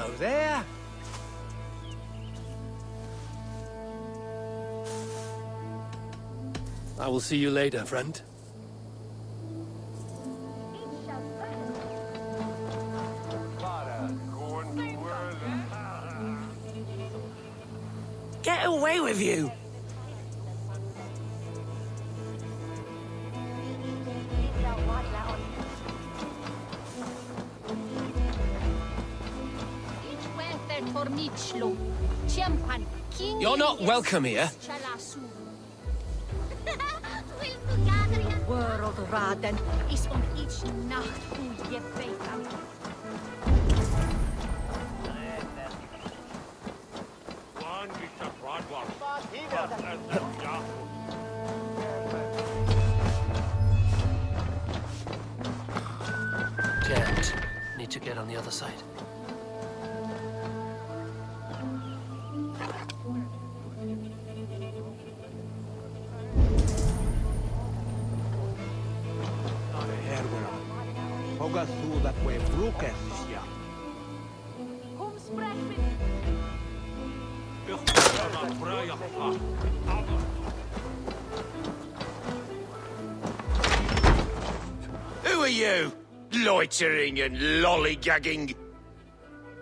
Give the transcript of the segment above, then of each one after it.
Hello there. I will see you later, friend. Get away with you! You're not welcome here. World Raden is on each nacht hoe je beter. Can't. Need to get on the other side. Who are you? Loitering and lollygagging.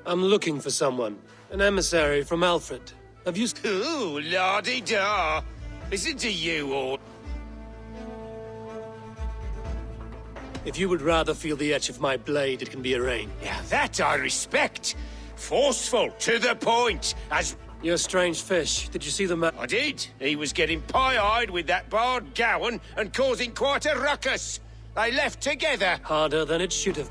I'm looking for someone. An emissary from Alfred. Have you... Ooh, la-di-da. Listen to you all. If you would rather feel the edge of my blade, it can be arranged. Yeah, that I respect. Forceful, to the point, as... You're a strange fish. Did you see the man? I did. He was getting pie-eyed with that bard Gowan and causing quite a ruckus. They left together. Harder than it should have.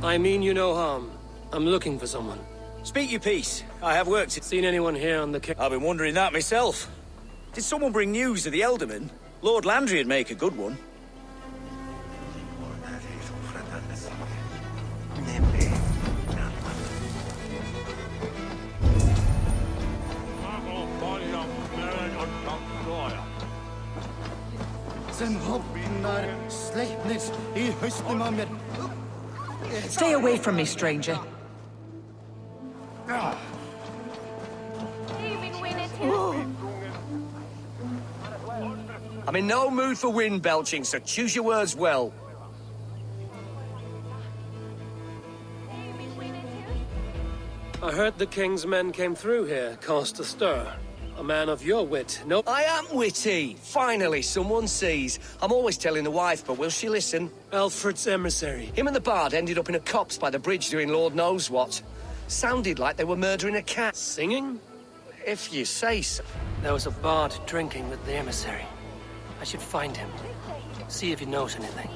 I mean you no harm. I'm looking for someone. Speak your piece. I have worked. Seen anyone here on the I've been wondering that myself. Did someone bring news of the Elderman? Lord Landry'd make a good one. Stay away from me, stranger. I'm in no mood for wind belching, so choose your words well. I heard the king's men came through here, caused a stir. A man of your wit, no... I am witty. Finally, someone sees. I'm always telling the wife, but will she listen? Alfred's emissary. Him and the bard ended up in a copse by the bridge doing Lord knows what. Sounded like they were murdering a cat. Singing? If you say so. There was a bard drinking with the emissary. I should find him. See if he knows anything.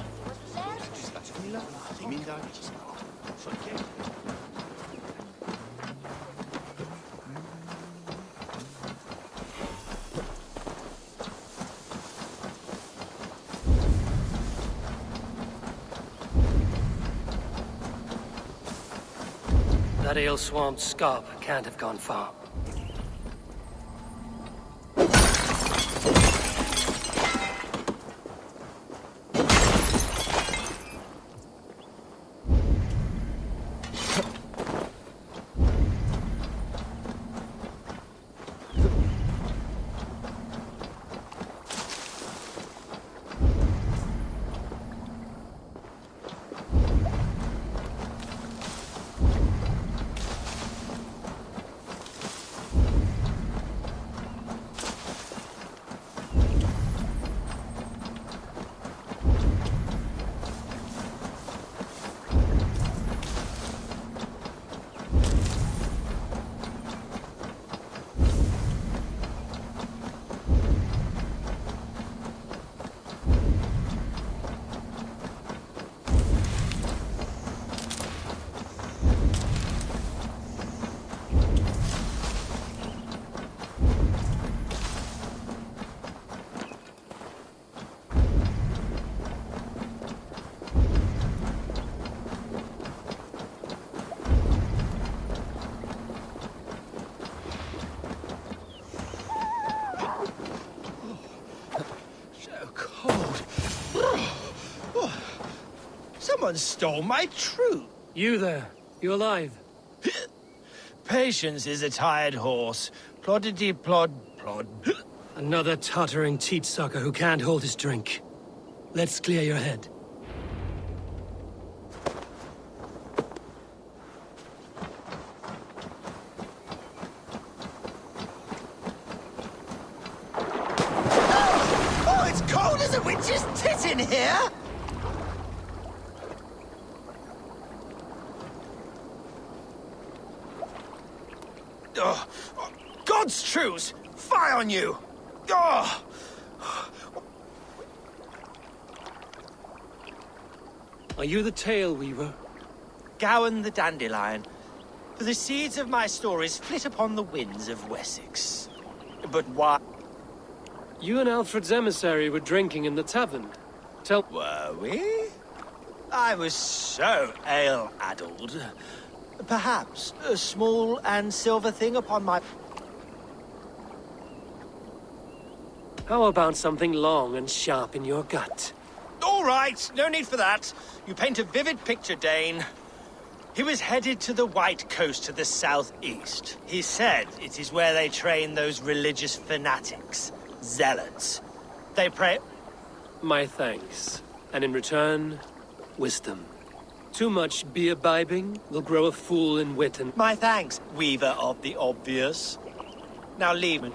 That ale-swamped scarp can't have gone far. Someone stole my truth. You there. You alive? Patience is a tired horse. Ploddity plod plod. Another tottering teat sucker who can't hold his drink. Let's clear your head. Oh, it's cold as a witch's tit in here! Oh, God's truce! Fie on you! Oh. Are you the Tail Weaver? Gowan the Dandelion. The seeds of my stories flit upon the winds of Wessex. But why You and Alfred's emissary were drinking in the tavern. Tell... were we? I was so ale-addled. Perhaps a small and silver thing upon my... How about something long and sharp in your gut? All right, no need for that. You paint a vivid picture, Dane. He was headed to the White Coast to the southeast. He said it is where they train those religious fanatics, zealots. They pray... My thanks. And in return, wisdom. Too much beer-bibbing will grow a fool in wit and... My thanks, weaver of the obvious. Now leave me.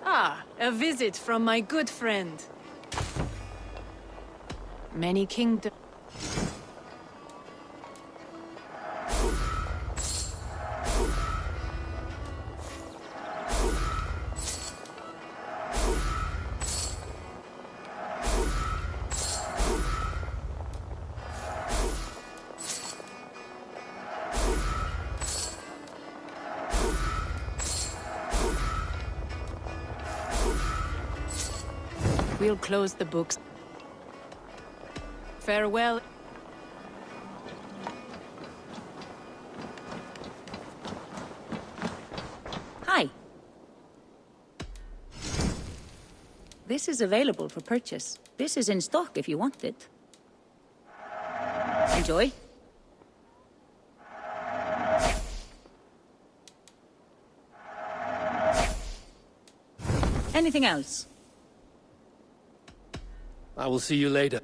Ah, a visit from my good friend. Many kingdoms. We'll close the books. Farewell. Hi. This is available for purchase. This is in stock if you want it. Enjoy. Anything else? I will see you later.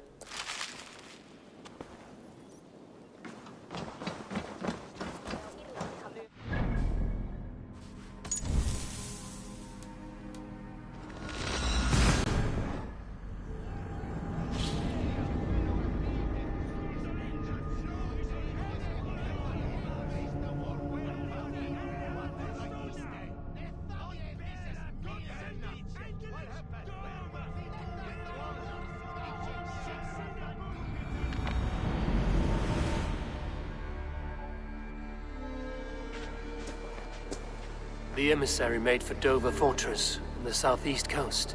The emissary made for Dover Fortress on the southeast coast.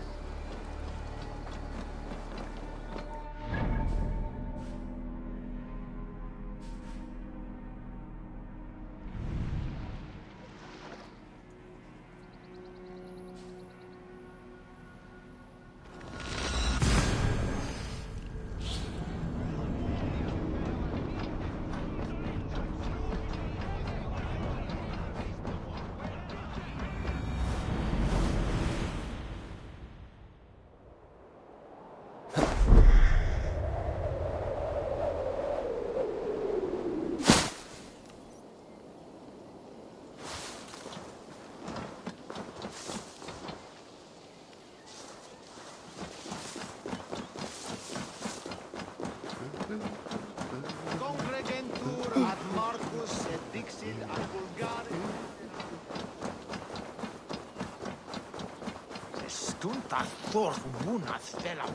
Stunta thor vunat fela.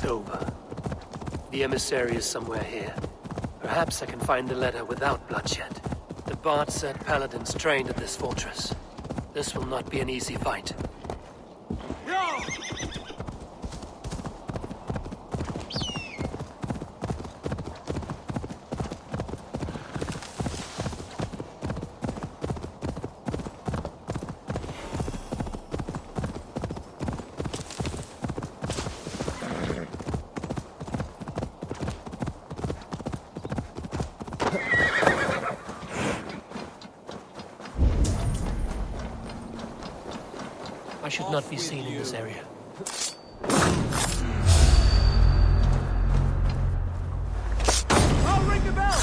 Over. The emissary is somewhere here. Perhaps I can find the letter without bloodshed. The bard said paladins trained at this fortress. This will not be an easy fight. I should not be seen in this area. I'll ring the bell!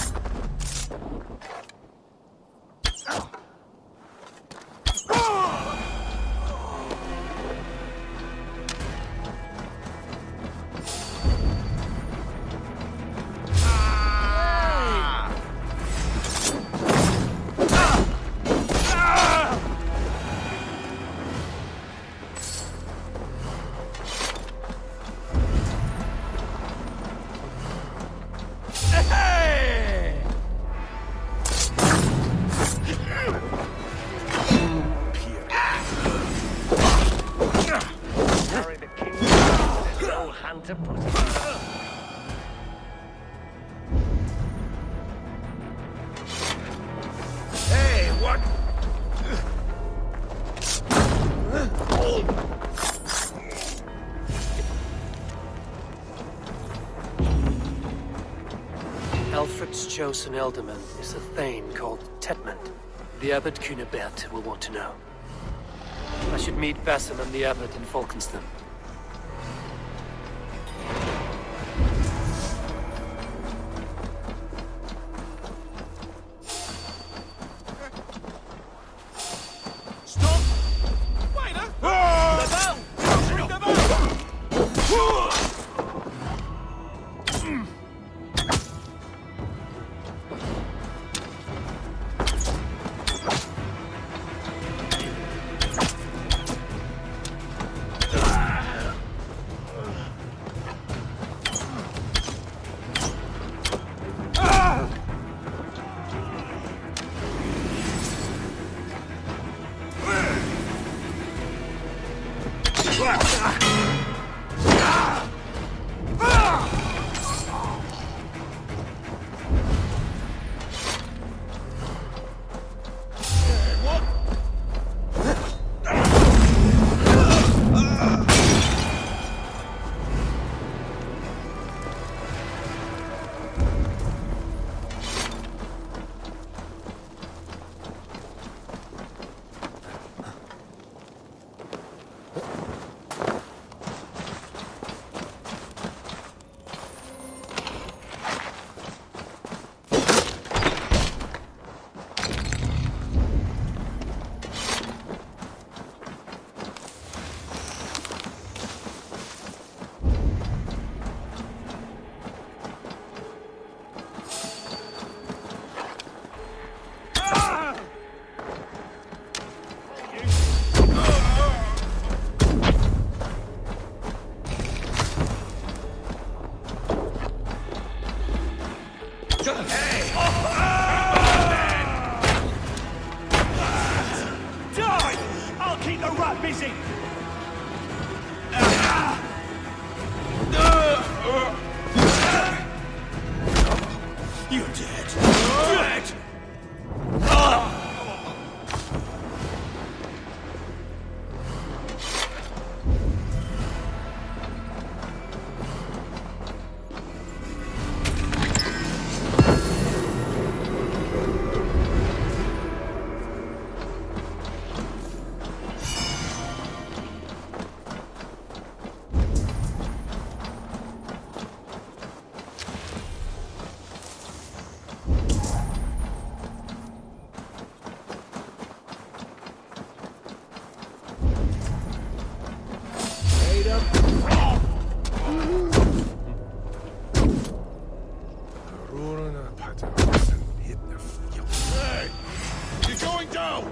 Hey, what? Alfred's chosen ealdorman is a thane called Tetmund. The abbot Cunibert will want to know. I should meet Basim and the abbot in Falkenston. Hey! You're going down!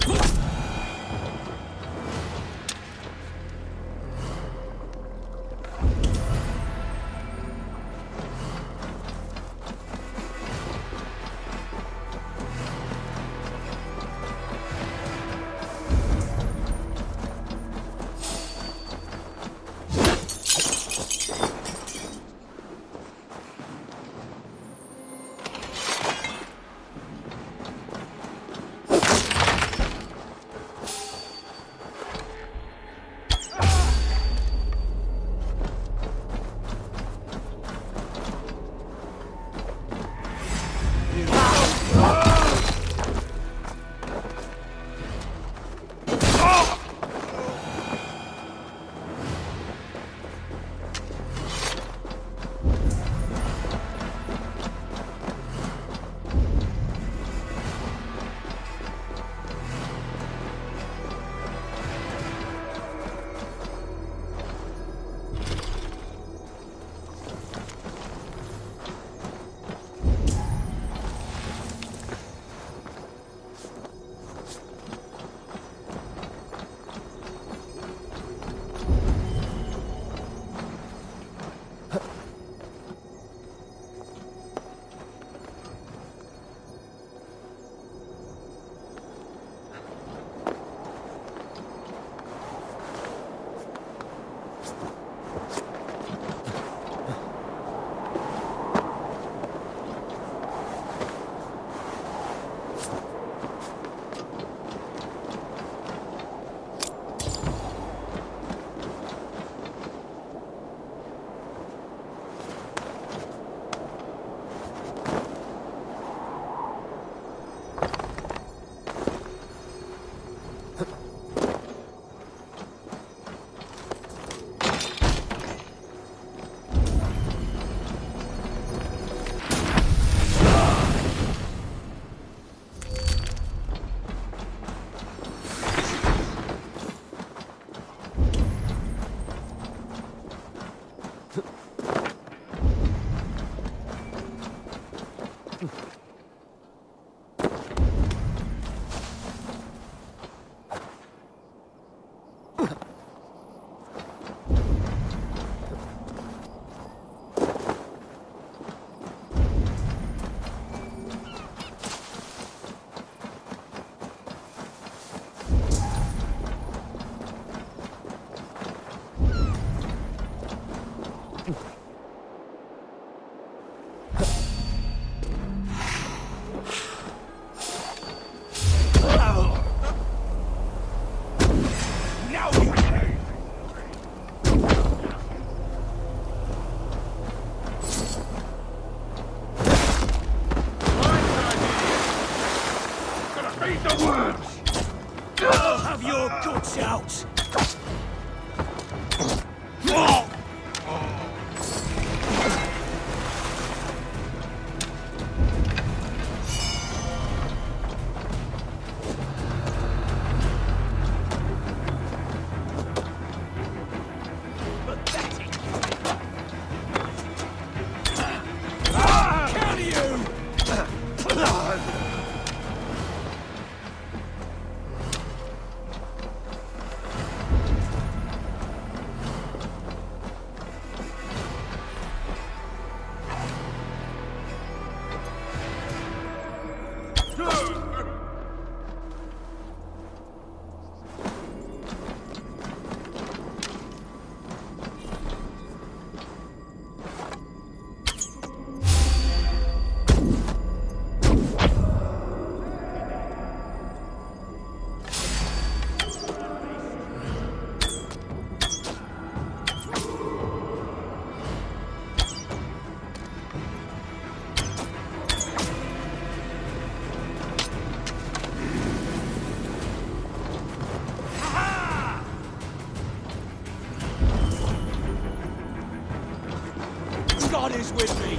Have your guts out! God is with me!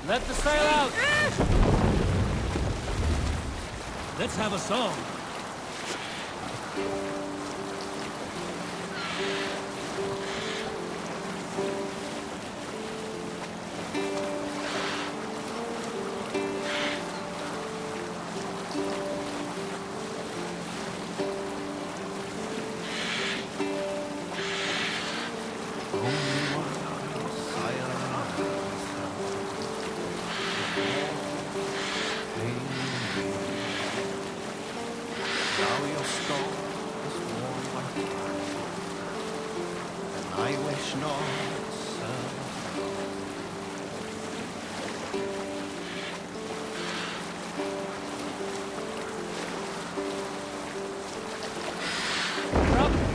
Let the sail out! Let's have a song.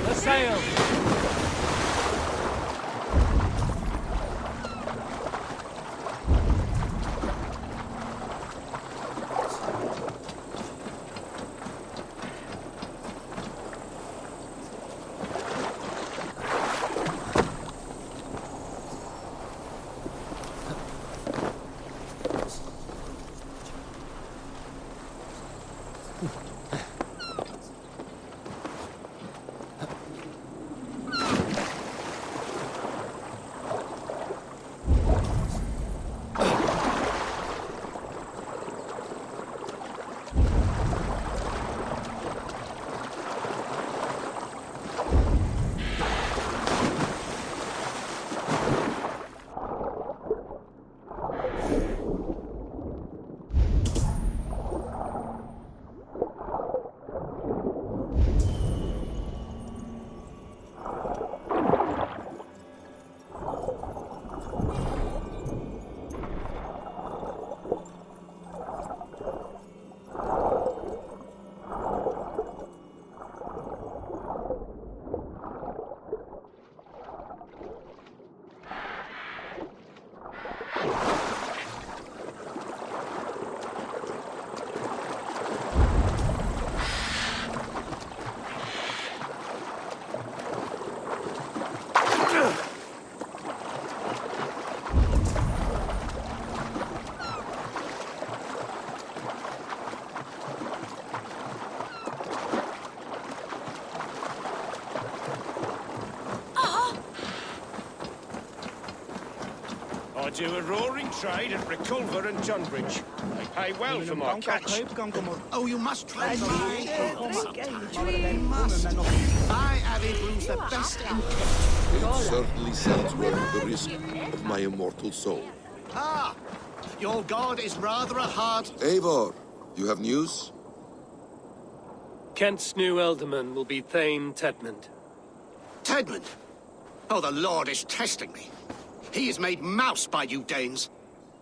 The sail! I do a roaring trade at Reculver and Tunbridge. They pay well for my catch. Oh, you must try some. I added brews the best in. It certainly sounds worth the risk of my immortal soul. Ah, your god is rather a hard... Eivor, you have news? Kent's new ealdorman will be Thane Tedmund. Tedmund? Oh, the Lord is testing me. He is made mouse by you Danes.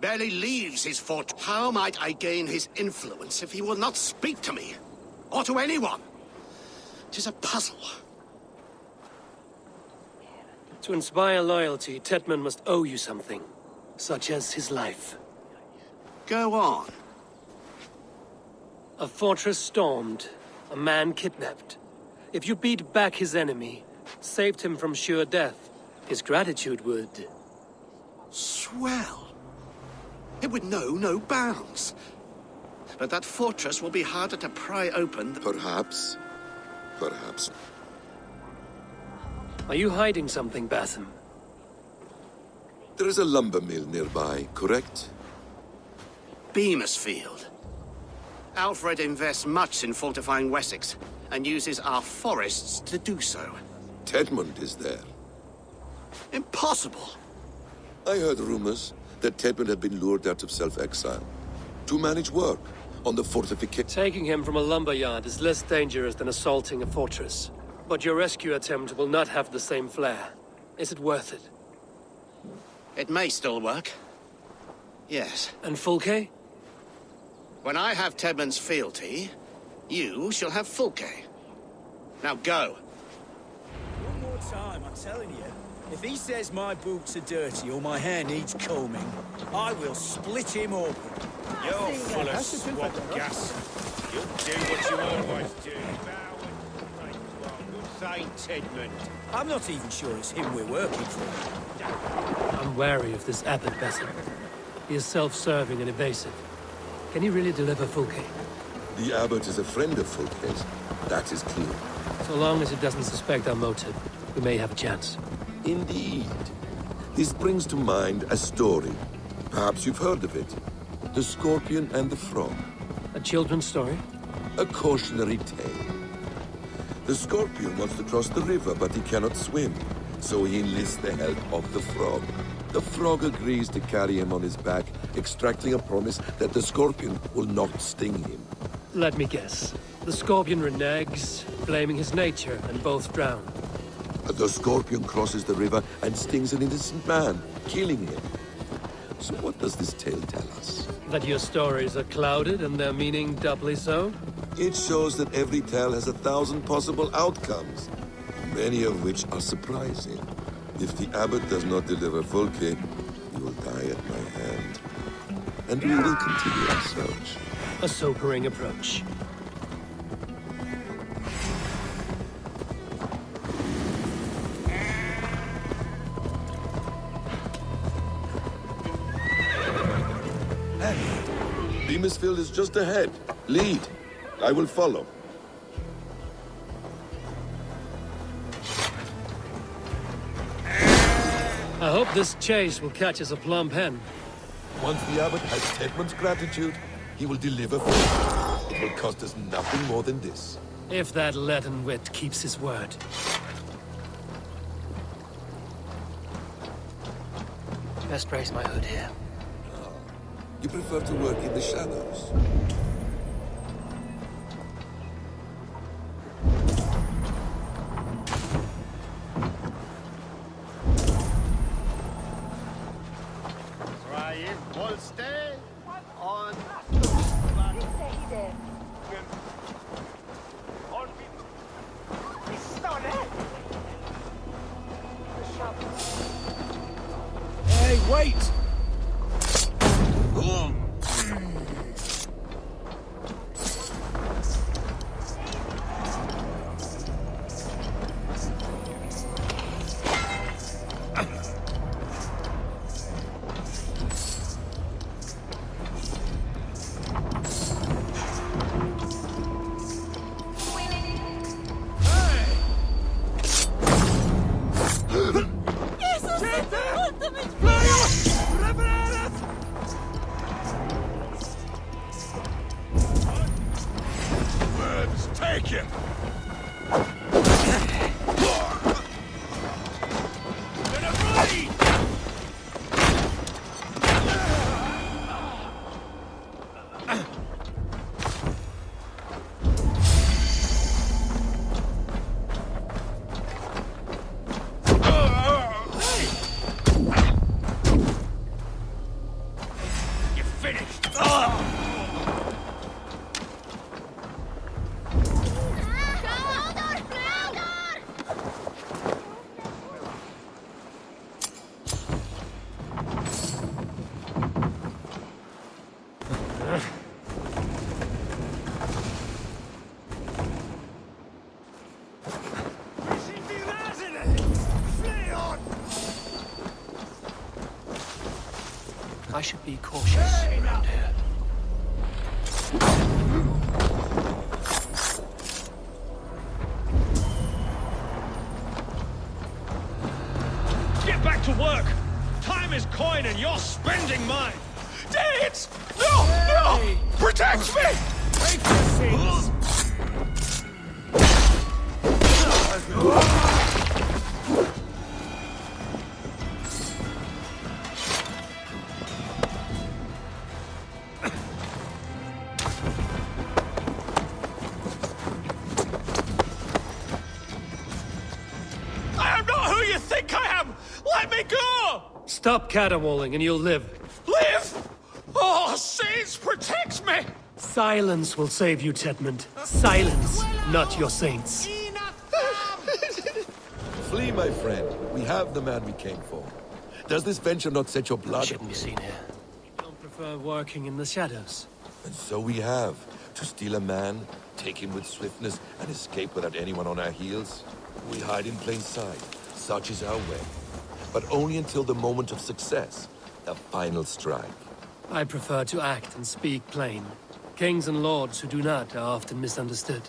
Barely leaves his fort. How might I gain his influence if he will not speak to me? Or to anyone? 'Tis a puzzle. To inspire loyalty, Tedmund must owe you something, such as his life. Go on. A fortress stormed, a man kidnapped. If you beat back his enemy, saved him from sure death, his gratitude would... Swell. It would know no bounds. But that fortress will be harder to pry open. Perhaps. Perhaps. Are you hiding something, Batham? There is a lumber mill nearby, correct? Beamisfield. Alfred invests much in fortifying Wessex, and uses our forests to do so. Tedmund is there. Impossible! I heard rumors that Tedmund had been lured out of self-exile to manage work on the fortification. Taking him from a lumberyard is less dangerous than assaulting a fortress. But your rescue attempt will not have the same flair. Is it worth it? It may still work. Yes. And Fulke? When I have Tedmund's fealty, you shall have Fulke. Now go. One more time, I'm telling you. If he says my boots are dirty or my hair needs combing, I will split him open. You're full of swamp gas. You'll do what you always do. Good Saint Tedmund. I'm not even sure it's him we're working for. I'm wary of this abbot, Batham. He is self-serving and evasive. Can he really deliver Fulke? The abbot is a friend of Fulke's. That is clear. So long as he doesn't suspect our motive, we may have a chance. Indeed. This brings to mind a story. Perhaps you've heard of it. The Scorpion and the Frog. A children's story? A cautionary tale. The Scorpion wants to cross the river, but he cannot swim. So he enlists the help of the Frog. The Frog agrees to carry him on his back, extracting a promise that the Scorpion will not sting him. Let me guess. The Scorpion reneges, blaming his nature, and both drown. The Scorpion crosses the river and stings an innocent man, killing him. So what does this tale tell us? That your stories are clouded and their meaning doubly so? It shows that every tale has 1,000 possible outcomes, many of which are surprising. If the abbot does not deliver Fulke, he will die at my hand. And we will continue our search. A sobering approach. Beamisfield is just ahead. Lead. I will follow. I hope this chase will catch us a plump hen. Once the abbot has Tedmund's gratitude, he will deliver Fulke. It will cost us nothing more than this. If that leaden wit keeps his word. Best brace my hood here. You prefer to work in the shadows? Hey, wait! Take him! You're finished! I should be cautious around here. Get back to work! Time is coin and you're spending mine! Dance! No! No! Protect me! Break your sins! I am not who you think I am! Let me go! Stop caterwauling and you'll live. Live! Oh, saints, protect me! Silence will save you, Tedmund. Silence, not your saints. Flee, my friend. We have the man we came for. Does this venture not set your blood? Shouldn't be seen here. Don't prefer working in the shadows. And so we have. To steal a man, take him with swiftness, and escape without anyone on our heels. We hide in plain sight. Such is our way. But only until the moment of success. The final strike. I prefer to act and speak plain. Kings and lords who do not are often misunderstood.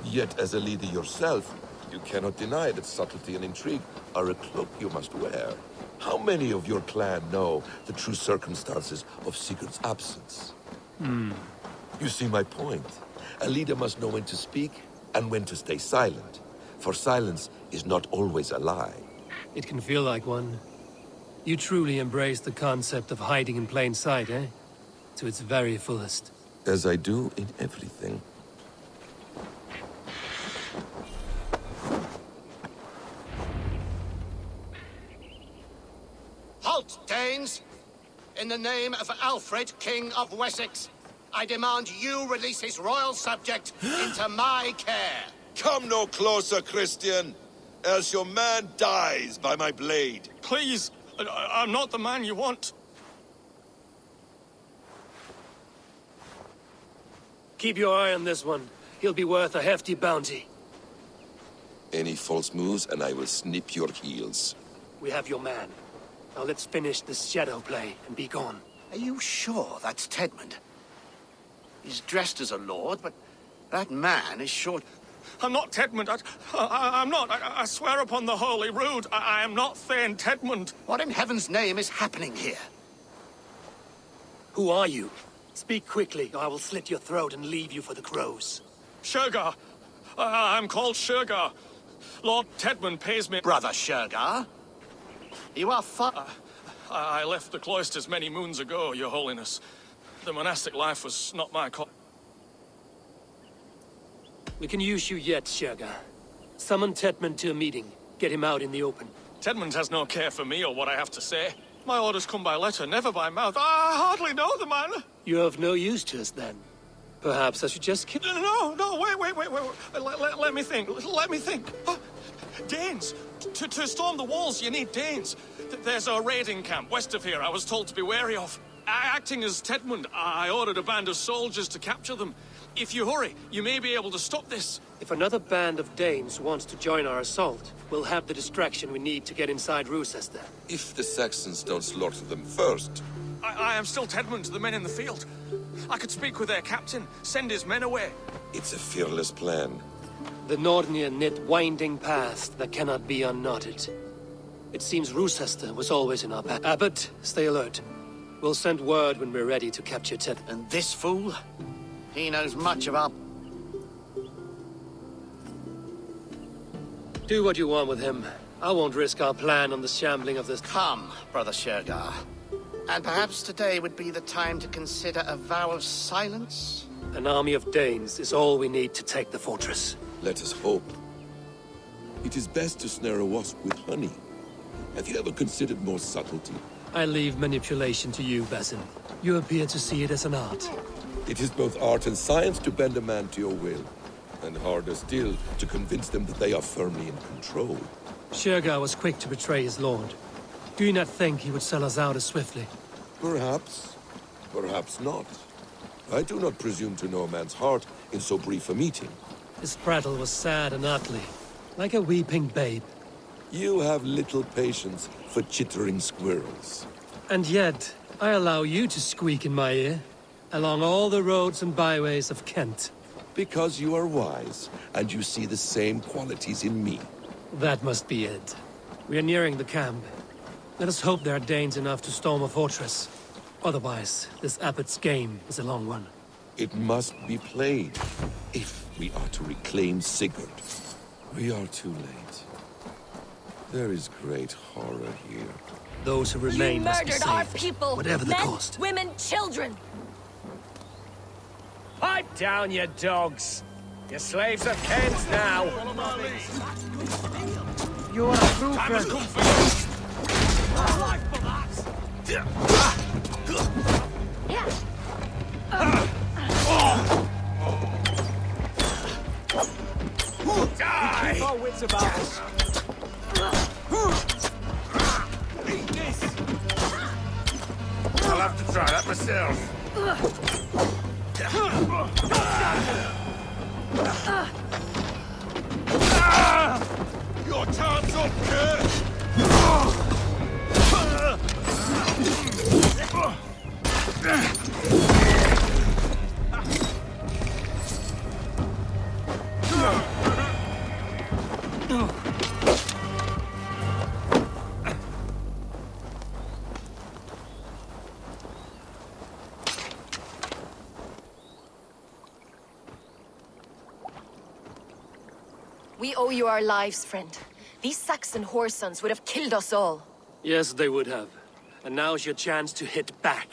Yet, as a leader yourself, you cannot deny that subtlety and intrigue are a cloak you must wear. How many of your clan know the true circumstances of Sigurd's absence? You see my point. A leader must know when to speak and when to stay silent. For silence is not always a lie. It can feel like one. You truly embrace the concept of hiding in plain sight, eh? To its very fullest. As I do in everything. Halt, Danes! In the name of Alfred, King of Wessex, I demand you release his royal subject into my care. Come no closer, Christian, else your man dies by my blade. Please, I'm not the man you want. Keep your eye on this one. He'll be worth a hefty bounty. Any false moves and I will snip your heels. We have your man. Now let's finish this shadow play and be gone. Are you sure that's Tedmund? He's dressed as a lord, but that man is short. I'm not Tedmund. I'm not. I swear upon the Holy Rood, I am not Thane Tedmund. What in heaven's name is happening here? Who are you? Speak quickly, or I will slit your throat and leave you for the crows. Shergar. I'm called Shergar. Lord Tedmund pays me... Brother Shergar? You are I left the cloisters many moons ago, Your Holiness. The monastic life was not my call. We can use you yet, Shergar. Summon Tedmund to a meeting. Get him out in the open. Tedmund has no care for me or what I have to say. My orders come by letter, never by mouth. I hardly know the man. You're of no use to us, then. Perhaps I should just kill... No, wait. Let me think. Danes. To storm the walls, you need Danes. There's a raiding camp west of here I was told to be wary of. Acting as Tedmund, I ordered a band of soldiers to capture them. If you hurry, you may be able to stop this. If another band of Danes wants to join our assault, we'll have the distraction we need to get inside Rochester. If the Saxons don't slaughter them first. I am still Tedmund to the men in the field. I could speak with their captain, send his men away. It's a fearless plan. The Nordnir knit winding path that cannot be unknotted. It seems Rochester was always in our back. Abbot, stay alert. We'll send word when we're ready to capture Ted. And this fool? He knows much about... Do what you want with him. I won't risk our plan on the shambling of this... Come, Brother Shergar. And perhaps today would be the time to consider a vow of silence? An army of Danes is all we need to take the fortress. Let us hope. It is best to snare a wasp with honey. Have you ever considered more subtlety? I leave manipulation to you, Basin. You appear to see it as an art. It is both art and science to bend a man to your will. And harder still, to convince them that they are firmly in control. Shergar was quick to betray his lord. Do you not think he would sell us out as swiftly? Perhaps. Perhaps not. I do not presume to know a man's heart in so brief a meeting. His prattle was sad and ugly, like a weeping babe. You have little patience for chittering squirrels. And yet, I allow you to squeak in my ear, along all the roads and byways of Kent. Because you are wise, and you see the same qualities in me. That must be it. We are nearing the camp. Let us hope there are Danes enough to storm a fortress. Otherwise, this abbot's game is a long one. It must be played, if we are to reclaim Sigurd. We are too late. There is great horror here. Those who remain must be saved, our people, whatever the men, cost. Women, children. Pipe down, you dogs. Your slaves are Kent now. You're a trooper. Die! Keep our wits about us. Eat this! I'll have to try that myself. Your time's up, Kurt! We owe you our lives, friend. These Saxon whoresons would have killed us all. Yes, they would have. And now's your chance to hit back.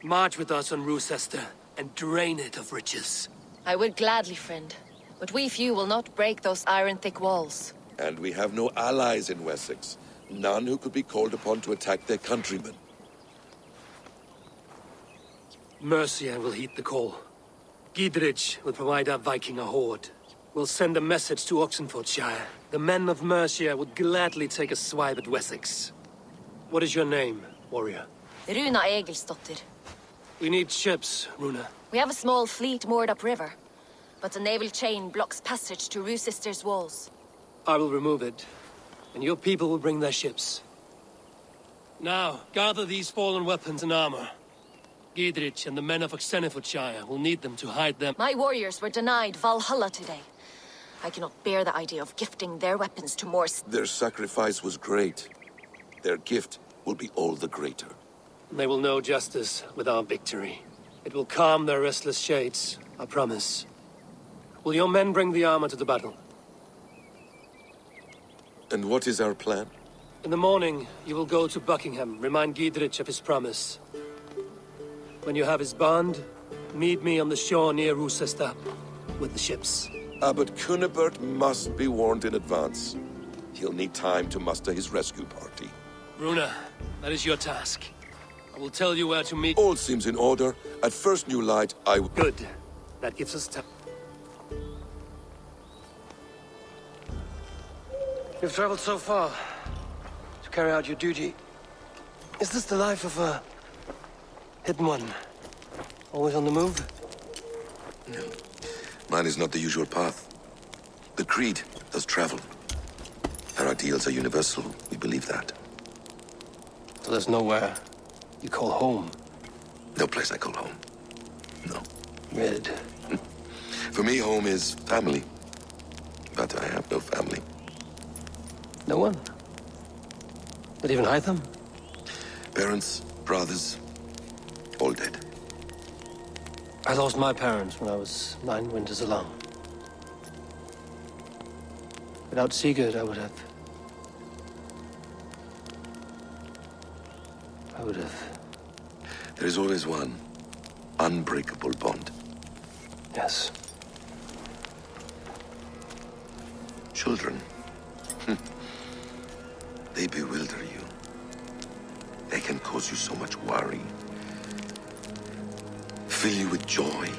March with us on Roosester and drain it of riches. I would gladly, friend. But we few will not break those iron-thick walls. And we have no allies in Wessex. None who could be called upon to attack their countrymen. Mercia will heed the call. Gidrich will provide our Viking a horde. We'll send a message to Oxenfordshire. The men of Mercia would gladly take a swipe at Wessex. What is your name, warrior? Runa Egilsdotter. We need ships, Runa. We have a small fleet moored upriver, but the naval chain blocks passage to Roosester's walls. I will remove it, and your people will bring their ships. Now, gather these fallen weapons and armor. Gidrich and the men of Oxenfordshire will need them to hide them. My warriors were denied Valhalla today. I cannot bear the idea of gifting their weapons to more... Their sacrifice was great. Their gift will be all the greater. They will know justice with our victory. It will calm their restless shades, I promise. Will your men bring the armor to the battle? And what is our plan? In the morning, you will go to Buckingham, remind Gidrich of his promise. When you have his bond, meet me on the shore near Roosester with the ships. But Cunibert must be warned in advance. He'll need time to muster his rescue party. Runa, that is your task. I will tell you where to meet. All seems in order. At first new light, Good. That gives us time. You've traveled so far to carry out your duty. Is this the life of a hidden one? Always on the move? No. Mine is not the usual path. The Creed does travel. Our ideals are universal. We believe that. So there's nowhere you call home? No place I call home. No. Red. For me, home is family. But I have no family. No one? Not even Hytham? Parents, brothers, all dead. I lost my parents when I was 9 winters alone. Without Sigurd, I would have... There is always one unbreakable bond. Yes. Children. They bewilder you. They can cause you so much worry. Fill you with joy.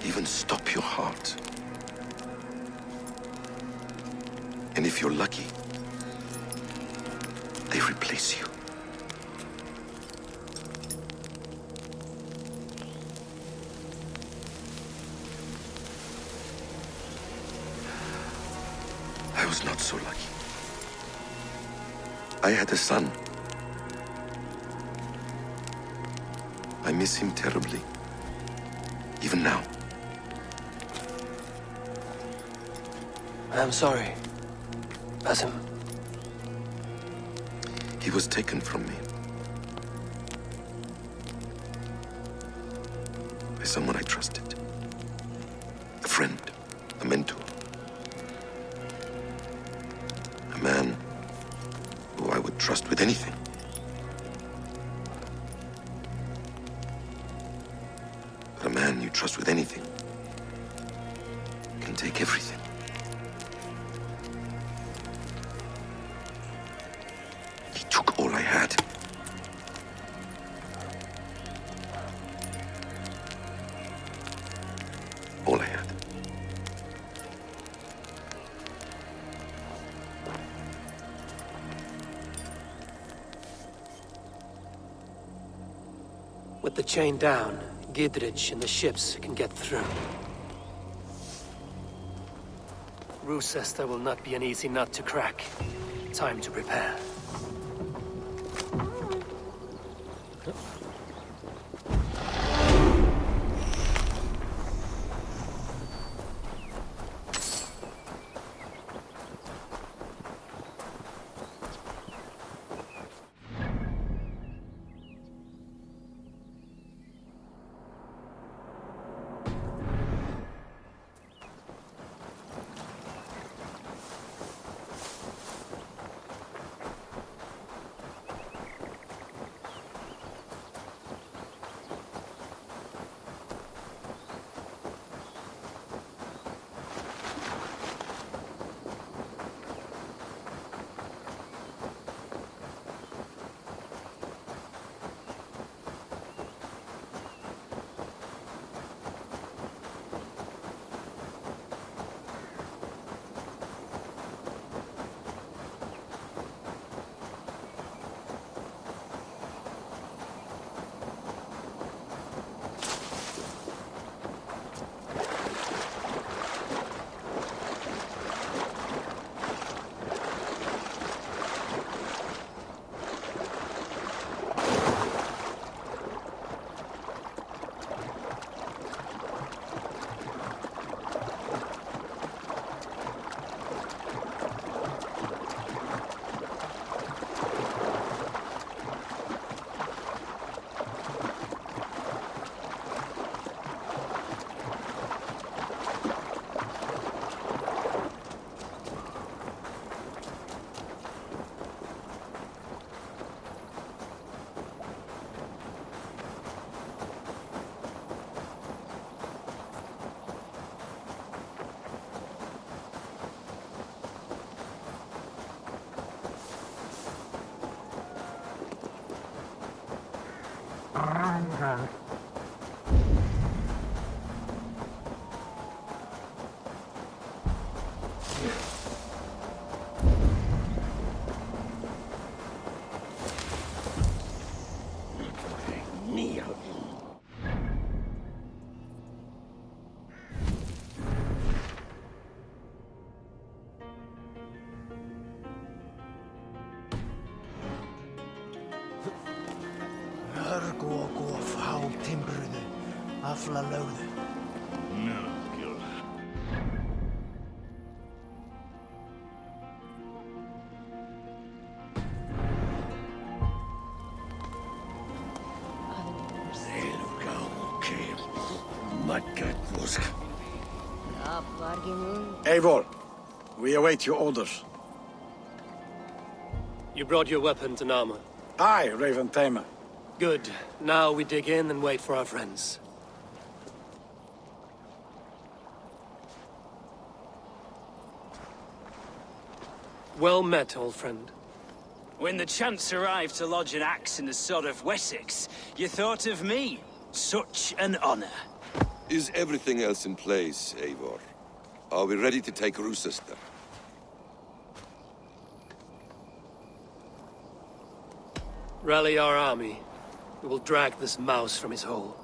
Even stop your heart. And if you're lucky, they replace you. I was not so lucky. I had a son. I miss him terribly. Even now. I'm sorry, Basim. He was taken from me. By someone I trusted. A friend, a mentor. A man who I would trust with anything. But a man you trust with anything can take everything. He took all I had. All I had. With the chain down, Gidrich and the ships can get through. Roosester will not be an easy nut to crack. Time to prepare. Eivor, we await your orders. You brought your weapons and armor. Aye, Raven Tamer. Good. Now we dig in and wait for our friends. Well met, old friend. When the chance arrived to lodge an axe in the sod of Wessex, you thought of me. Such an honor. Is everything else in place, Eivor? Are we ready to take Rochester? Rally our army. We will drag this mouse from his hole.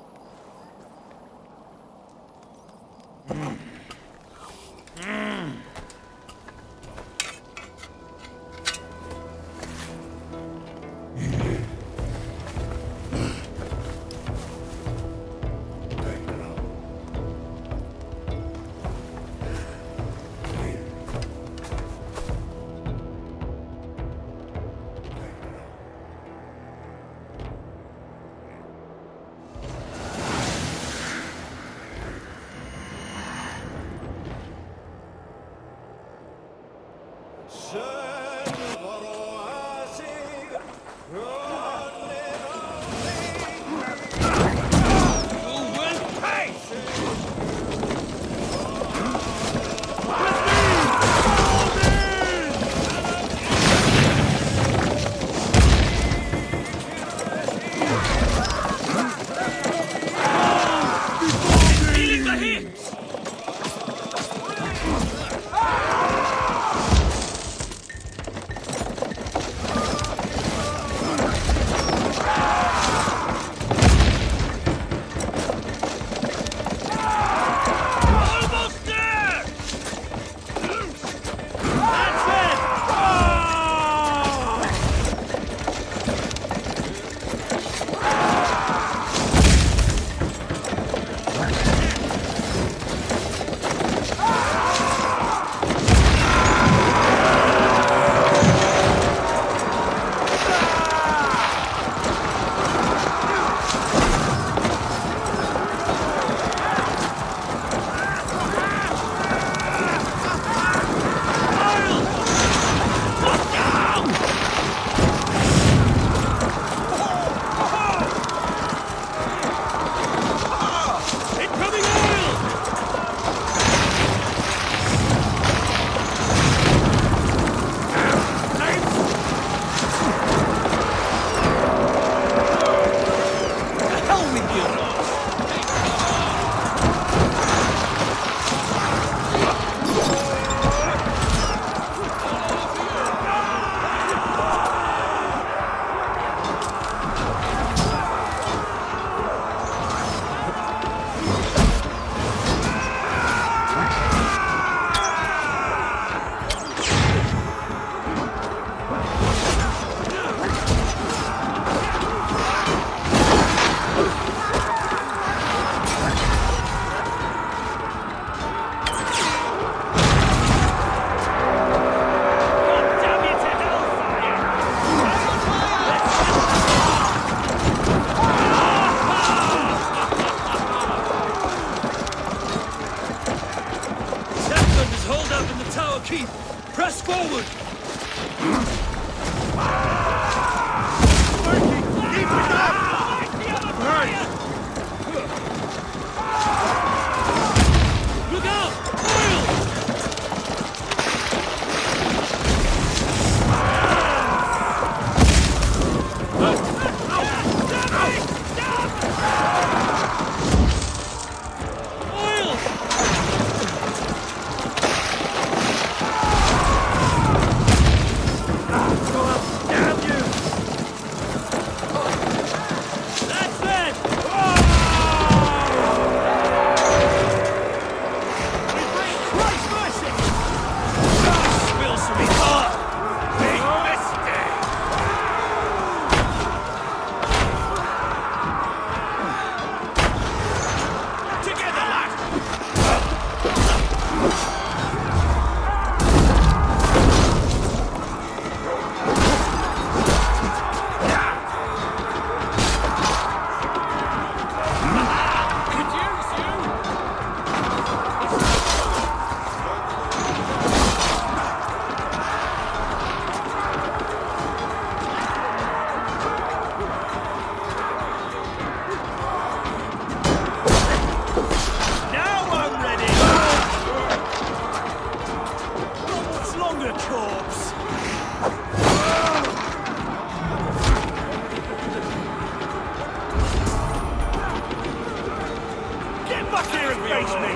face me!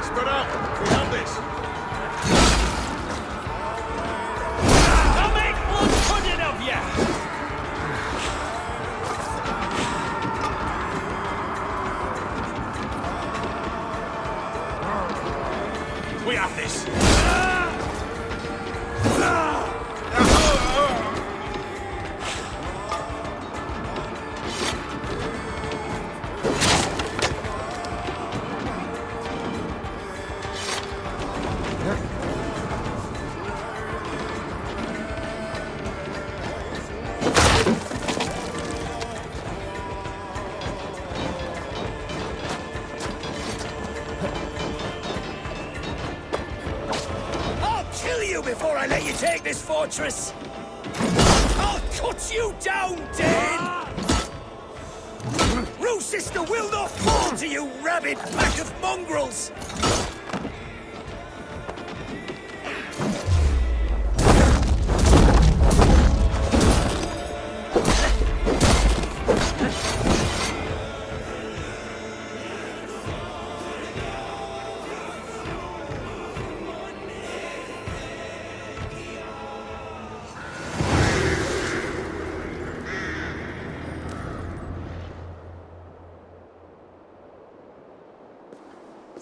Spread out! We have this! I'll make blood pudding of ya! We have this! Before I let you take this fortress! I'll cut you down, Dane! Rue sister will not fall to you, rabid pack of mongrels!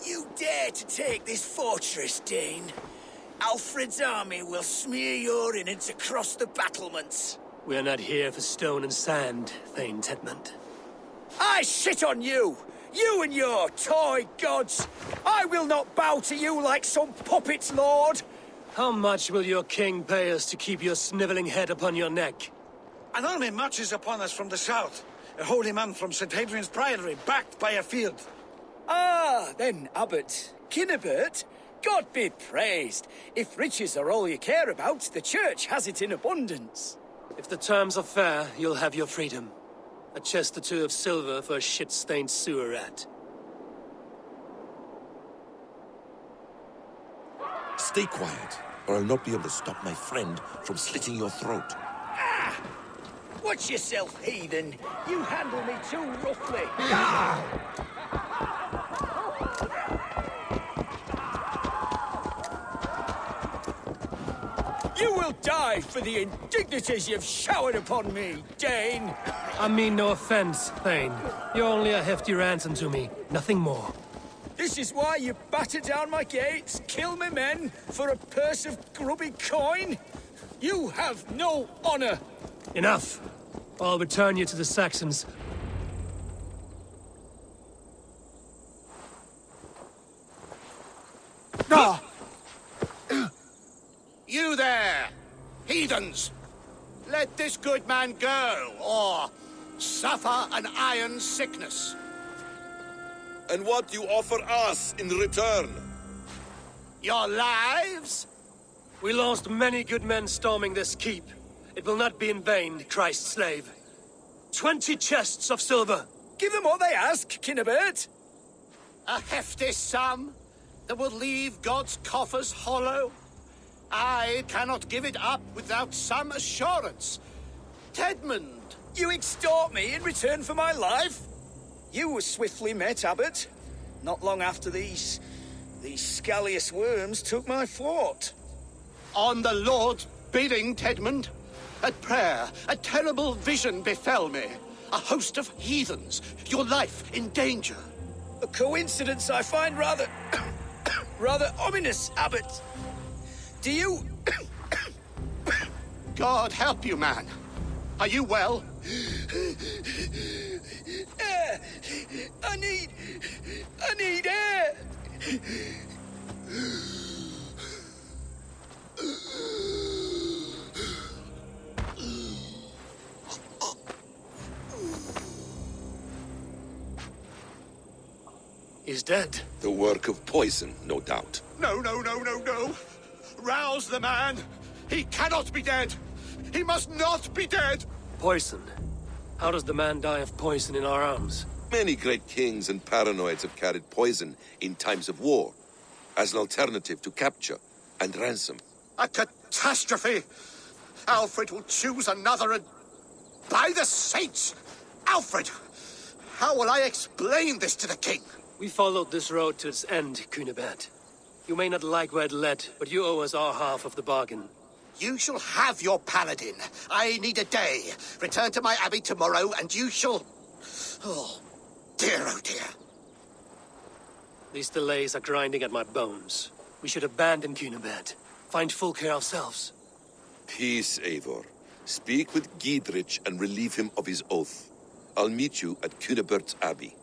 You dare to take this fortress, Dane? Alfred's army will smear your innards across the battlements. We're not here for stone and sand, Thane Tedmund. I shit on you! You and your toy gods! I will not bow to you like some puppet's lord! How much will your king pay us to keep your snivelling head upon your neck? An army marches upon us from the south. A holy man from St. Hadrian's Priory, backed by a field. Ah, then, Abbot. Kinnebert, God be praised. If riches are all you care about, the church has it in abundance. If the terms are fair, you'll have your freedom. A chest or two of silver for a shit-stained sewer rat. Stay quiet, or I'll not be able to stop my friend from slitting your throat. Ah! Watch yourself, heathen. You handle me too roughly. Ah! You will die for the indignities you've showered upon me, Dane! I mean no offense, Thane. You're only a hefty ransom to me, nothing more. This is why you batter down my gates, kill my men, for a purse of grubby coin? You have no honor! Enough! I'll return you to the Saxons. Ah! You there, heathens! Let this good man go, or suffer an iron sickness. And what do you offer us in return? Your lives? We lost many good men storming this keep. It will not be in vain, Christ's slave. 20 chests of silver! Give them what they ask, Kinnebert! A hefty sum that will leave God's coffers hollow? I cannot give it up without some assurance. Tedmund! You extort me in return for my life? You were swiftly met, Abbot. Not long after these scallious worms took my fort. On the Lord's bidding, Tedmund. At prayer, a terrible vision befell me. A host of heathens, your life in danger. A coincidence I find rather... rather ominous, Abbot. Do you... God help you, man. Are you well? Air! I need air! He's dead. The work of poison, no doubt. No. Rouse the man. He cannot be dead. He must not be dead. Poison? How does the man die of poison in our arms? Many great kings and paranoids have carried poison in times of war, as an alternative to capture and ransom. A catastrophe. Alfred will choose another and... By the saints! Alfred! How will I explain this to the king? We followed this road to its end, Cunibert. You may not like where it led, but you owe us our half of the bargain. You shall have your paladin. I need a day. Return to my abbey tomorrow, and you shall... Oh, dear, oh dear. These delays are grinding at my bones. We should abandon Cunibert. Find Fulke ourselves. Peace, Eivor. Speak with Giedrich and relieve him of his oath. I'll meet you at Cunebert's Abbey.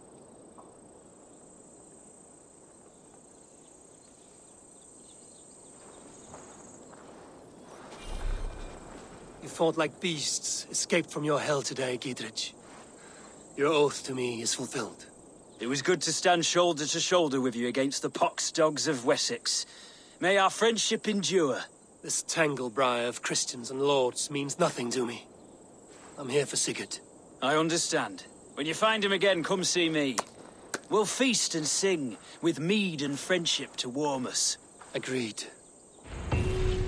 You fought like beasts, escaped from your hell today, Giedrich. Your oath to me is fulfilled. It was good to stand shoulder to shoulder with you against the pox dogs of Wessex. May our friendship endure. This tangle-briar of Christians and lords means nothing to me. I'm here for Sigurd. I understand. When you find him again, come see me. We'll feast and sing, with mead and friendship to warm us. Agreed.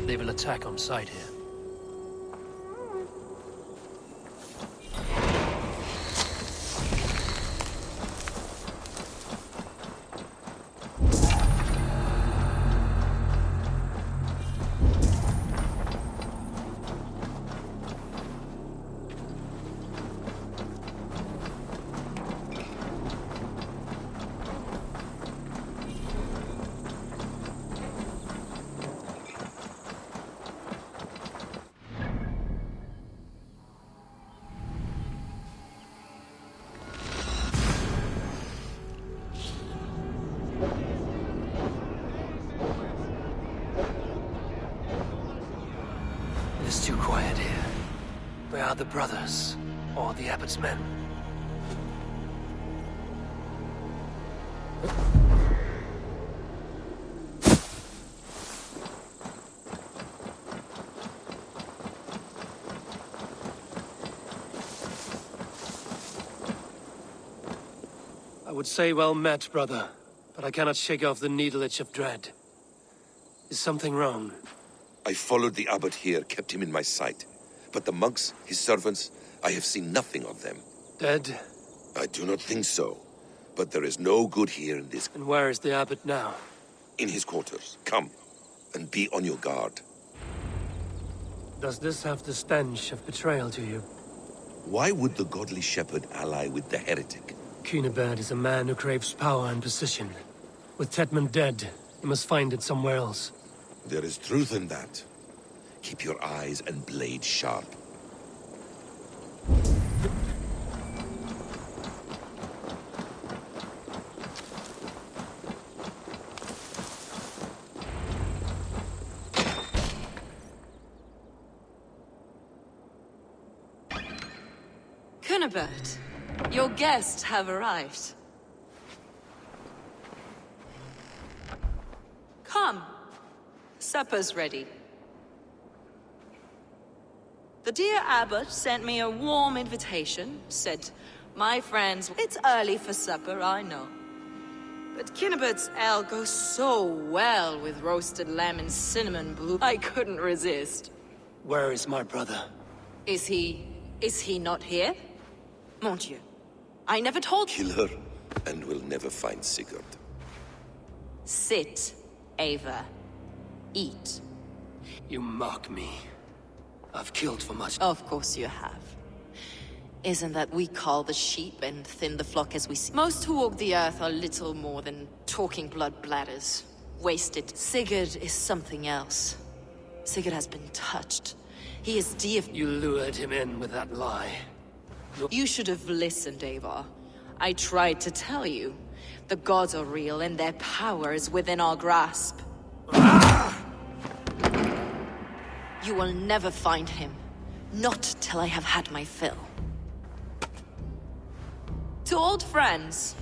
They will attack on sight here. It's too quiet here. Where are the brothers? Or the abbot's men? I would say well met, brother, but I cannot shake off the needle itch of dread. Is something wrong? I followed the abbot here, kept him in my sight. But the monks, his servants, I have seen nothing of them. Dead? I do not think so. But there is no good here in this... And where is the abbot now? In his quarters. Come, and be on your guard. Does this have the stench of betrayal to you? Why would the godly shepherd ally with the heretic? Cunibert is a man who craves power and position. With Tedmund dead, he must find it somewhere else. There is truth in that. Keep your eyes and blade sharp. Cunibert, your guests have arrived. Come. Supper's ready. The dear abbot sent me a warm invitation, said, "My friends, it's early for supper, I know. But Cunibert's ale goes so well with roasted lamb and cinnamon blue, I couldn't resist." Where is my brother? Is he not here? Mon Dieu, I never told you. Kill her, and we'll never find Sigurd. Sit, Ava. Eat. You mock me. I've killed for much. Of course you have. Isn't that we call the sheep and thin the flock as we see? Most who walk the earth are little more than talking blood bladders. Wasted. Sigurd is something else. Sigurd has been touched. He is deified. You lured him in with that lie. You should have listened, Ava. I tried to tell you. The gods are real and their power is within our grasp. You will never find him. Not till I have had my fill. To old friends.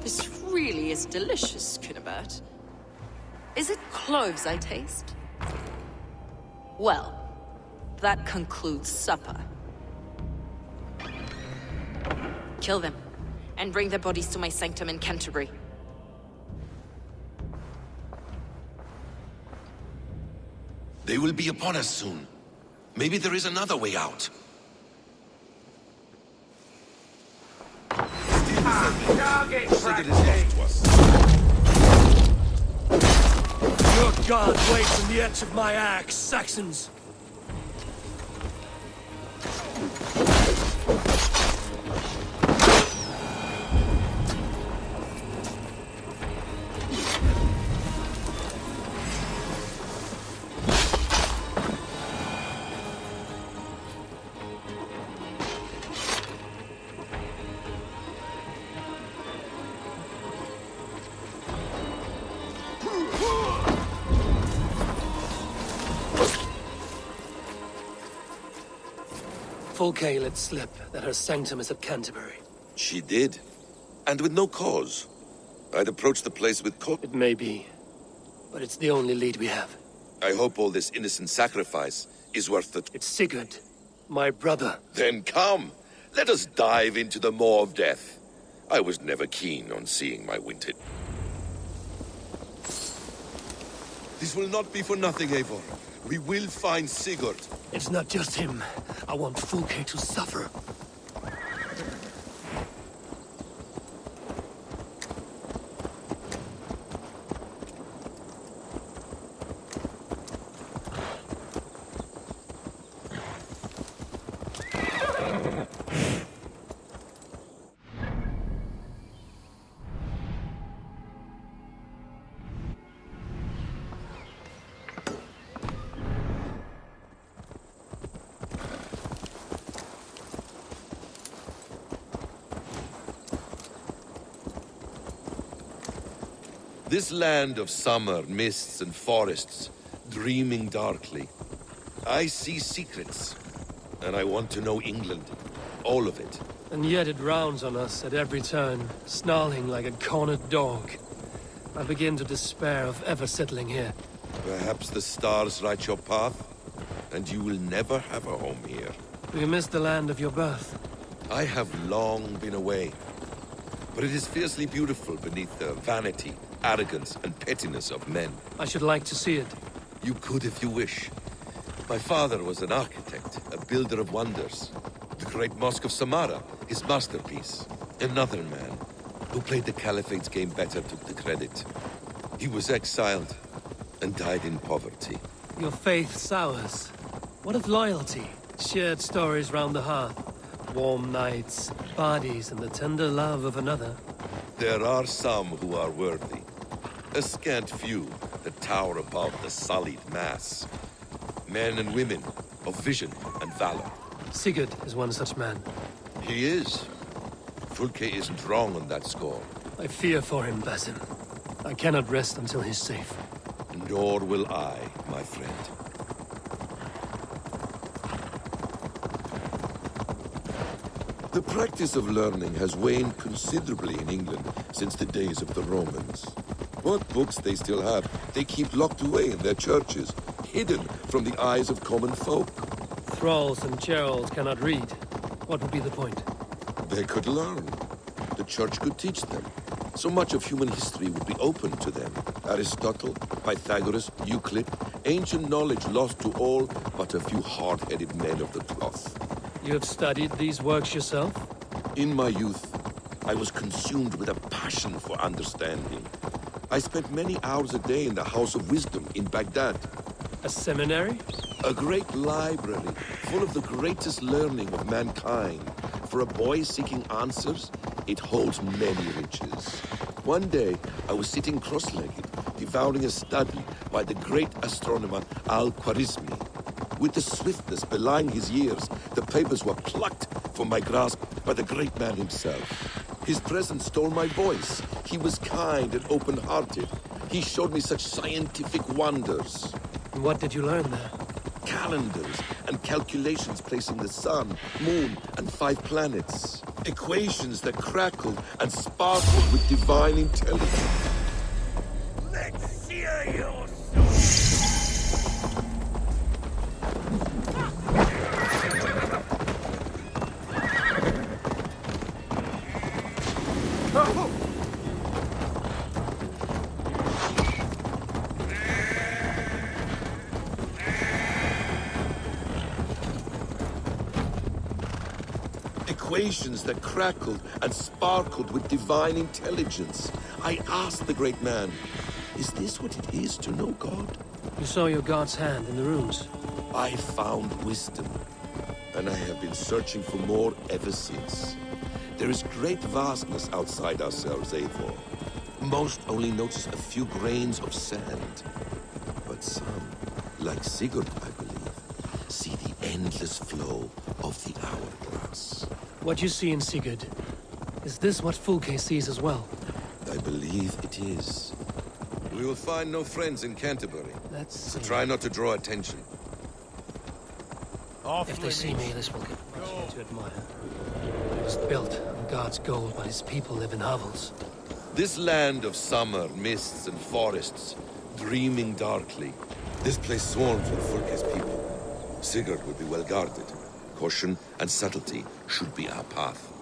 This really is delicious, Cunibert. Is it cloves I taste? Well, that concludes supper. Kill them, and bring their bodies to my sanctum in Canterbury. They will be upon us soon. Maybe there is another way out. Sigurd is lost to us. Your god waits on the edge of my axe, Saxons. Fulke let slip that her sanctum is at Canterbury. She did. And with no cause. I'd approach the place with It may be, but it's the only lead we have. I hope all this innocent sacrifice is worth it. It's Sigurd, my brother. Then come! Let us dive into the maw of death. I was never keen on seeing my winter. This will not be for nothing, Eivor. We will find Sigurd. It's not just him. I want Fulke to suffer. This land of summer, mists and forests, dreaming darkly. I see secrets, and I want to know England. All of it. And yet it rounds on us at every turn, snarling like a cornered dog. I begin to despair of ever settling here. Perhaps the stars write your path, and you will never have a home here. Do you miss the land of your birth? I have long been away, but it is fiercely beautiful beneath the vanity, arrogance, and pettiness of men. I should like to see it. You could if you wish. My father was an architect, a builder of wonders. The great Mosque of Samarra, his masterpiece. Another man, who played the Caliphate's game better, took the credit. He was exiled, and died in poverty. Your faith sours. What of loyalty? Shared stories round the hearth. Warm nights, parties, and the tender love of another. There are some who are worthy. A scant few that tower above the sullied mass. Men and women of vision and valor. Sigurd is one such man. He is. Fulke isn't wrong on that score. I fear for him, Basim. I cannot rest until he's safe. Nor will I, my friend. The practice of learning has waned considerably in England since the days of the Romans. What books they still have, they keep locked away in their churches, hidden from the eyes of common folk. Thralls and churls cannot read. What would be the point? They could learn. The church could teach them. So much of human history would be open to them. Aristotle, Pythagoras, Euclid, ancient knowledge lost to all but a few hard-headed men of the cloth. You have studied these works yourself? In my youth, I was consumed with a passion for understanding. I spent many hours a day in the House of Wisdom in Baghdad. A seminary? A great library, full of the greatest learning of mankind. For a boy seeking answers, it holds many riches. One day, I was sitting cross-legged, devouring a study by the great astronomer Al-Khwarizmi. With the swiftness belying his years, the papers were plucked from my grasp by the great man himself. His presence stole my voice. He was kind and open-hearted. He showed me such scientific wonders. And what did you learn there? Calendars and calculations placing the sun, moon, and 5 planets. Equations that crackled and sparkled with divine intelligence. Let's hear your equations that crackled and sparkled with divine intelligence. I asked the great man, is this what it is to know God? You saw your god's hand in the runes. I found wisdom, and I have been searching for more ever since. There is great vastness outside ourselves, Eivor. Most only notice a few grains of sand. But some, like Sigurd, I believe, see the endless flow of the hourglass. What you see in Sigurd, is this what Fulke sees as well? I believe it is. We will find no friends in Canterbury. So try not to draw attention. If they see me, this will get much here to admire. It was built on God's gold, but his people live in hovels. This land of summer, mists and forests, dreaming darkly. This place swarms with Fulke's people. Sigurd will be well guarded. Caution and subtlety should be our path.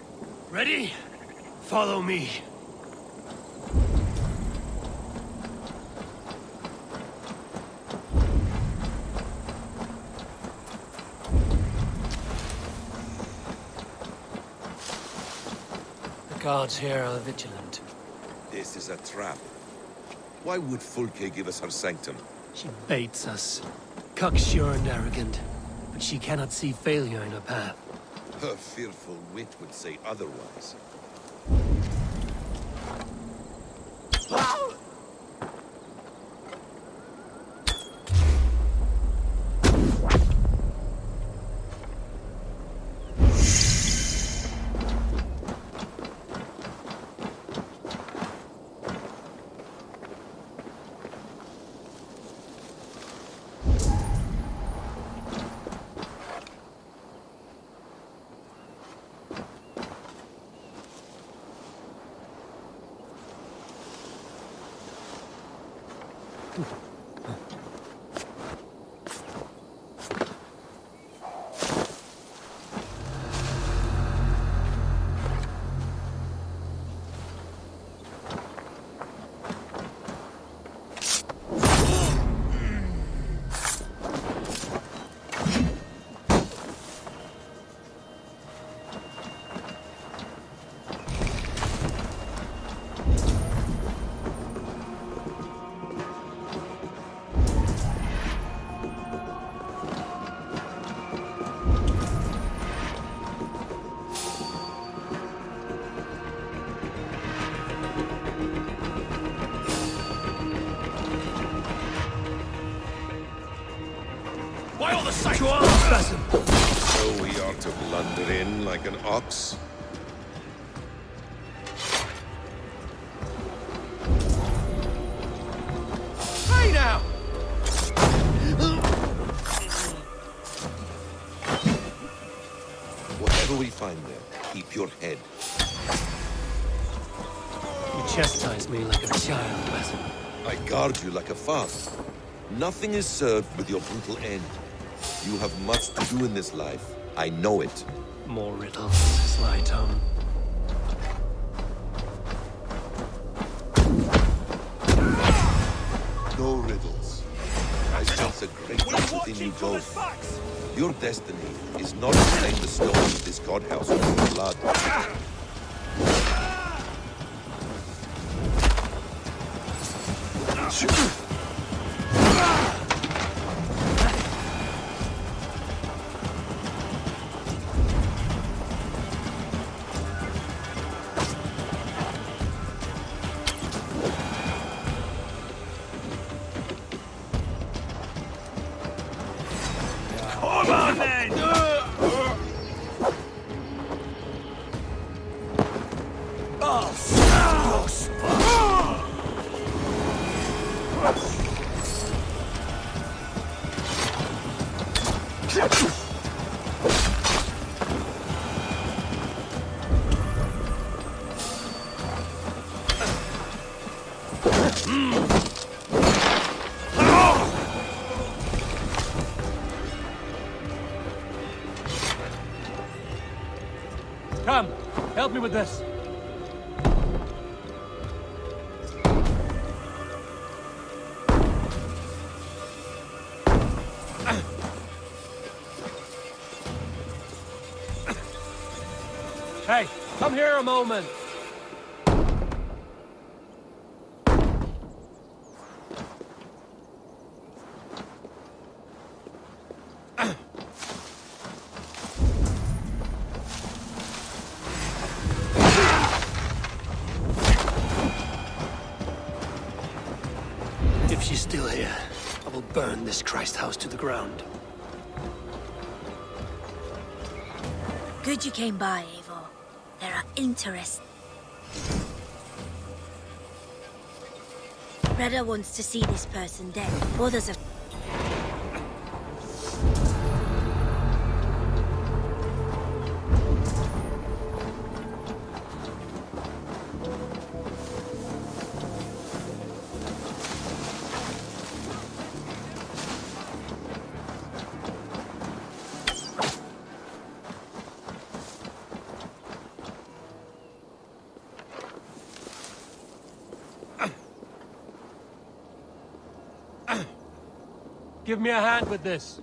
Ready? Follow me. The guards here are vigilant. This is a trap. Why would Fulke give us her sanctum? She baits us. Cocksure and arrogant. But she cannot see failure in her path. Her fearful wit would say otherwise. Why all the sight? So we are to blunder in like an ox? Hey now! Whatever we find there, keep your head. You chastise me like a child, Basil. I guard you like a father. Nothing is served with your brutal end. You have much to do in this life. I know it. More riddles, sly tongue. No riddles. I sense a great truth within you both. Your destiny is not to claim the stones of this god house with your blood. Come on then! Come, help me with this. Hey, come here a moment. If she's still here, I will burn this Christ house to the ground. Good you came by, Eivor. There are interesting. Reda wants to see this person dead. Others have... Give me a hand with this.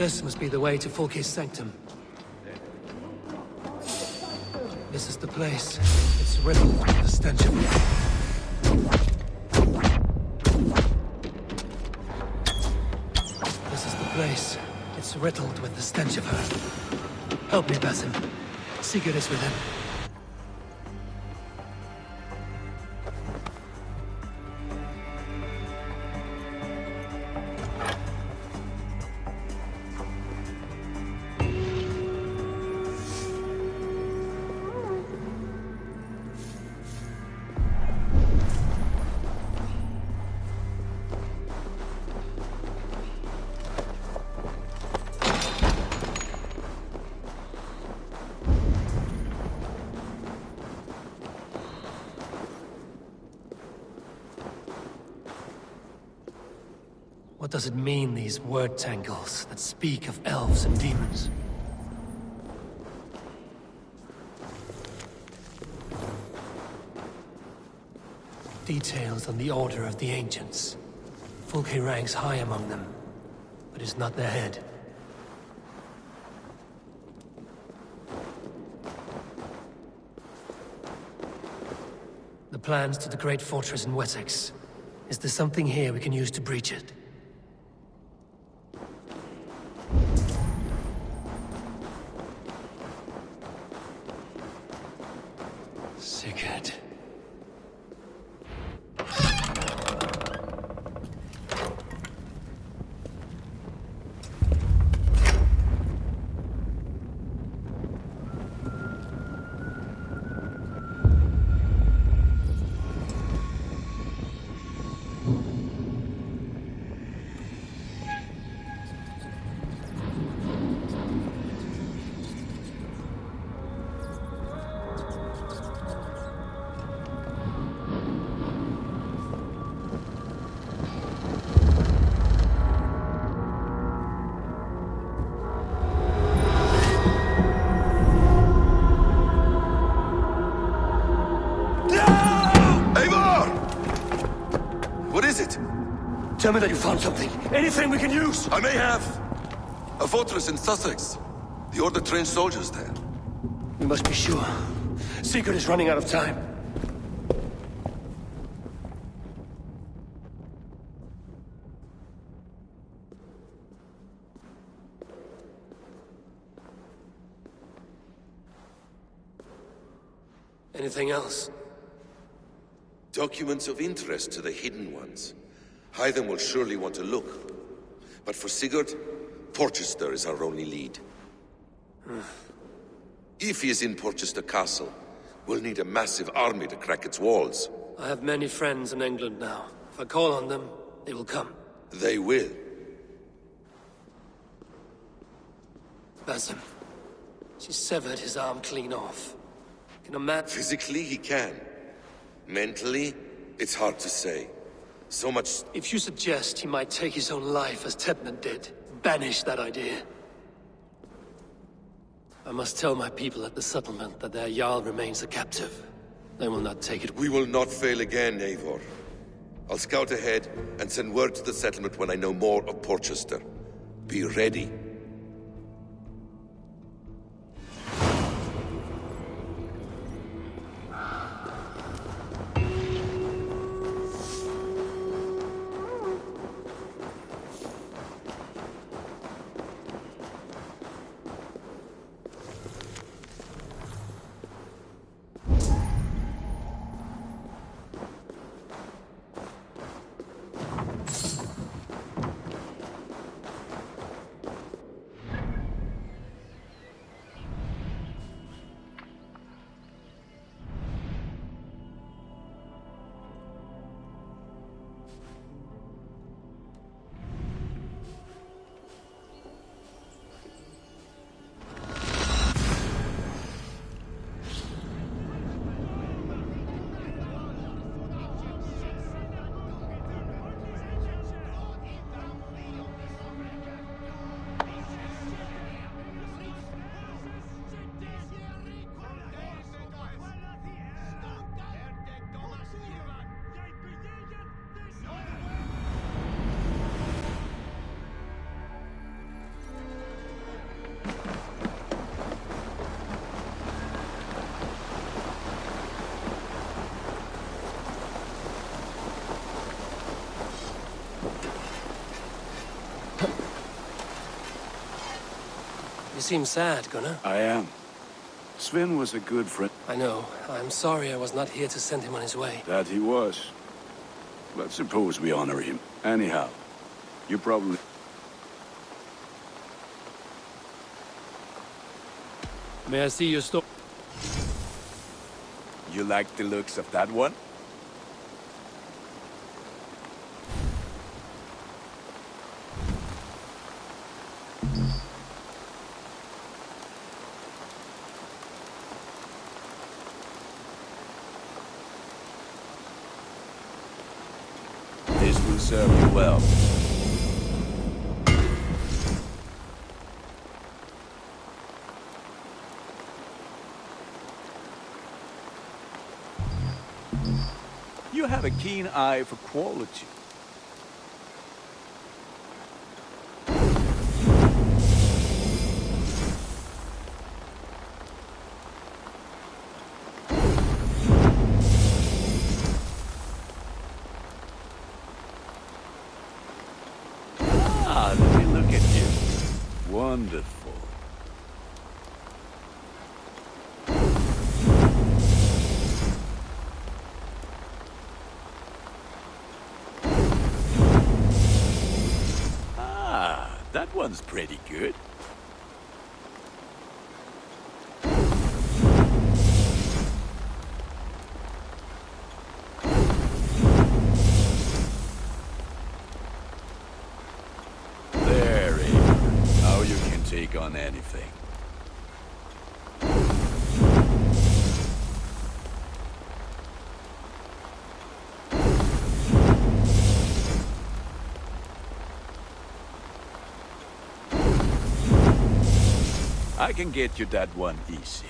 This must be the way to Folke's sanctum. This is the place. It's riddled with the stench of... This is the place. riddled with the stench of her. Help me, Basim. Sigurd is with him. What does it mean, these word tangles that speak of elves and demons? Details on the Order of the Ancients. Fulke ranks high among them, but is not their head. The plans to the great fortress in Wessex. Is there something here we can use to breach it? Sigurd. Tell me that you found something. Anything we can use! I may have. A fortress in Sussex. The Order trained soldiers there. We must be sure. Sigurd is running out of time. Anything else? Documents of interest to the Hidden Ones. Hyden will surely want to look. But for Sigurd, Porchester is our only lead. If he is in Porchester Castle, we'll need a massive army to crack its walls. I have many friends in England now. If I call on them, they will come. They will. Basim. She severed his arm clean off. Can a man... Physically, he can. Mentally, it's hard to say. So much... If you suggest he might take his own life as Tedmund did, banish that idea. I must tell my people at the settlement that their Jarl remains a captive. They will not take it. We will not fail again, Eivor. I'll scout ahead and send word to the settlement when I know more of Porchester. Be ready. You seem sad, Gunnar. I am. Sven was a good friend. I know. I'm sorry I was not here to send him on his way. That he was. But suppose we honor him. Anyhow, you probably... May I see your store? You like the looks of that one? This will serve you well. You have a keen eye for quality. Ah, let me look at you. Wonderful. That one's pretty good. There, Eivor. Now you can take on anything. I can get you that one easy.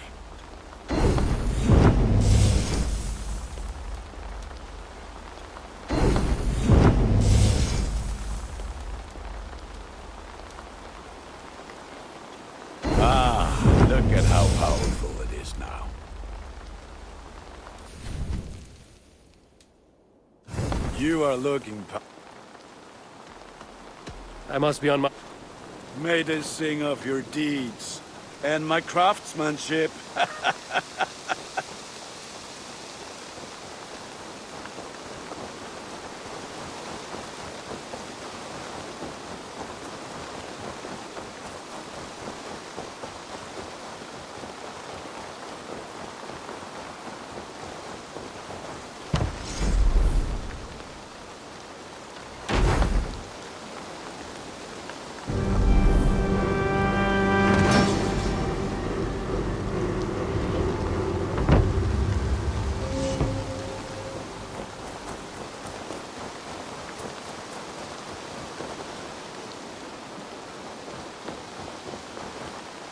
Ah, look at how powerful it is now. You are looking I must be on my... May they sing of your deeds and my craftsmanship.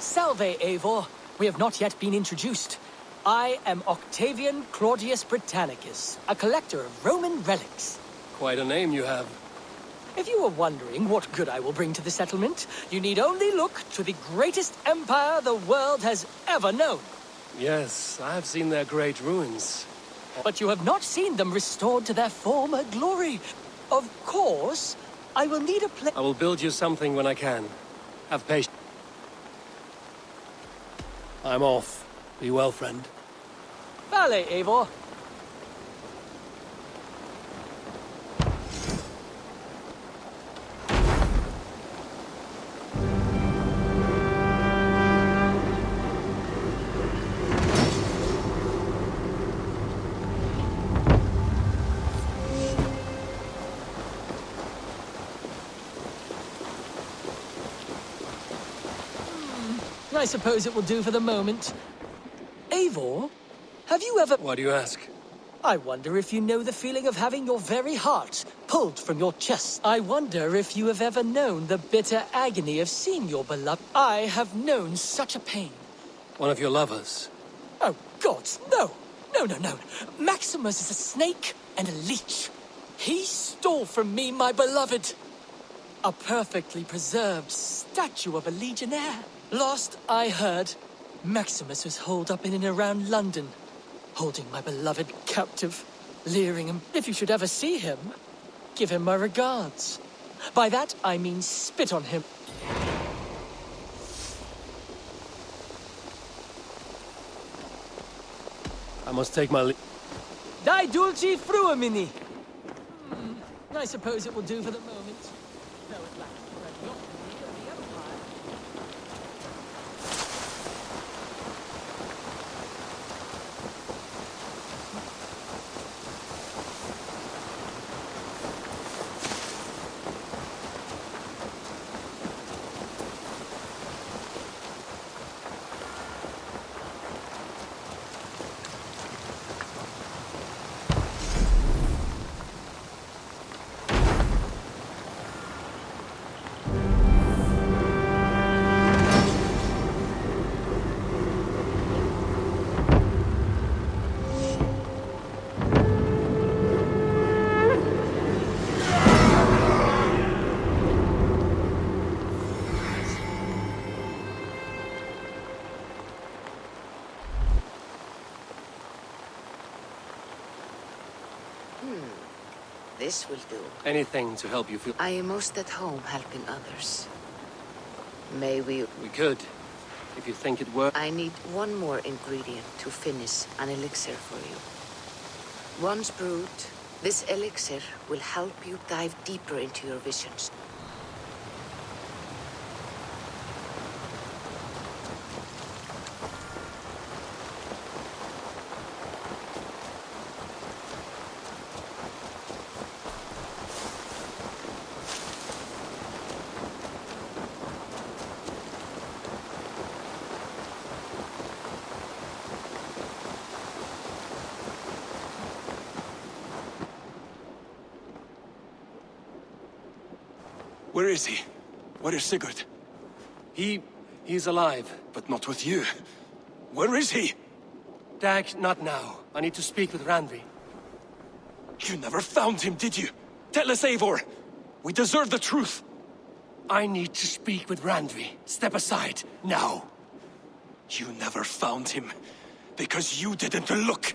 Salve, Eivor. We have not yet been introduced. I am Octavian Claudius Britannicus, a collector of Roman relics. Quite a name you have. If you were wondering what good I will bring to the settlement, you need only look to the greatest empire the world has ever known. Yes, I have seen their great ruins. But you have not seen them restored to their former glory. Of course, I will need a place. I will build you something when I can. Have patience. I'm off. Be well, friend. Vale, Eivor. I suppose it will do for the moment. Eivor, have you ever... Why do you ask? I wonder if you know the feeling of having your very heart pulled from your chest. I wonder if you have ever known the bitter agony of seeing your beloved... I have known such a pain. One of your lovers? Oh, gods, no! No, no, no. Maximus is a snake and a leech. He stole from me my beloved. A perfectly preserved statue of a legionnaire. Last I heard, Maximus was holed up in and around London, holding my beloved captive, leering him. If you should ever see him, give him my regards. By that, I mean spit on him. I must take my leave. Die dulci fruamini. I suppose it will do for the moment. Though it lacks the religiosity of the Empire. This will do. Anything to help you feel... I am most at home helping others. May we... We could, if you think it worth... I need one more ingredient to finish an elixir for you. Once brewed, this elixir will help you dive deeper into your visions. Where is he? Where is Sigurd? He's alive. But not with you. Where is he? Dag, not now. I need to speak with Randvi. You never found him, did you? Tell us, Eivor. We deserve the truth. I need to speak with Randvi. Step aside, now. You never found him, because you didn't look.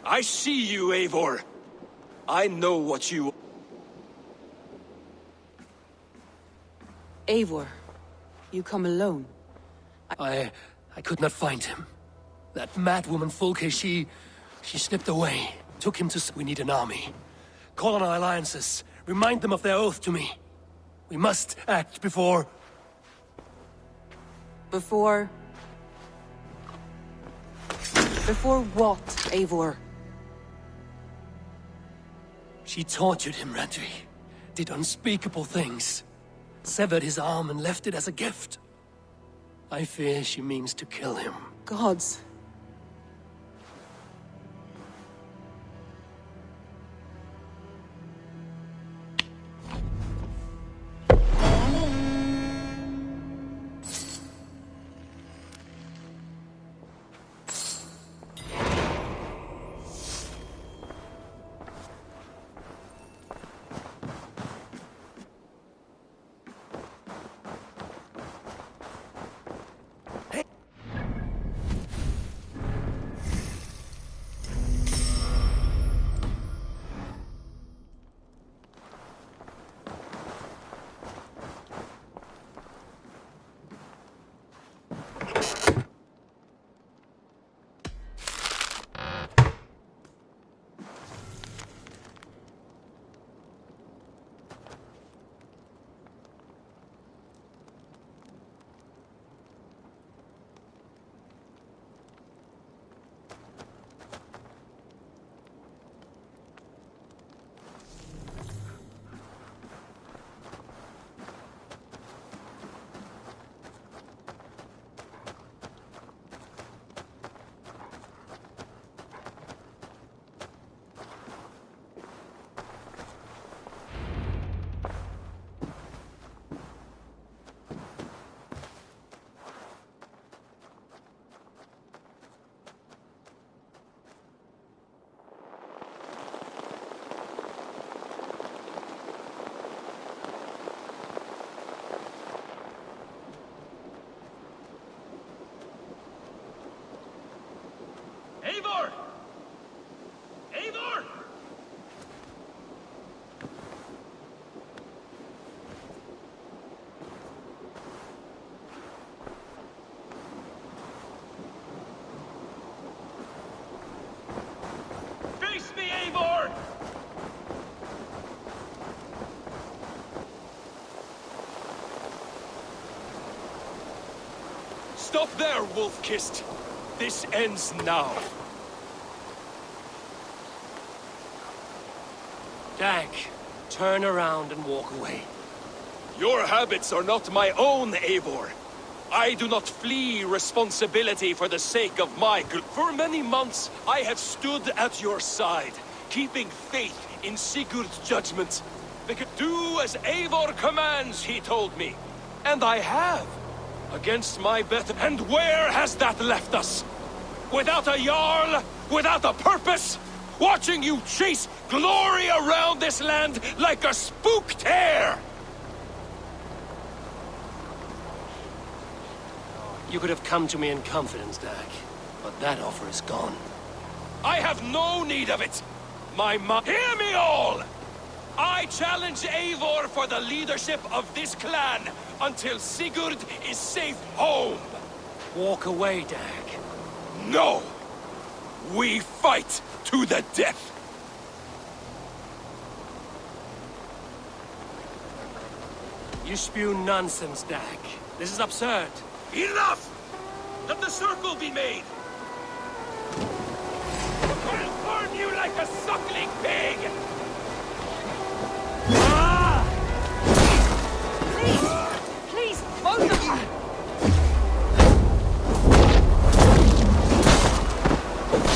I see you, Eivor. I know what you... Eivor, you come alone. I could not find him. That mad woman Folke, she slipped away. Took him to... We need an army. Call on our alliances. Remind them of their oath to me. We must act before... Before what, Eivor? She tortured him, Randvi. Did unspeakable things. Severed his arm and left it as a gift. I fear she means to kill him. Gods. Stop there, wolf-kissed. This ends now. Dag, turn around and walk away. Your habits are not my own, Eivor. I do not flee responsibility for the sake of my good. For many months, I have stood at your side, keeping faith in Sigurd's judgment. Do as Eivor commands, he told me. And I have. Against my better. And where has that left us? Without a Jarl? Without a purpose? Watching you chase glory around this land like a spooked hare! You could have come to me in confidence, Dag, but that offer is gone. I have no need of it! Hear me all! I challenge Eivor for the leadership of this clan until Sigurd is safe home! Walk away, Dag. No! We fight to the death! You spew nonsense, Dag. This is absurd. Enough! Let the circle be made! I'll burn you like a suckling pig! Ah! Please, both of you!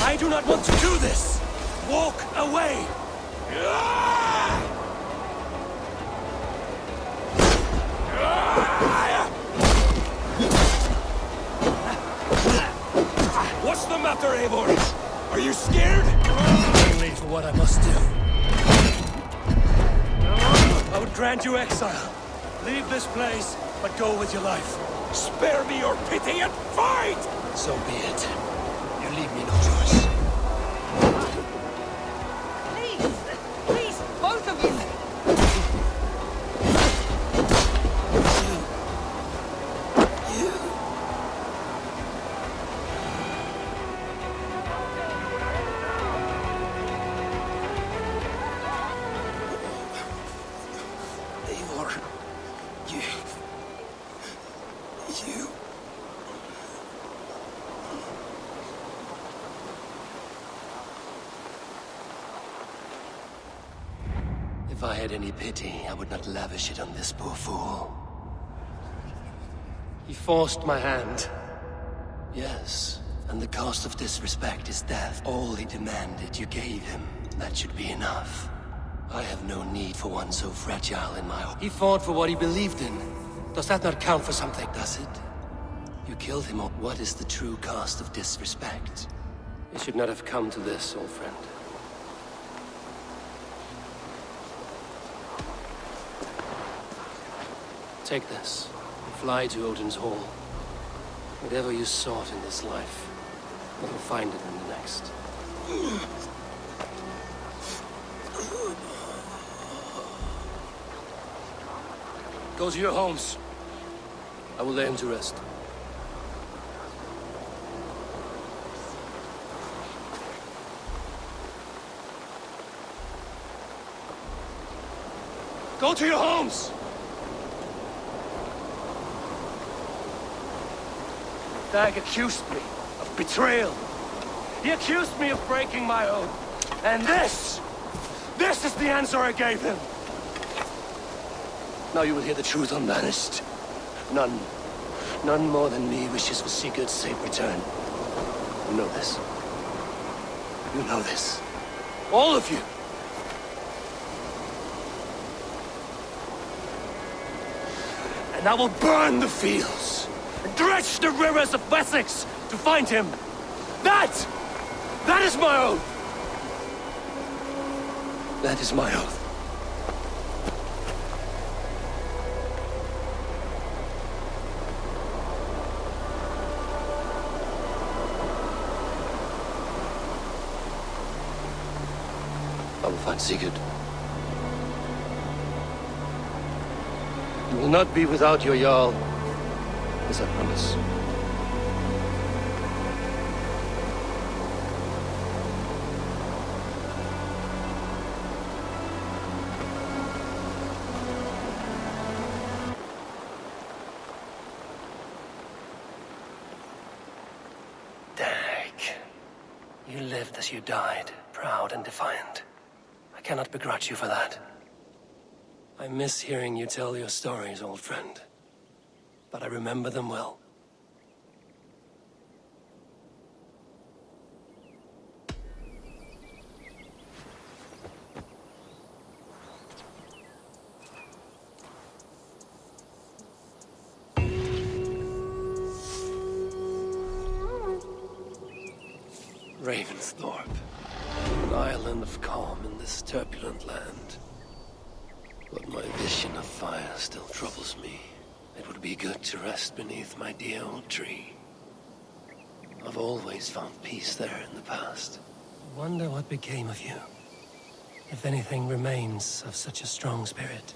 I do not want to do this! Walk away! What's the matter, Eivor? Are you scared? Only for what I must do. I would grant you exile. Leave this place, but go with your life. Spare me your pity and fight! So be it. You leave me no choice. Please, both of you! If I had any pity, I would not lavish it on this poor fool. He forced my hand. Yes, and the cost of disrespect is death. All he demanded, you gave him. That should be enough. I have no need for one so fragile in my home. He fought for what he believed in. Does that not count for something, does it? You killed him. What is the true cost of disrespect? It should not have come to this, old friend. Take this. Fly to Odin's Hall. Whatever you sought in this life, you'll find it in the next. Go to your homes. I will lay him to rest. Go to your homes! Dag accused me of betrayal. He accused me of breaking my oath. And this is the answer I gave him. Now you will hear the truth unbanished. None more than me wishes for Sigurd's safe return. You know this. You know this. All of you. And I will burn the fields. Dredge the rivers of Wessex to find him. That is my oath. That is my oath. I will find Sigurd. You will not be without your Jarl. As I promise. You lived as you died, proud and defiant. I cannot begrudge you for that. I miss hearing you tell your stories, old friend. But I remember them well. Ravensthorpe. An island of calm in this turbulent land. But my vision of fire still troubles me. It would be good to rest beneath my dear old tree. I've always found peace there in the past. Wonder what became of you. If anything remains of such a strong spirit.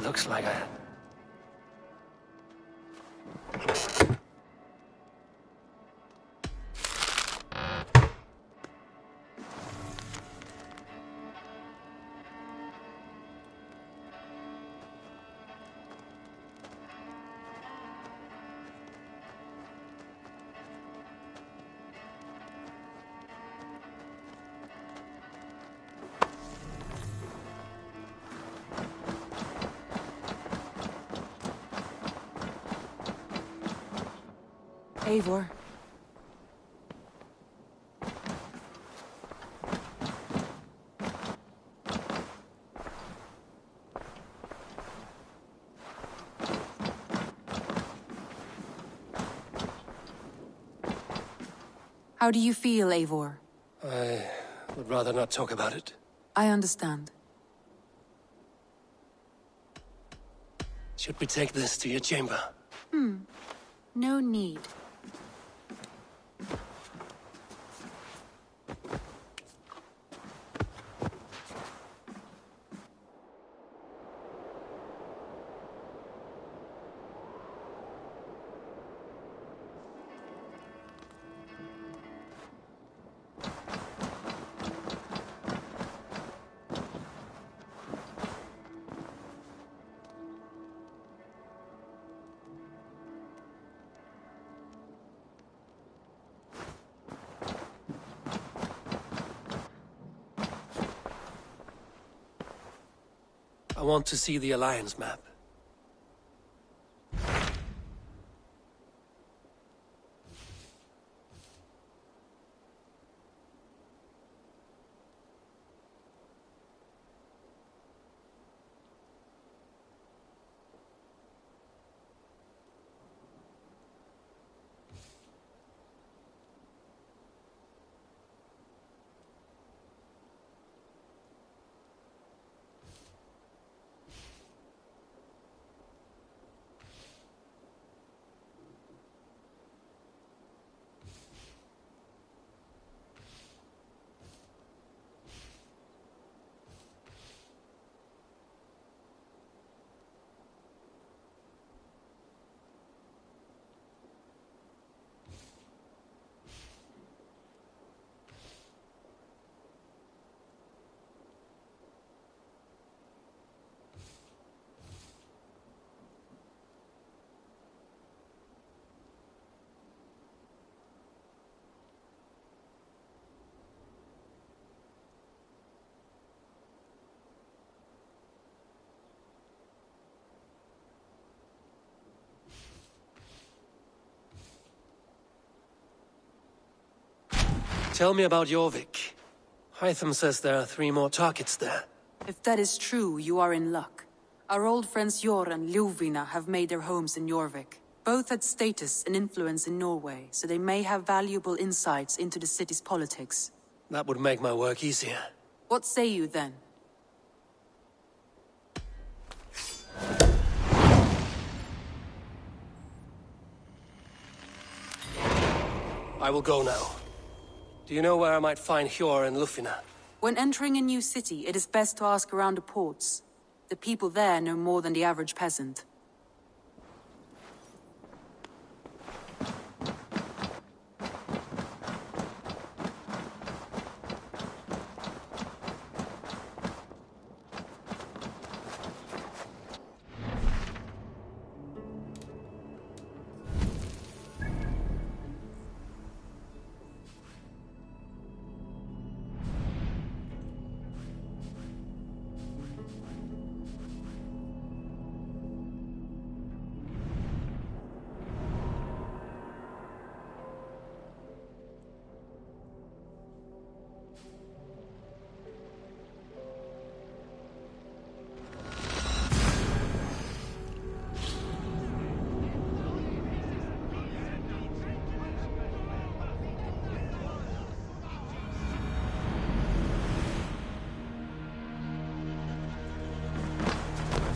Looks like I... Eivor. How do you feel, Eivor? I would rather not talk about it. I understand. Should we take this to your chamber? No need. I want to see the Alliance map. Tell me about Jorvik. Hytham says there are 3 more targets there. If that is true, you are in luck. Our old friends Jor and Ljuvina have made their homes in Jorvik. Both had status and influence in Norway, so they may have valuable insights into the city's politics. That would make my work easier. What say you then? I will go now. Do you know where I might find Hjor and Lufina? When entering a new city, it is best to ask around the ports. The people there know more than the average peasant.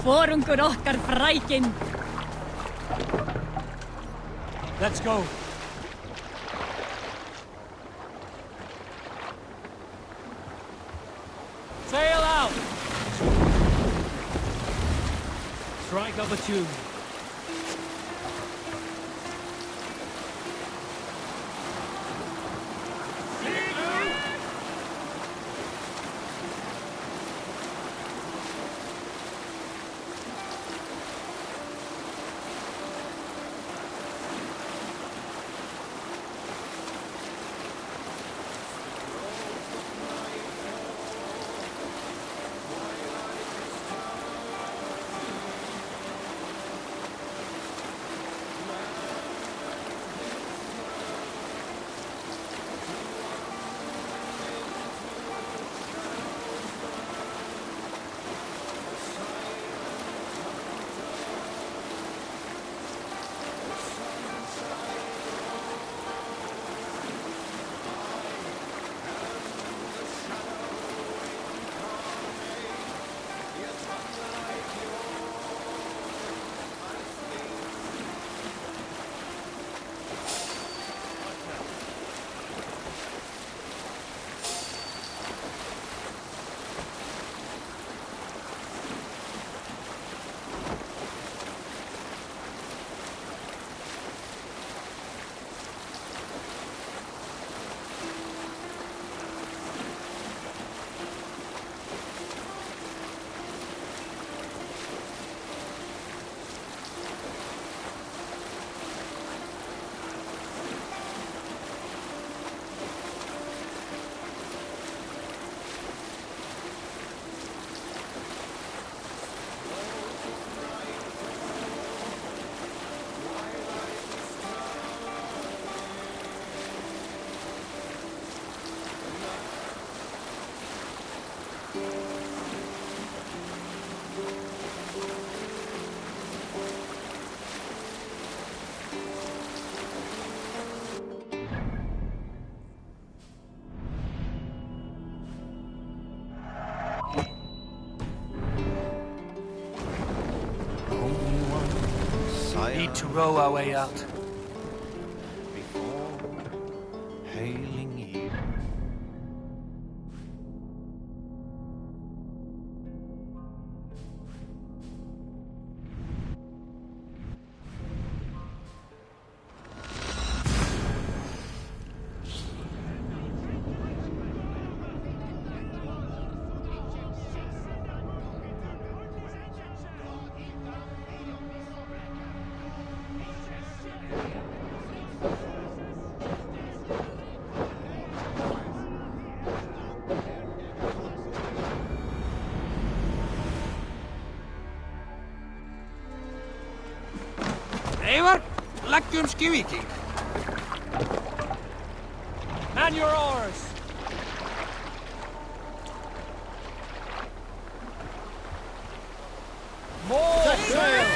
Forungur okkar frækin. Let's go. Sail out! Strike up a tune. need to row our way out. Before hailing you. Eivor, leggjum skivíking. Man your oars. More sail.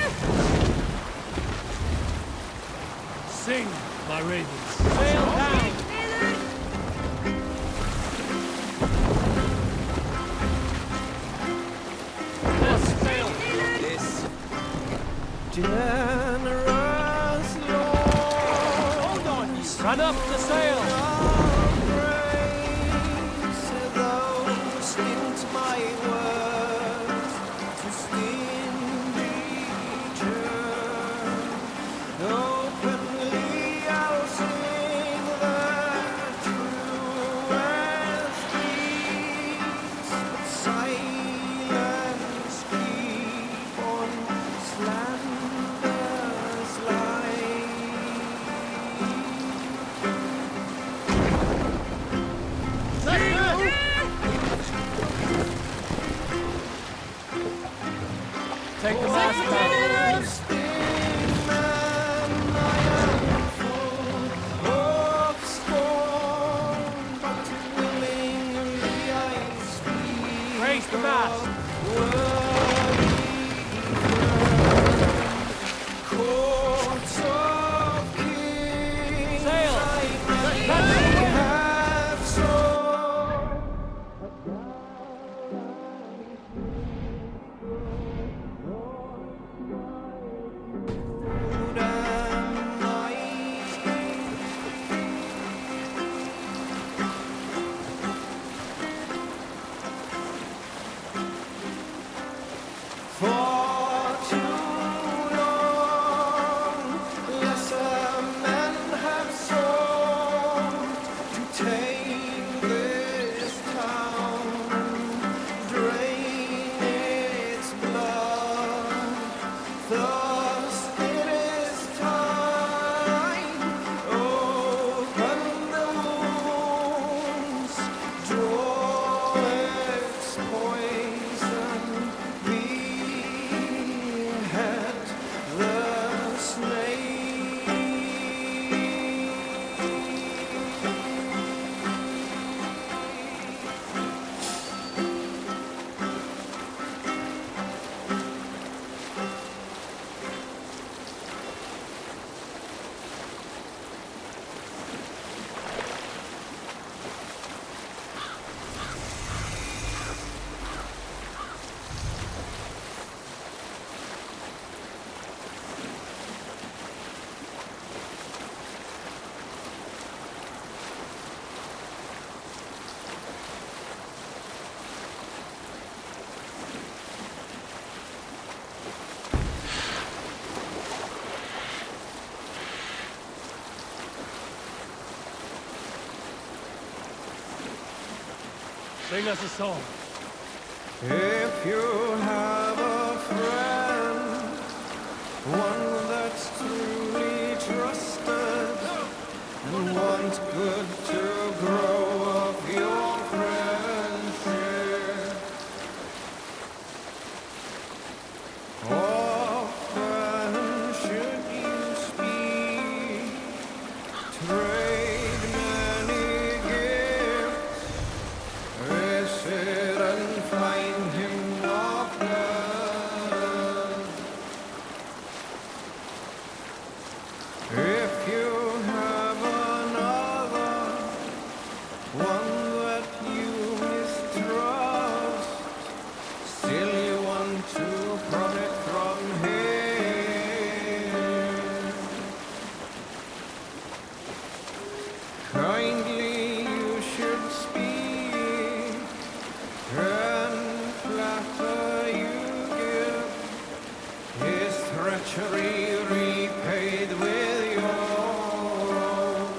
Sing, my ravens. Sail down. Let's sail. Yes. Generous Lord, hold on, you. Run up the sail. Grace, thou stint my words to stingy turn. Openly I'll sing the truest peace, but silence keep on slander's light. Take the mast down. Raise the mast. Sail. For too long, lesser men have sought to take this town, drain its blood. Thus it is time, open the wounds, draw its poison. Behead the snake. Sing us a song. If you have a friend, one that's truly trusted, and wants good to grow of your friendship, often should you speak, trade many gifts, visit and find him often. If you have another, one that you mistrust, still you want to profit from him. treachery repaid with your own.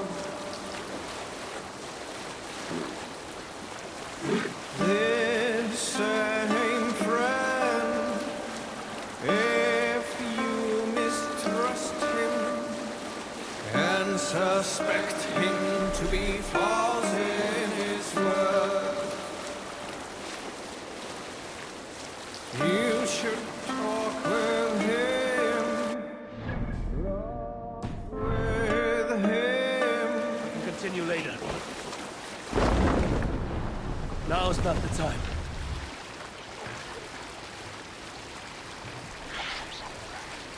This same friend, if you mistrust him and suspect him to be false in his word, you should talk with him. With him. Continue later. Now's not the time.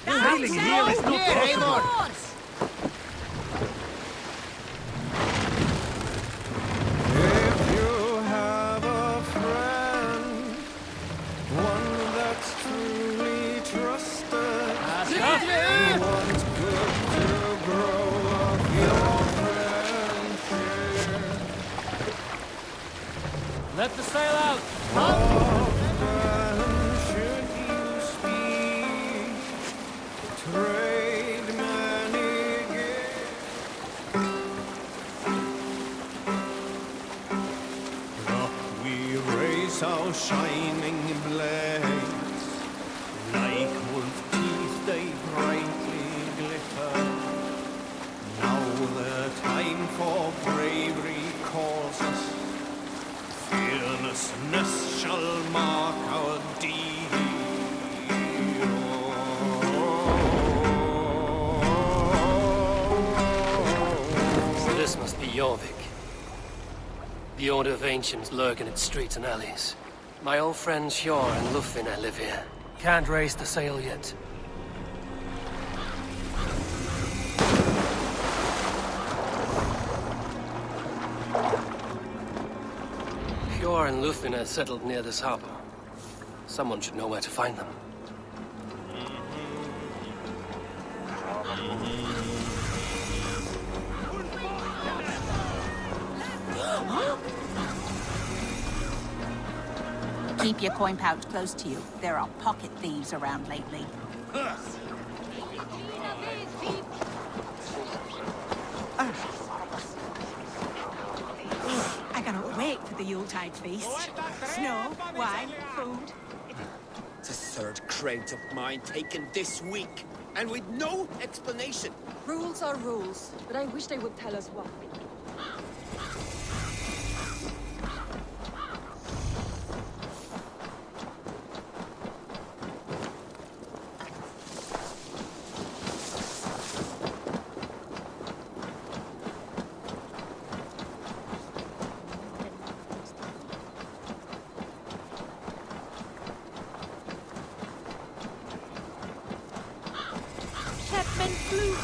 Sailing here is not possible. If you have a friend, one that's truly trusted, you want good to grow up your friendship. Let the sail out. Often should you speak, trade many gifts. Up we raise our shining blades, like wolf teeth they brightly glitter. Now the time for bravery calls us. Fearlessness shall mark our deed. So this must be Jorvik. The Order of Ancients lurk in its streets and alleys. My old friends Hjor and Lufina live here. Can't raise the sail yet. Hjor and Lufina settled near this harbor. Someone should know where to find them. Keep your coin pouch close to you. There are pocket thieves around lately. I cannot wait for the Yuletide feast. Snow, wine, food. It's a third crate of mine taken this week, and with no explanation. Rules are rules, but I wish they would tell us why. Chapman Blue.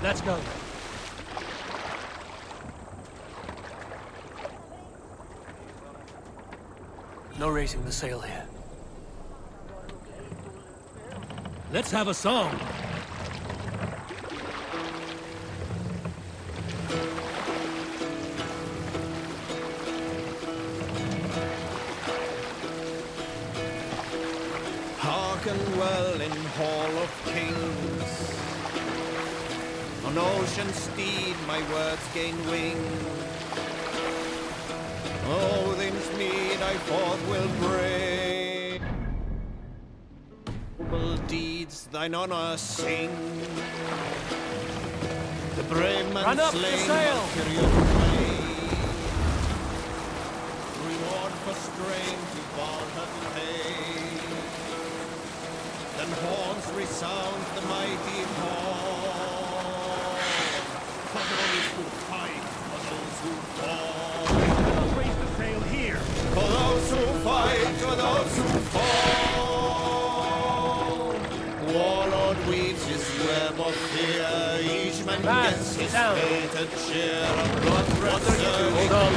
Let's go. No raising the sail here. Let's have a song. Hearken well in Hall of Kings. On ocean steed my words gain wing. Odin's mead I forth will bring. Noble deeds thine honor sing. The brave man Run up the slain sail. Valkyrian plain. Reward for strength to Valhalla pay. Then horns resound the mighty horn. For those who fight, for those who fall. Raise the sail here. For those who fight, for those who fall. Warlord weaves his web of fear. Each man gets his fated share of blood. Hold on.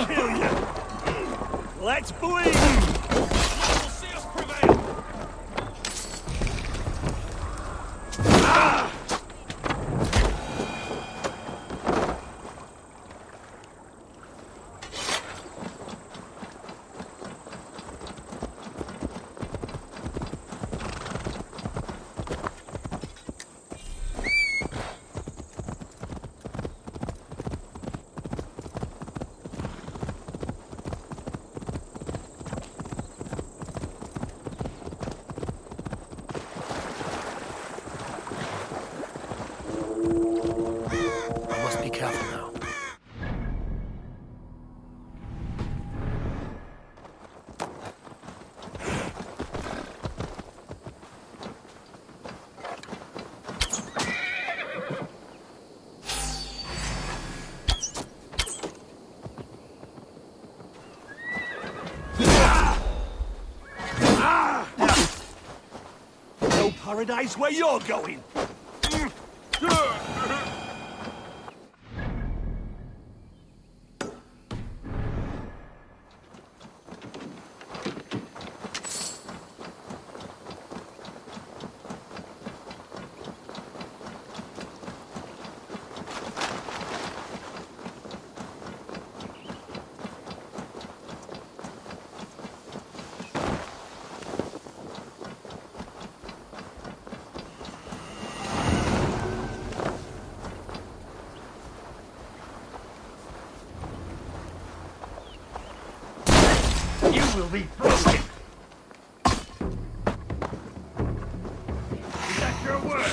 kill you! Let's bleed! We'll see us prevail! Ah! Paradise where you're going! You will be broken! Is that your word?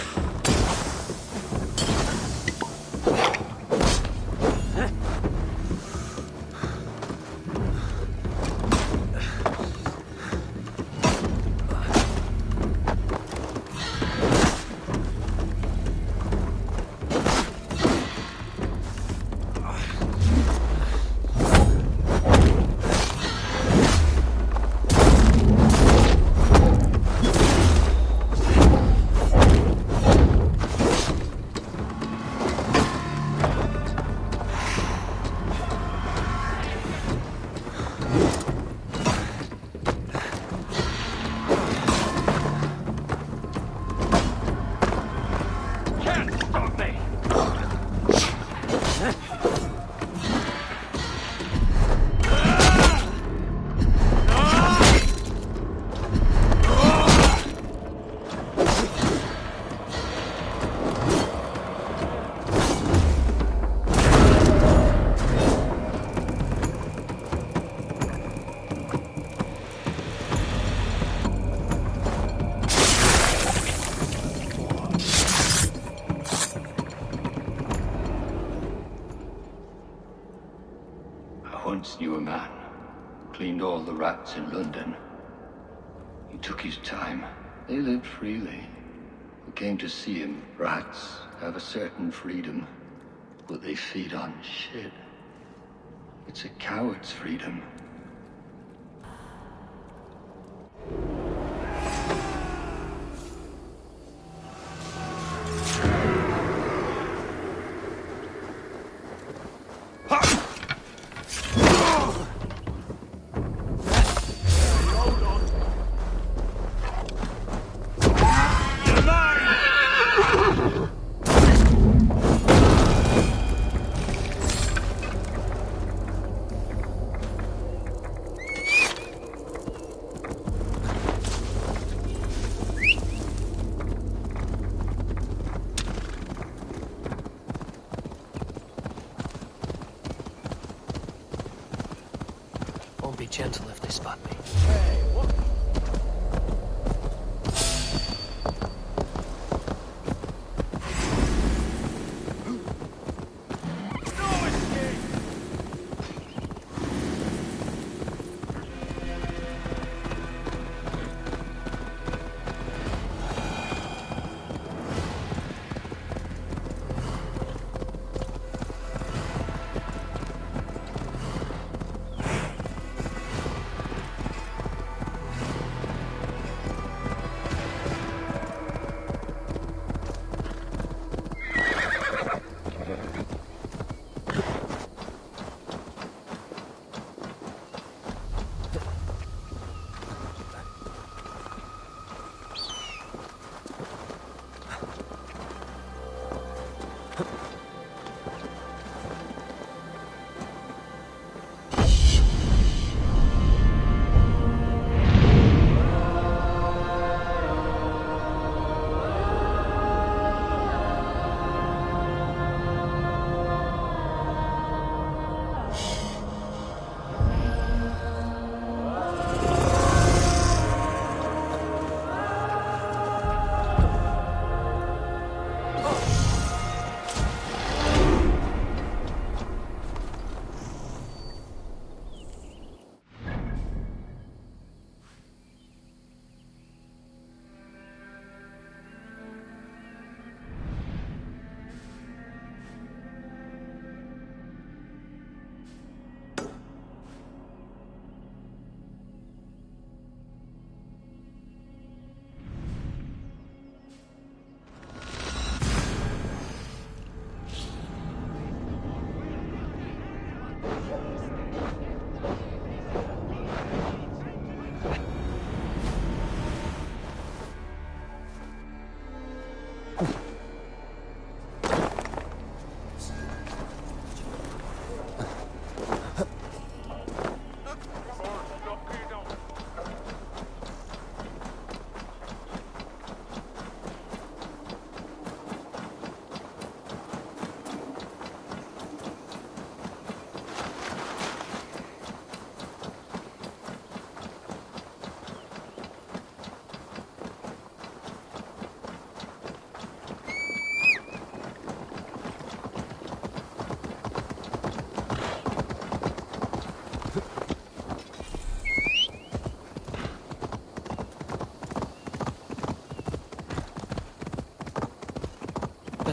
Once knew a man, cleaned all the rats in London. He took his time. They lived freely. Who came to see him, rats, have a certain freedom, but they feed on shit. It's a coward's freedom. Won't be gentle if they spot me.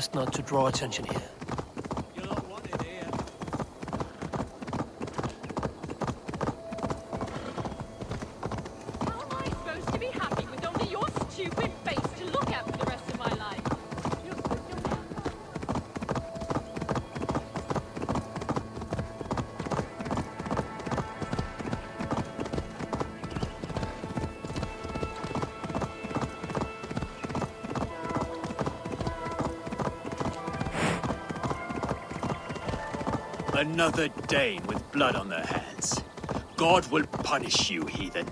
Best not to draw attention here. How am I supposed to be happy with only your stupid face to look at for the rest of my life? Another Dane with blood on their hands. God will punish you, heathen.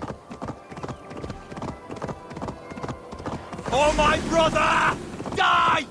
For my brother! Die!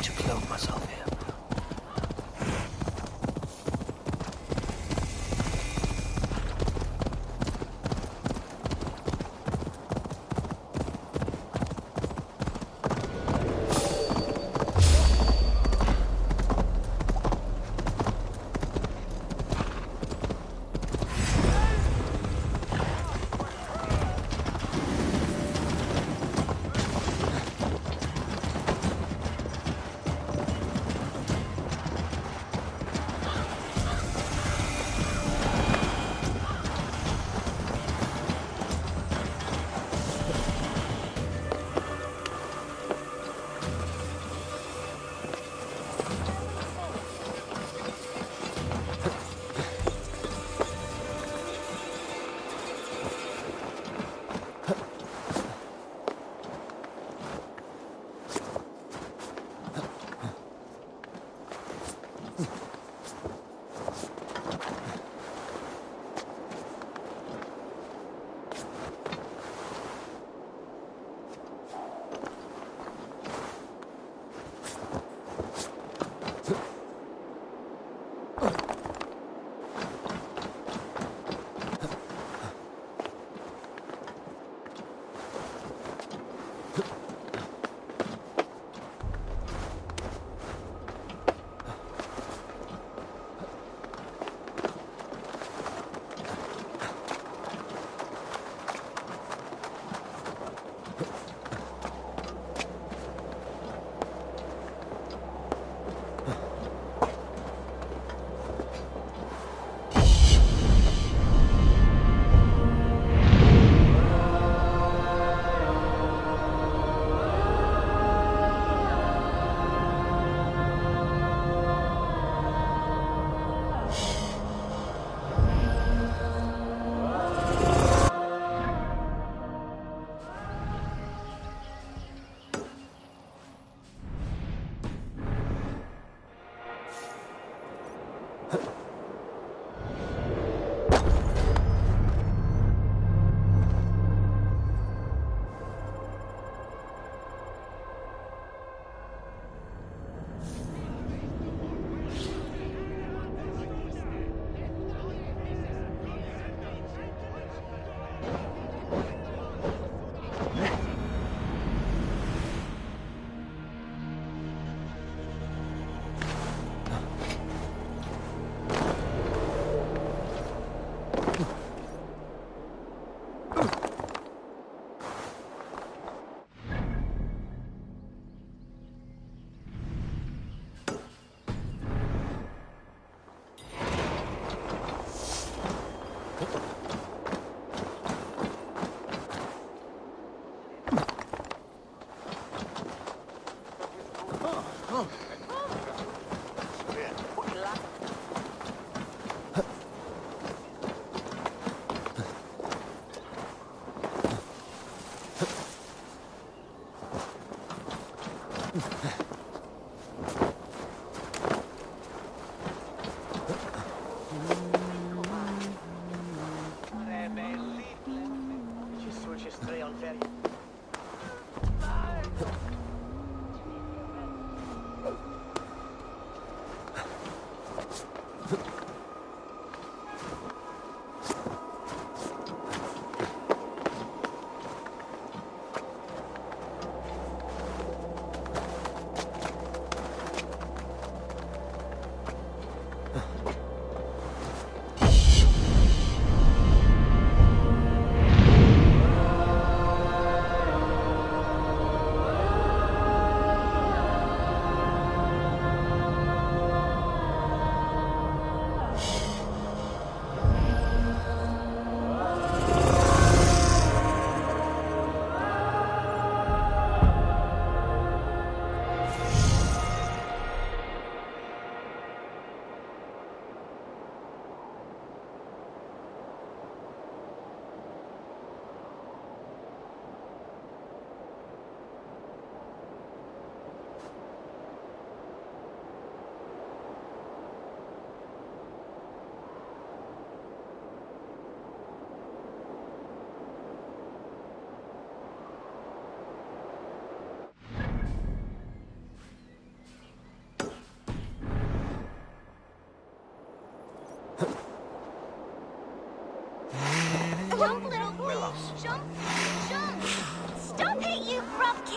To clothe myself here.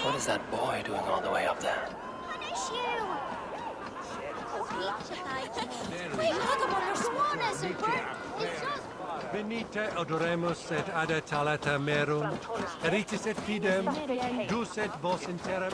What is that boy doing all the way up there? Venite odoremus et ad talata merum, eritis et fidem, dus et vos in terra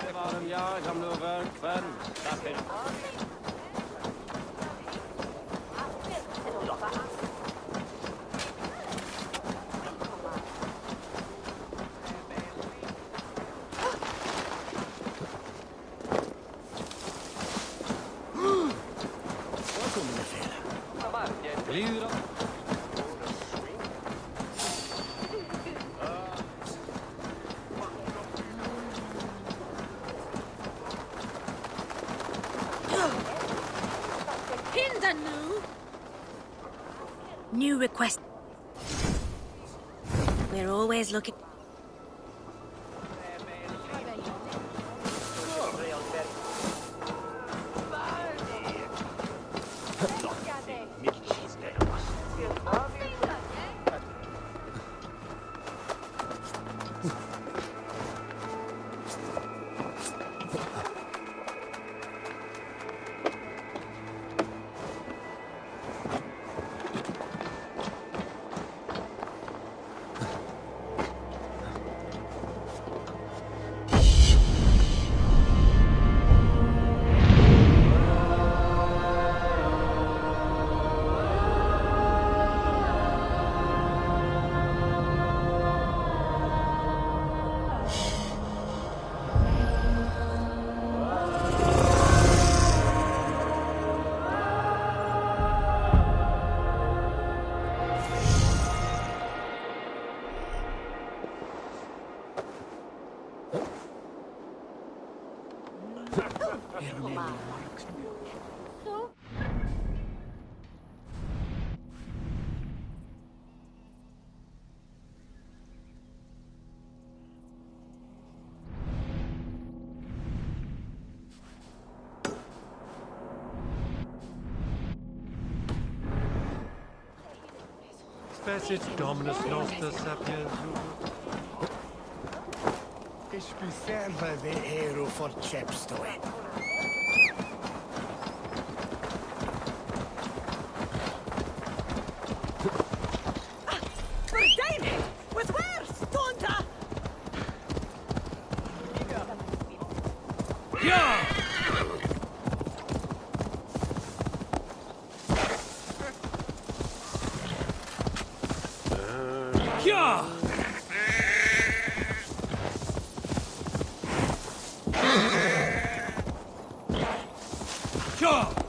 New request. We're always looking. Specit Dominus Noster Sapiens. Ispi serva de hero for Chepstow. With where? Stonta! Yeah! Yeah! Yeah!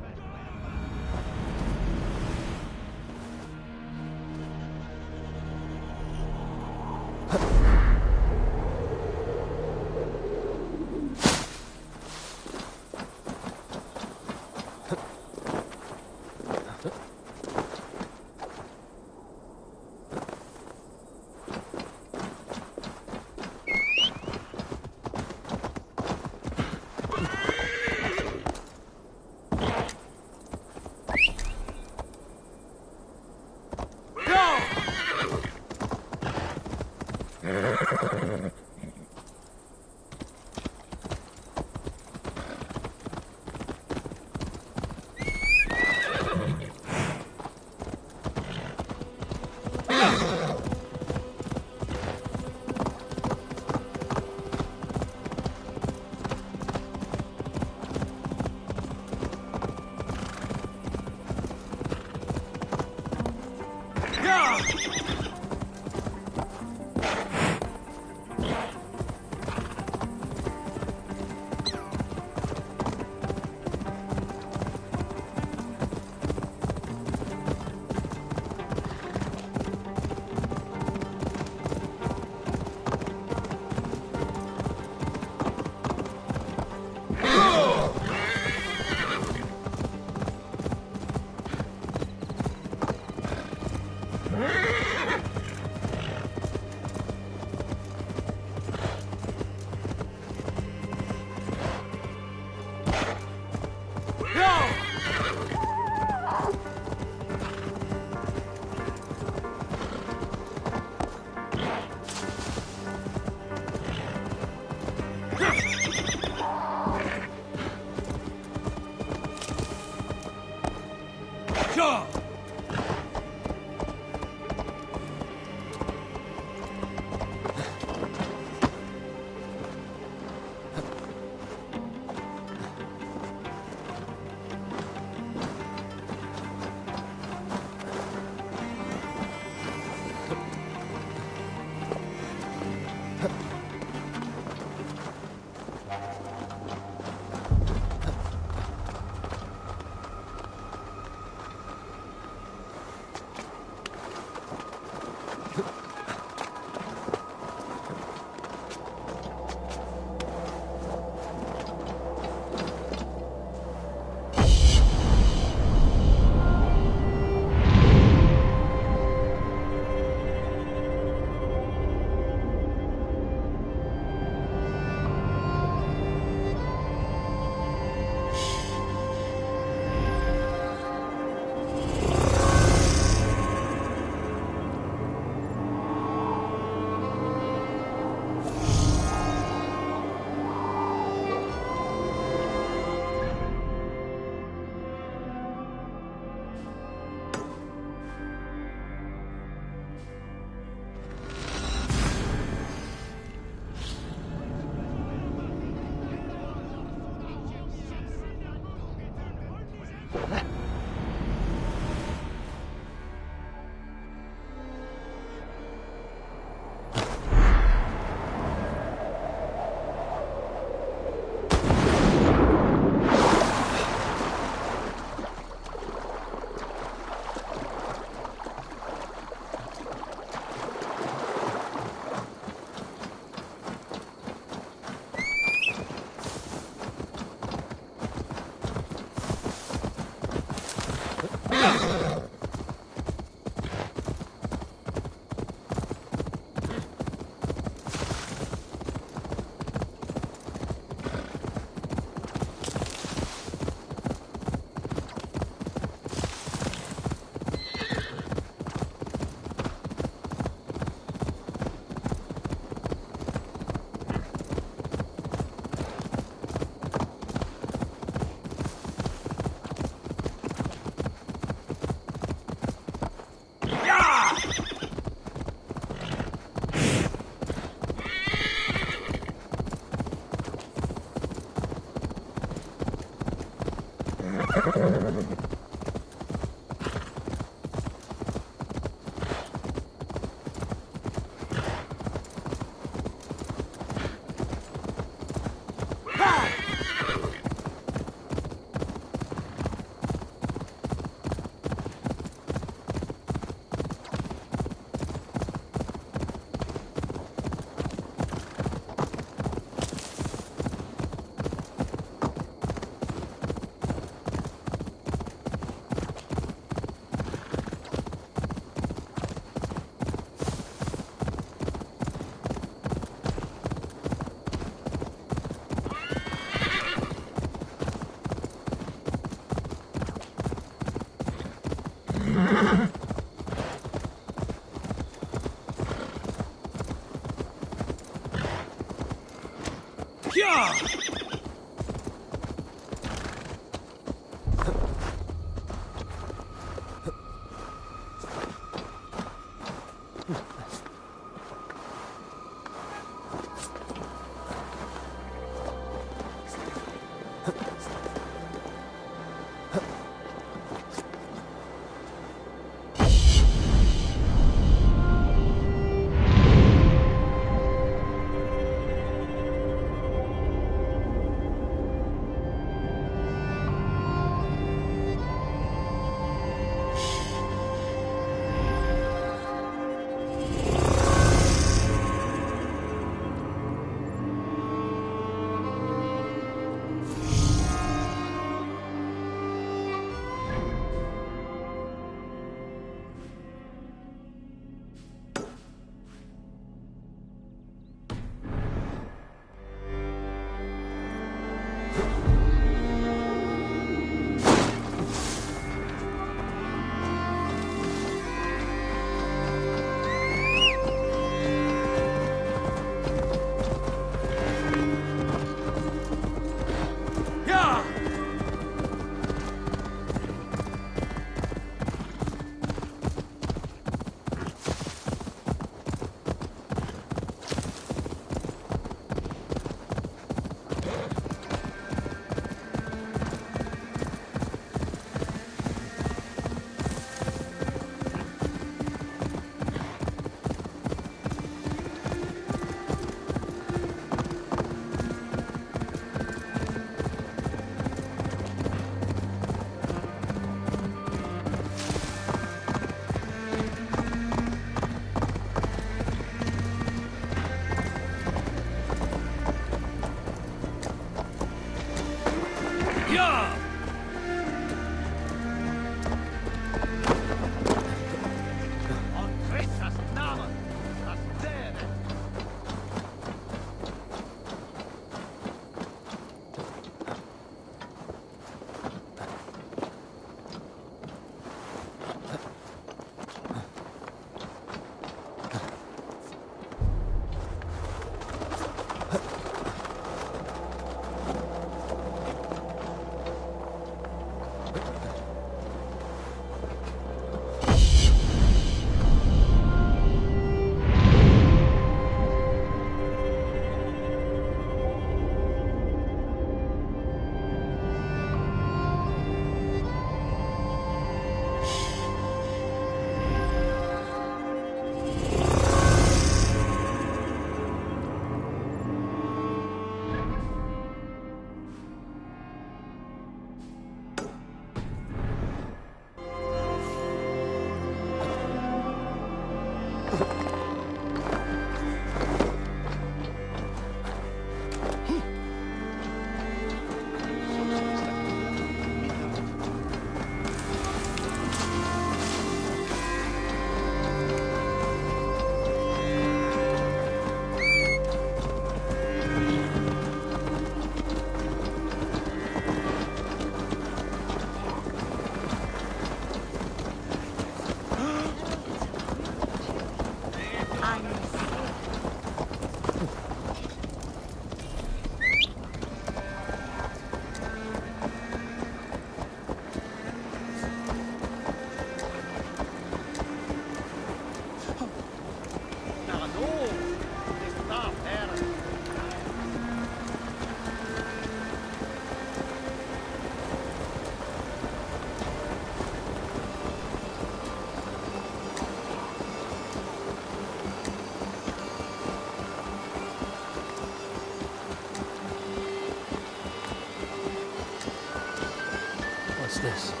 What's this?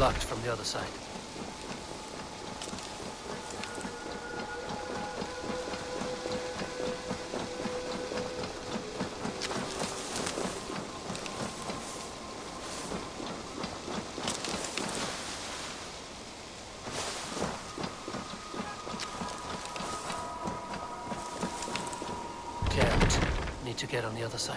Blocked from the other side. Can't. Need to get on the other side.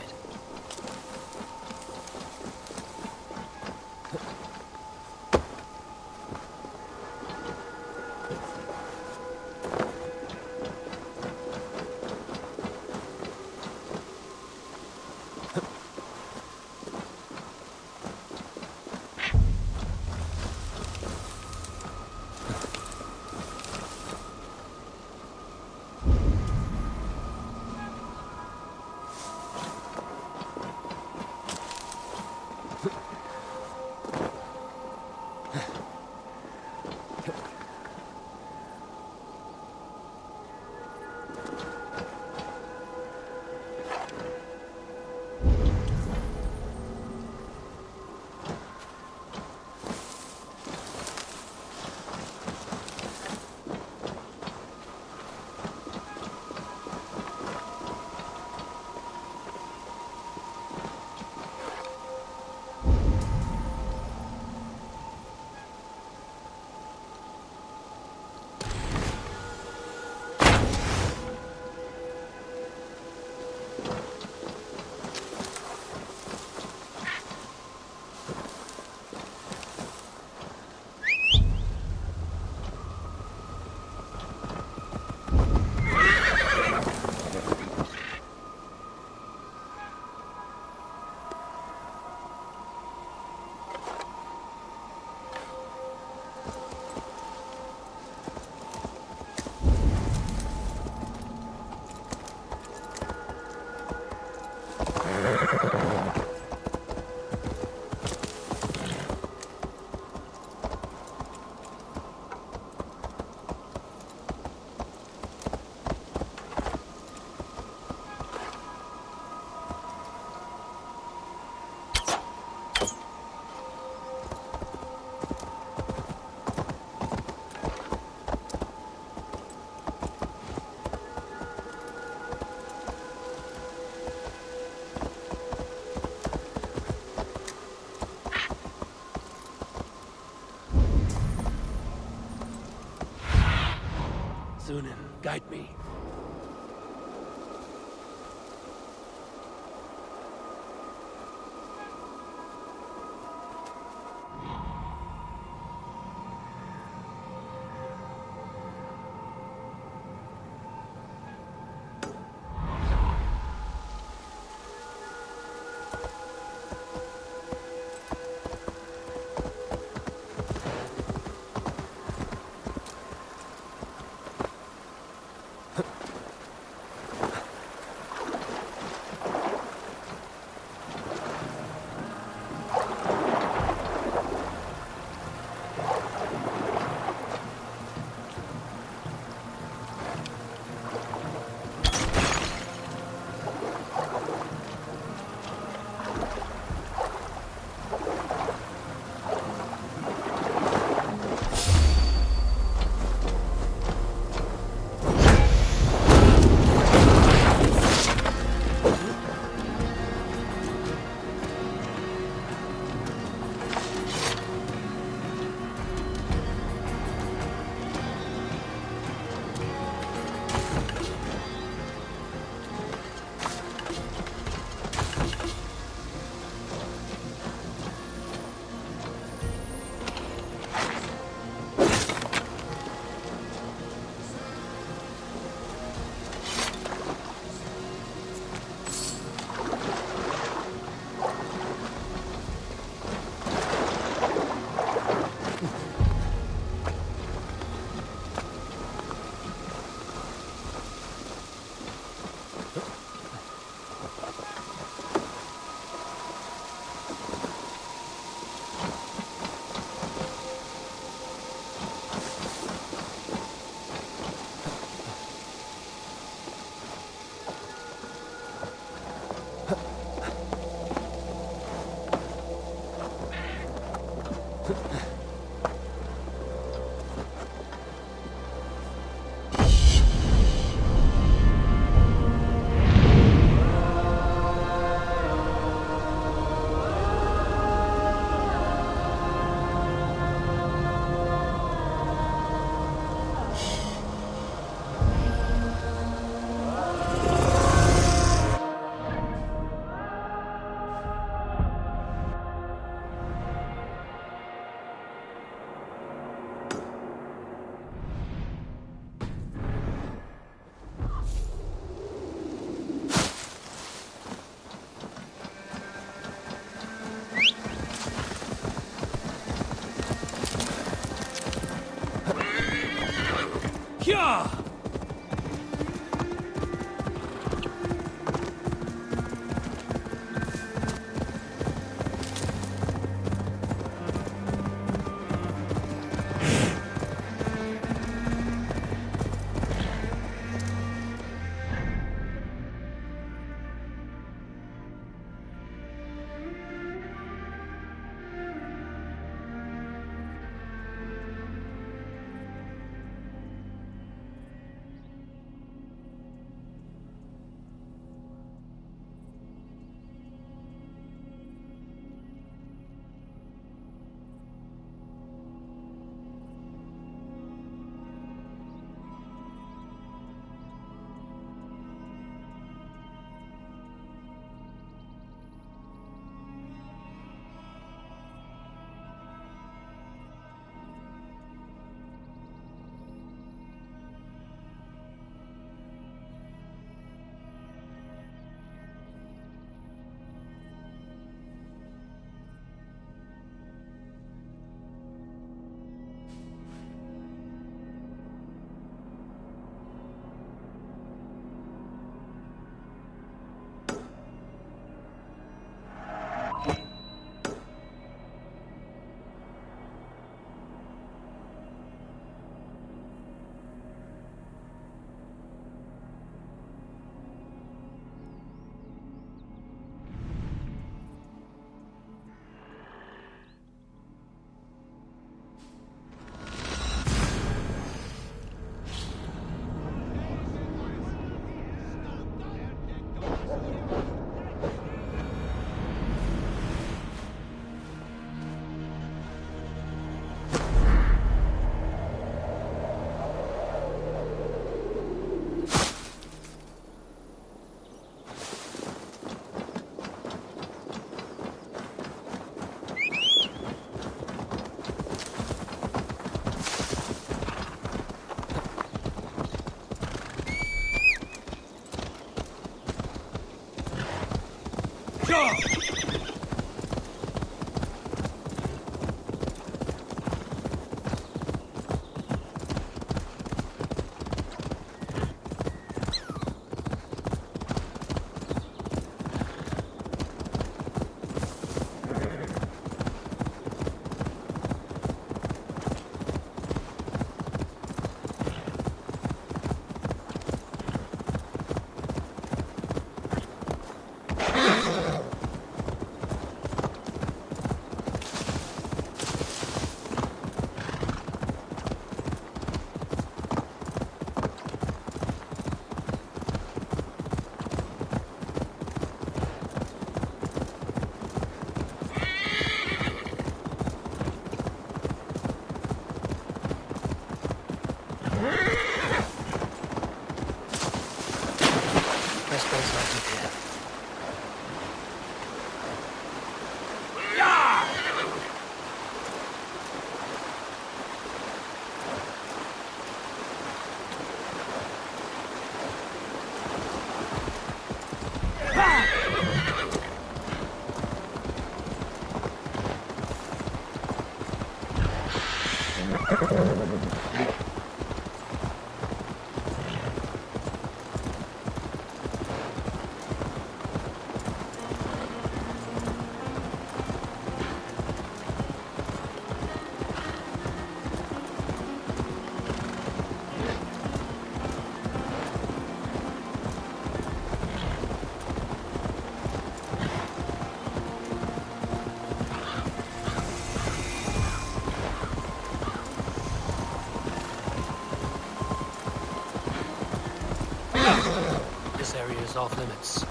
This area is off limits.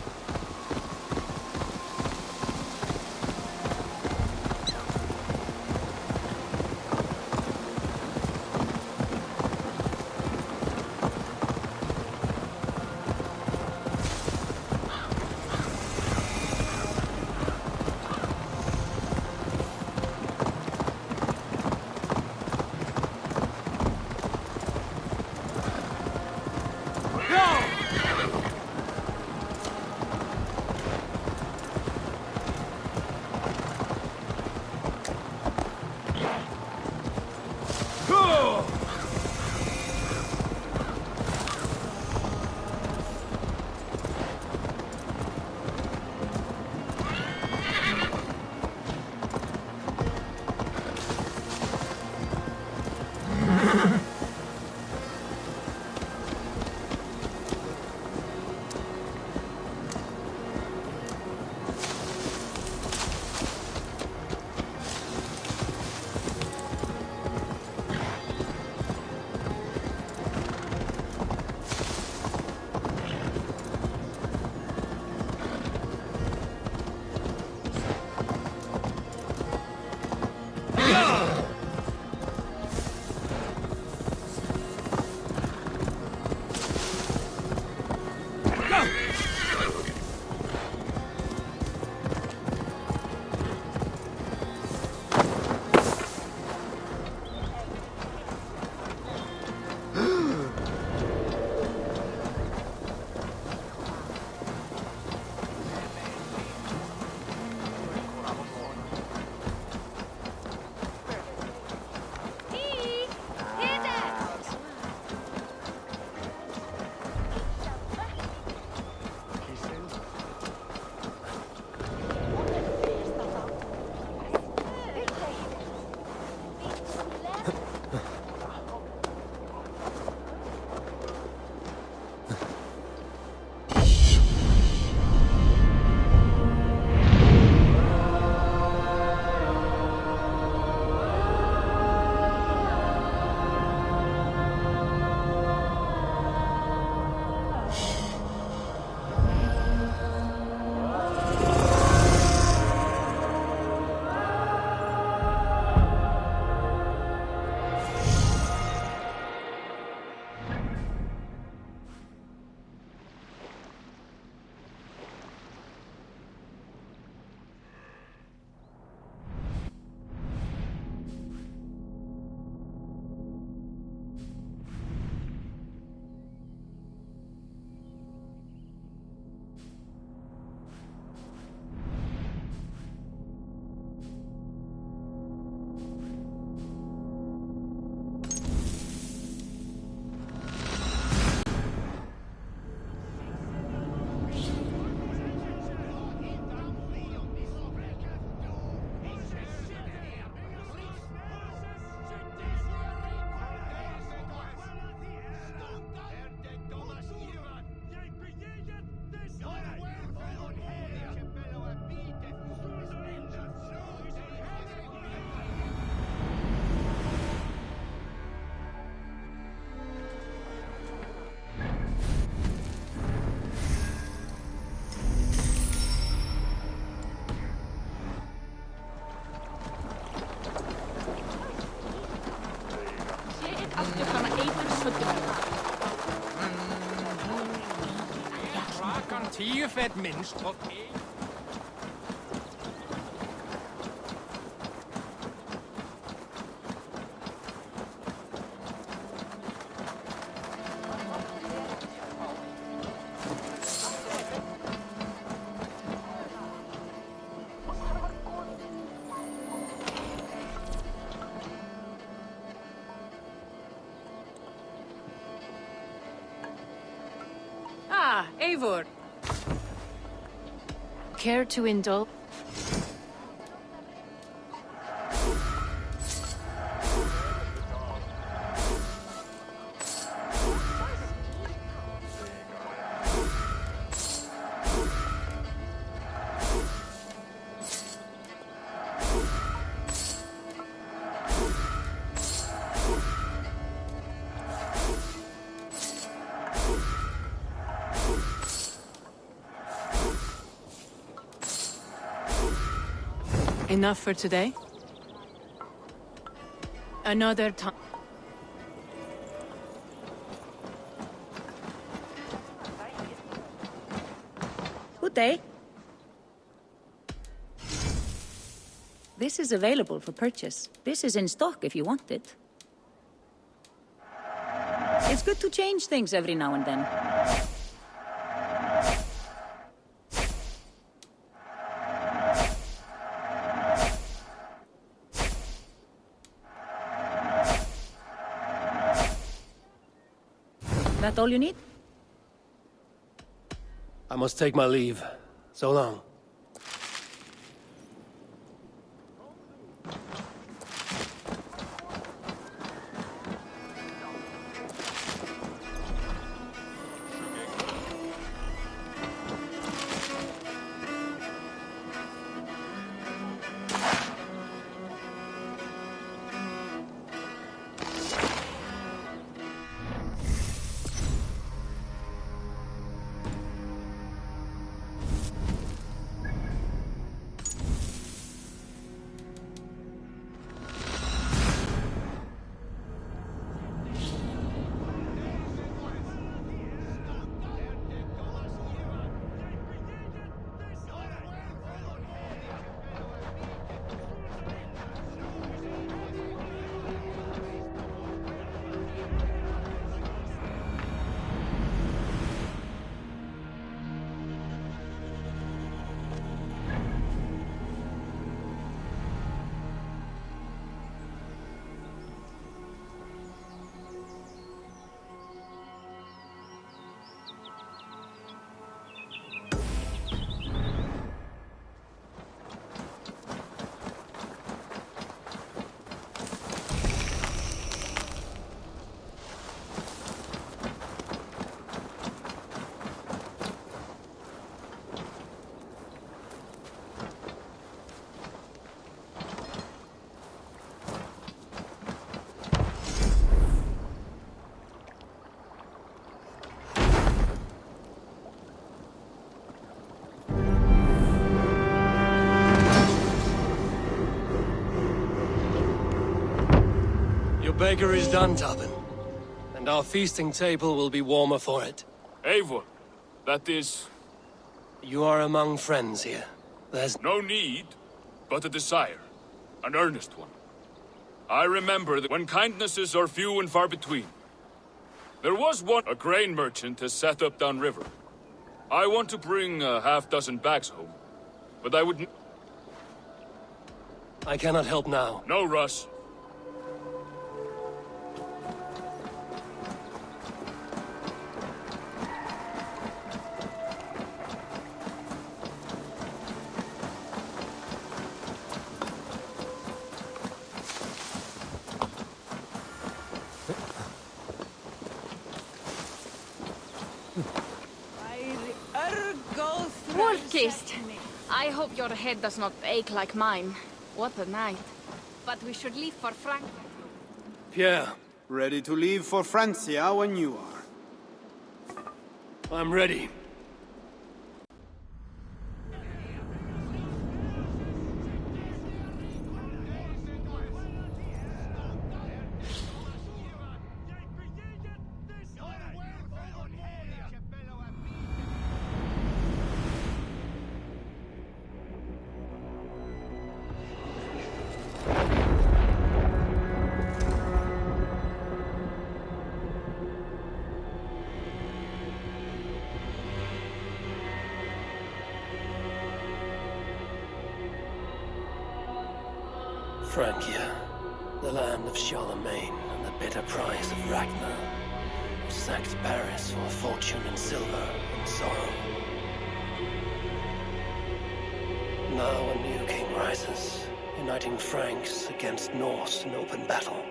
garantier for et minstrel. Ah, Eivor. Care to indulge? Enough for today? Another time. Good day. This is available for purchase. This is in stock if you want it. It's good to change things every now and then. That all you need? I must take my leave. So long. Your beggar is done, Tobin. And our feasting table will be warmer for it. Eivor, that is... You are among friends here. There's no need, but a desire. An earnest one. I remember that when kindnesses are few and far between. There was one, a grain merchant has set up downriver. I want to bring a half-dozen bags home, but I would... I cannot help now. No rush. Wolfkist, I hope your head does not ache like mine. What a night. But we should leave for Frank. Pierre. Ready to leave for Francia when you are. I'm ready. Francia, the land of Charlemagne and the bitter price of Ragnar, who sacked Paris for fortune and silver and sorrow. Now a new king rises, uniting Franks against Norse in open battle,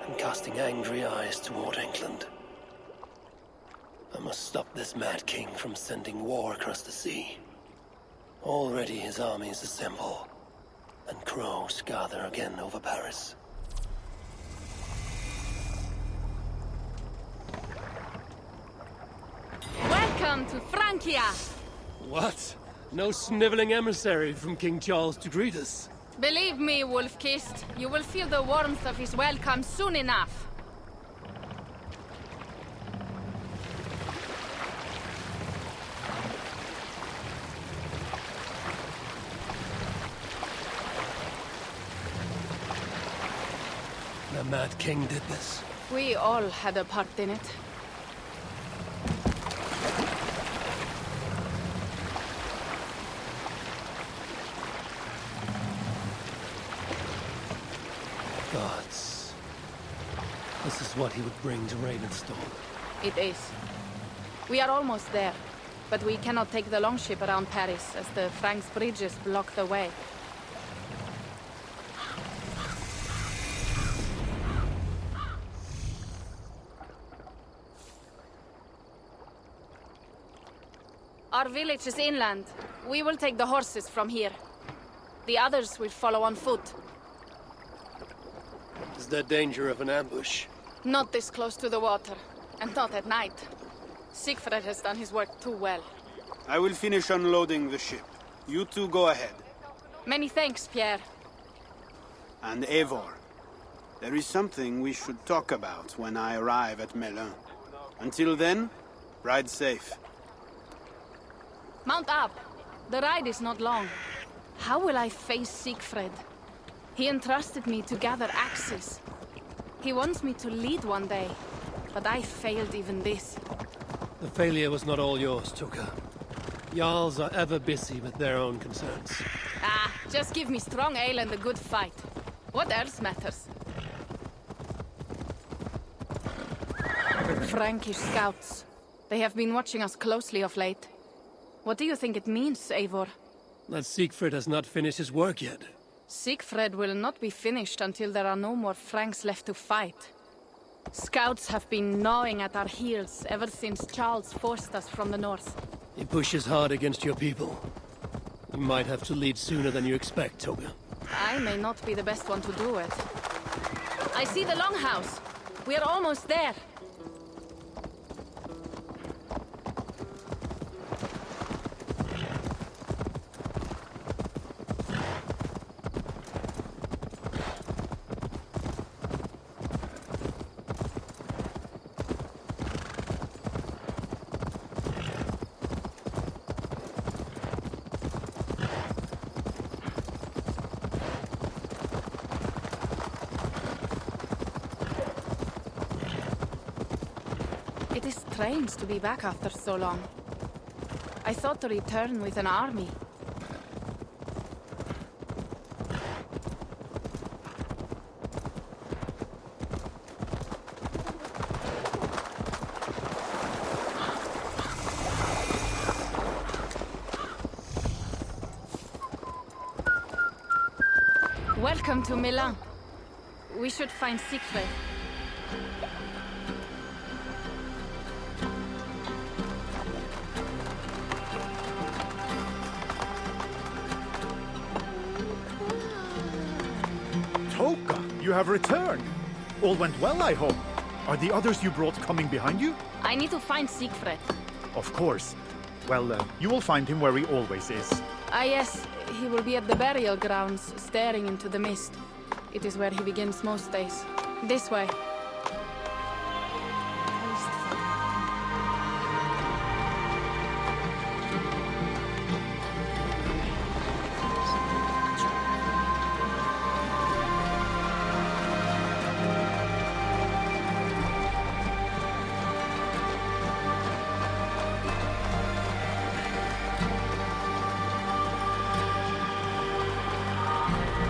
and casting angry eyes toward England. I must stop this mad king from sending war across the sea. Already his armies assemble, and crows gather again over Paris. Welcome to Francia! What? No sniveling emissary from King Charles to greet us? Believe me, Wolf-Kissed, you will feel the warmth of his welcome soon enough. The Mad King did this. We all had a part in it. Gods. This is what he would bring to Ravenstorm. It is. We are almost there, but we cannot take the longship around Paris as the Franks' bridges block the way. Our village is inland. We will take the horses from here. The others will follow on foot. Is there danger of an ambush? Not this close to the water, and not at night. Siegfried has done his work too well. I will finish unloading the ship. You two go ahead. Many thanks, Pierre. And Eivor, there is something we should talk about when I arrive at Melun. Until then, ride safe. Mount up. The ride is not long. How will I face Siegfried? He entrusted me to gather axes. He wants me to lead one day, but I failed even this. The failure was not all yours, Tuka. Jarls are ever busy with their own concerns. Ah, just give me strong ale and a good fight. What else matters? Frankish scouts. They have been watching us closely of late. What do you think it means, Eivor? That Siegfried has not finished his work yet. Siegfried will not be finished until there are no more Franks left to fight. Scouts have been gnawing at our heels ever since Charles forced us from the north. He pushes hard against your people. You might have to lead sooner than you expect, Toga. I may not be the best one to do it. I see the longhouse. We are almost there. It is strange to be back after so long. I thought to return with an army. Welcome to Milan. We should find Siegfried. Toka, you have returned. All went well, I hope. Are the others you brought coming behind you? I need to find Siegfried. Of course. Well, you will find him where he always is. Ah yes, he will be at the burial grounds, staring into the mist. It is where he begins most days. This way.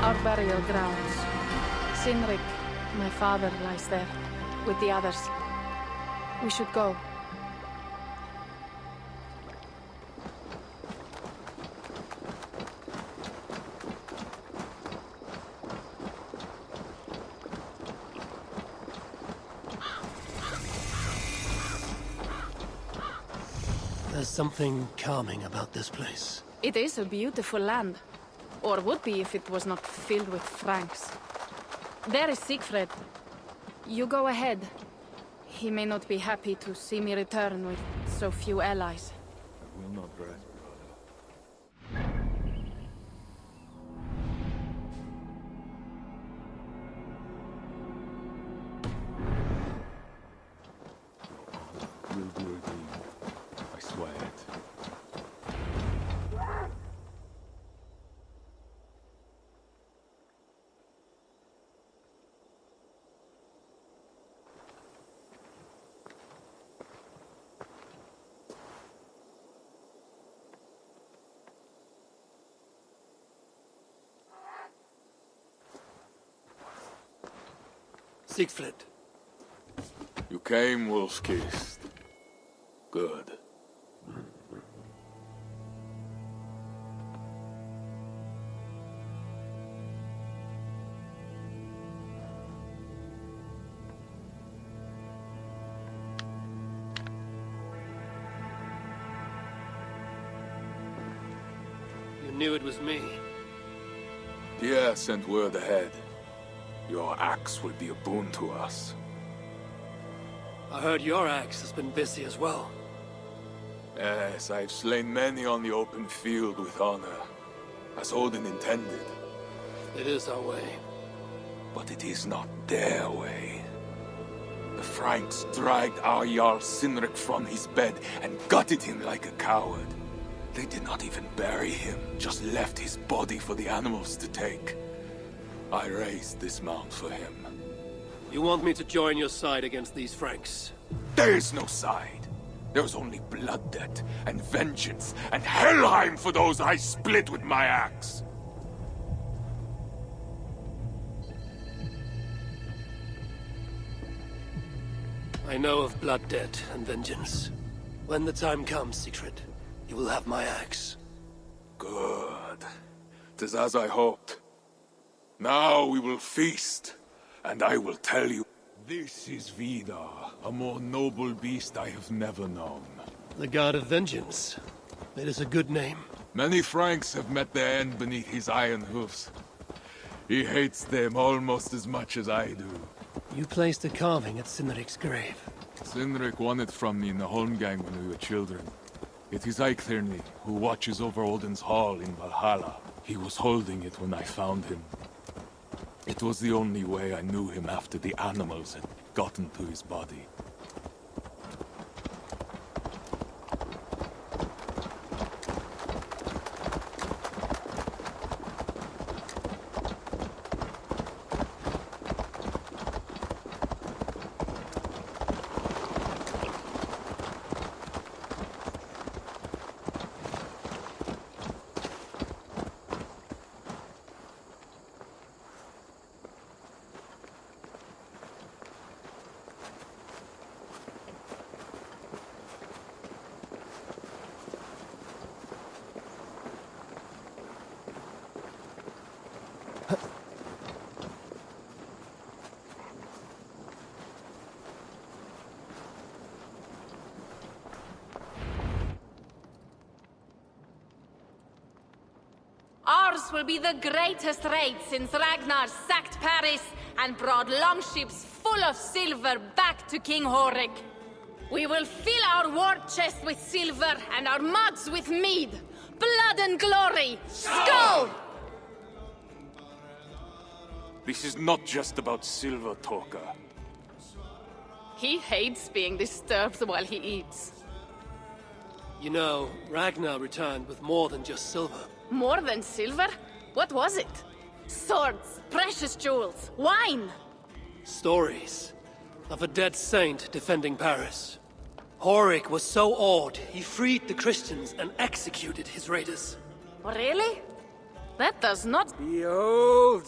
Our burial grounds. Sinrik, my father, lies there, with the others. We should go. There's something calming about this place. It is a beautiful land. Or would be if it was not filled with Franks. There is Siegfried. You go ahead. He may not be happy to see me return with so few allies. I will not rest, brother. We'll do it again. I swear it. Siegfried. You came, wolf-kissed. Good. You knew it was me. Pierre sent word ahead. Your axe will be a boon to us. I heard your axe has been busy as well. Yes, I've slain many on the open field with honor, as Odin intended. It is our way. But it is not their way. The Franks dragged our Jarl Sinrik from his bed and gutted him like a coward. They did not even bury him, just left his body for the animals to take. I raised this mound for him. You want me to join your side against these Franks? There is no side. There is only blood debt and vengeance and Helheim for those I split with my axe. I know of blood debt and vengeance. When the time comes, Siegfried, you will have my axe. Good. 'Tis as I hoped. Now we will feast, and I will tell you. This is Vidar, a more noble beast I have never known. The God of Vengeance. It is a good name. Many Franks have met their end beneath his iron hoofs. He hates them almost as much as I do. You placed a carving at Sinrik's grave. Sinrik won it from me in the Holmgang when we were children. It is Eiklirni, who watches over Odin's hall in Valhalla. He was holding it when I found him. It was the only way I knew him after the animals had gotten to his body. Ours will be the greatest raid since Ragnar sacked Paris and brought longships full of silver back to King Horik. We will fill our war chest with silver and our mugs with mead. Blood and glory! Skull! This is not just about silver, Torka. He hates being disturbed while he eats. You know, Ragnar returned with more than just silver. More than silver? What was it? Swords, precious jewels, wine! Stories of a dead saint defending Paris. Horik was so awed, he freed the Christians and executed his raiders. Really? That does not... Behold,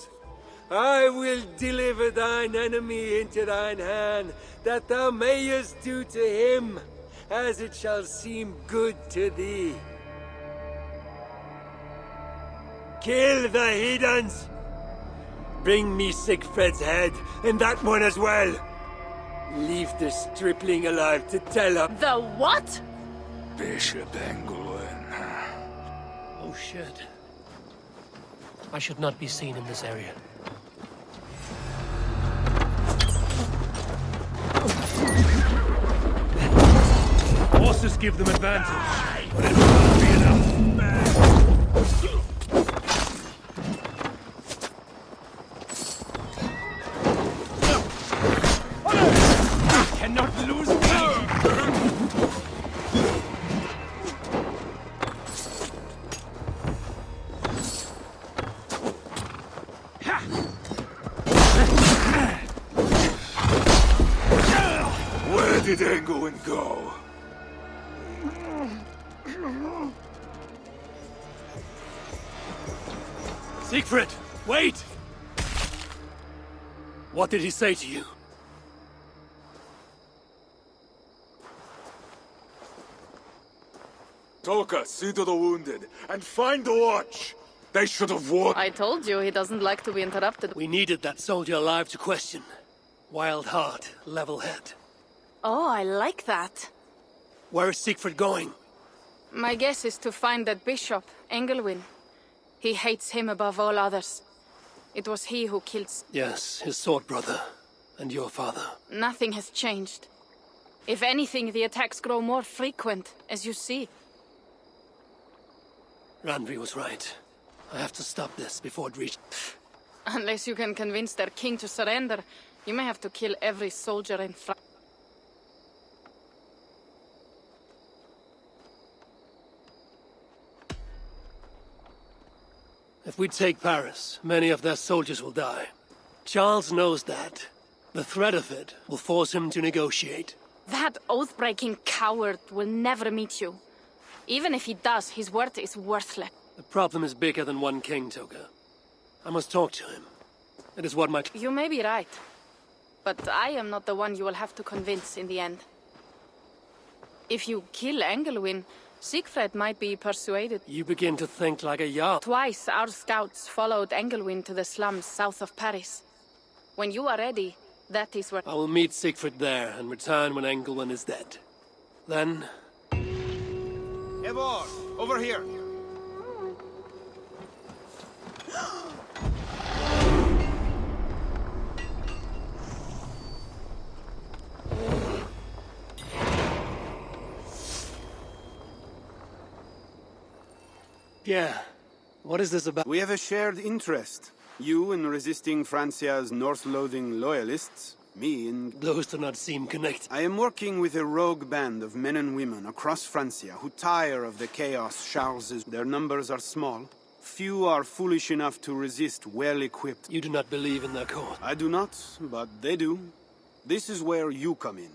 I will deliver thine enemy into thine hand, that thou mayest do to him as it shall seem good to thee. Kill the heathens! Bring me Sigfred's head, and that one as well. Leave the stripling alive to tell her. The what? Bishop Engelwin. Oh shit. I should not be seen in this area. Horses give them advantage, but it will not be enough. Cannot lose me! Where did Engelwin go? Siegfried, wait! What did he say to you? Tolka, see to the wounded, and find the watch! They should have warned— I told you he doesn't like to be interrupted. We needed that soldier alive to question. Wild heart, level head. Oh, I like that. Where is Siegfried going? My guess is to find that bishop, Engelwin. He hates him above all others. It was he who killed... Yes, his sword brother. And your father. Nothing has changed. If anything, the attacks grow more frequent, as you see. Randvi was right. I have to stop this before it reaches... Unless you can convince their king to surrender, you may have to kill every soldier in France. If we take Paris, many of their soldiers will die. Charles knows that. The threat of it will force him to negotiate. That oath-breaking coward will never meet you. Even if he does, his word is worthless. The problem is bigger than one king, Toga. I must talk to him. It is what my... You may be right. But I am not the one you will have to convince in the end. If you kill Engelwin, Siegfried might be persuaded. You begin to think like a Jarl. Twice our scouts followed Engelwin to the slums south of Paris. When you are ready, that is where... I will meet Siegfried there and return when Engelwin is dead. Then... Eivor, over here. Yeah. What is this about? We have a shared interest. You in resisting Francia's North-loathing loyalists, me in... Those do not seem connected. I am working with a rogue band of men and women across Francia who tire of the chaos Charles is... Their numbers are small. Few are foolish enough to resist well-equipped. You do not believe in their cause. I do not, but they do. This is where you come in.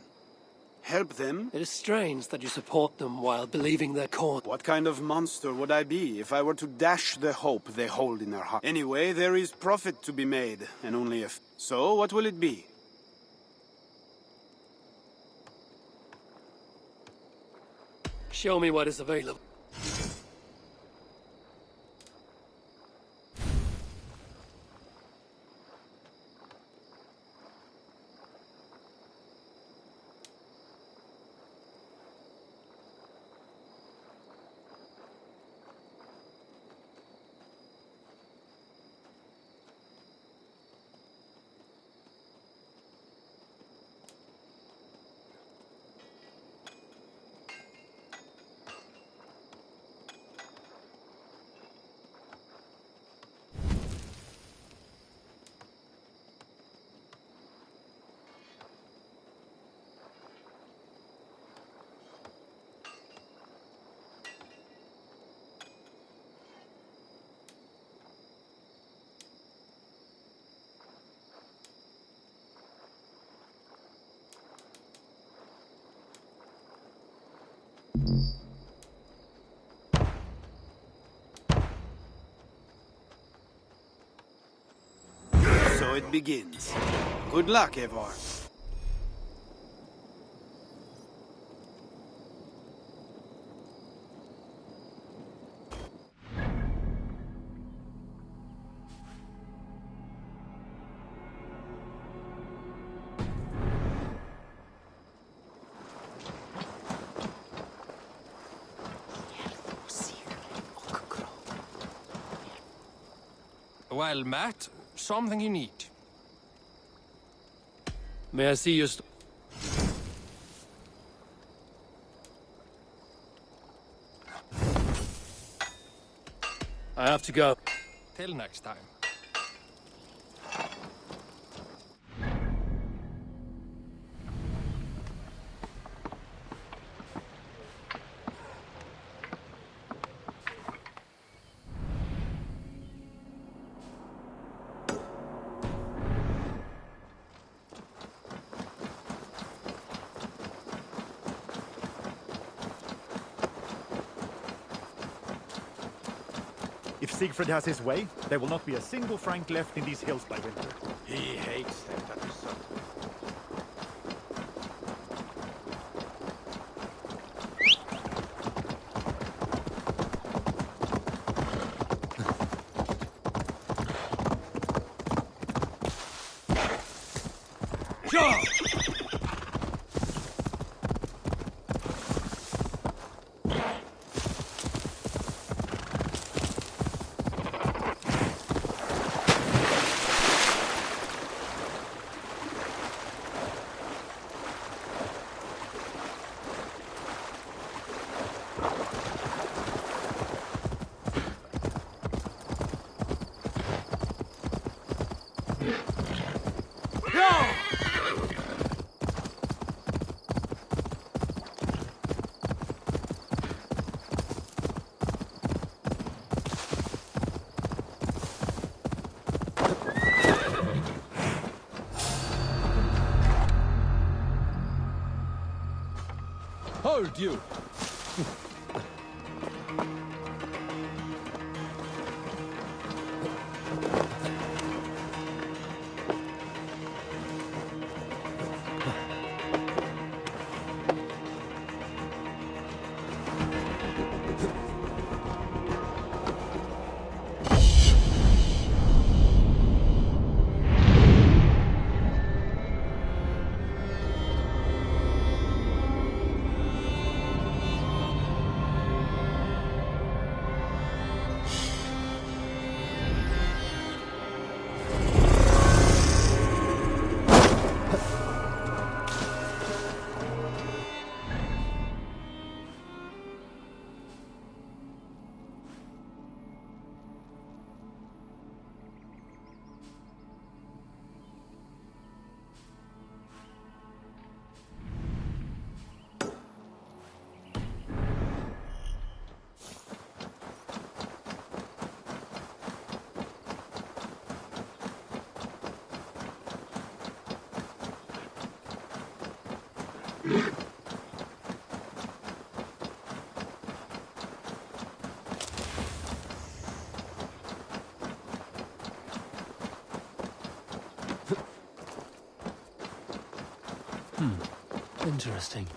Help them. It is strange that you support them while believing their cause. What kind of monster would I be if I were to dash the hope they hold in their heart? Anyway, there is profit to be made, and only if... So, what will it be? Show me what is available. so it begins. Good luck, Eivor. Well, Matt, something you need. May I see your I have to go. Till next time. If Siegfried has his way, there will not be a single Frank left in these hills by winter. He hates them, that is certain. Hold you! Interesting.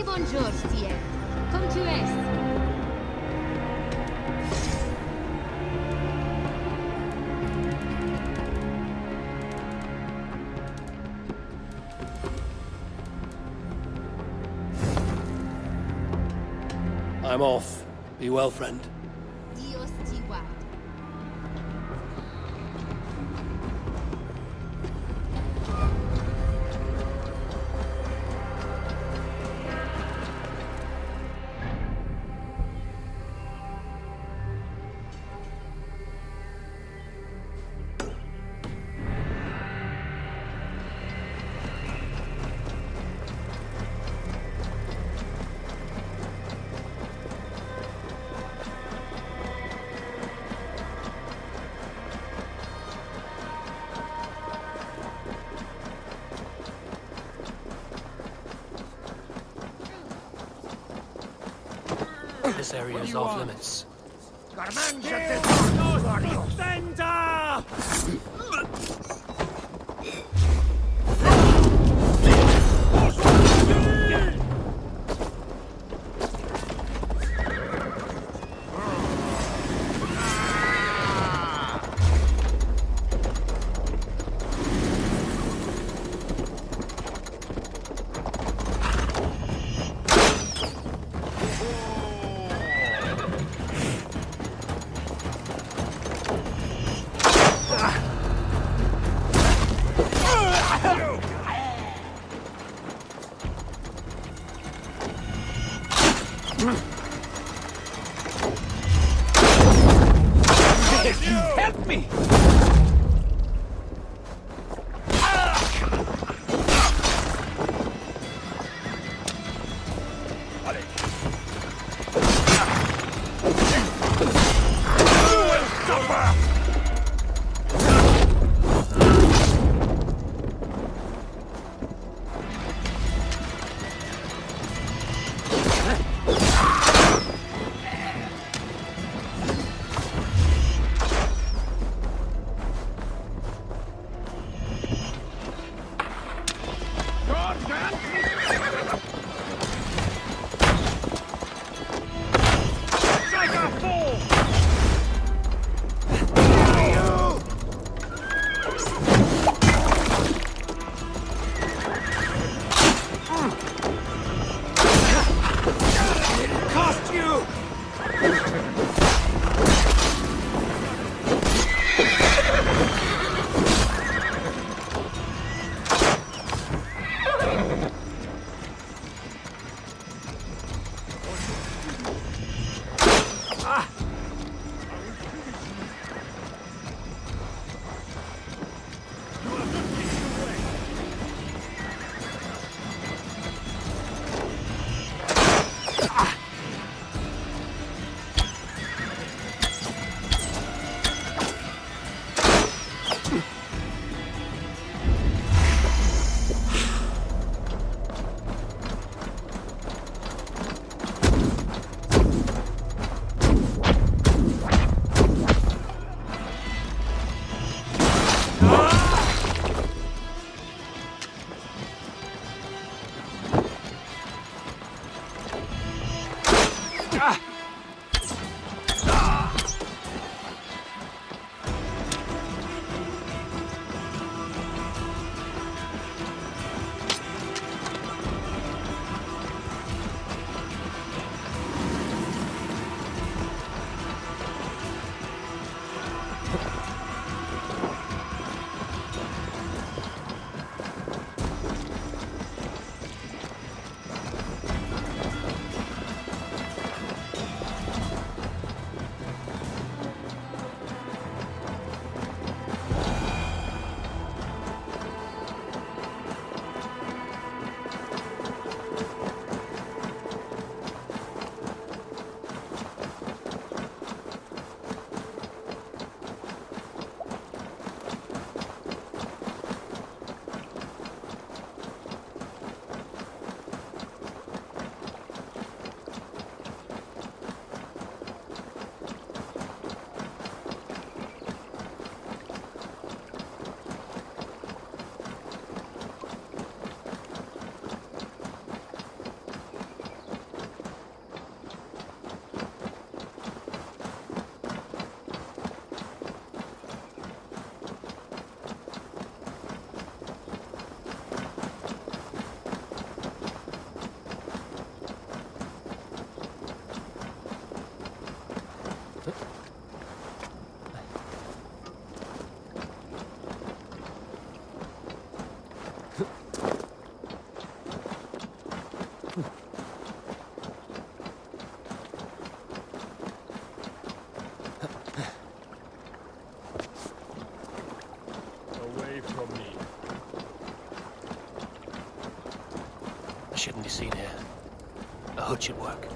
bonjour, Stier. Comme tu es. I'm off. Be well, friend. Dios te guarde. This area is off limits. Help me! shouldn't be seen here. A hood should work.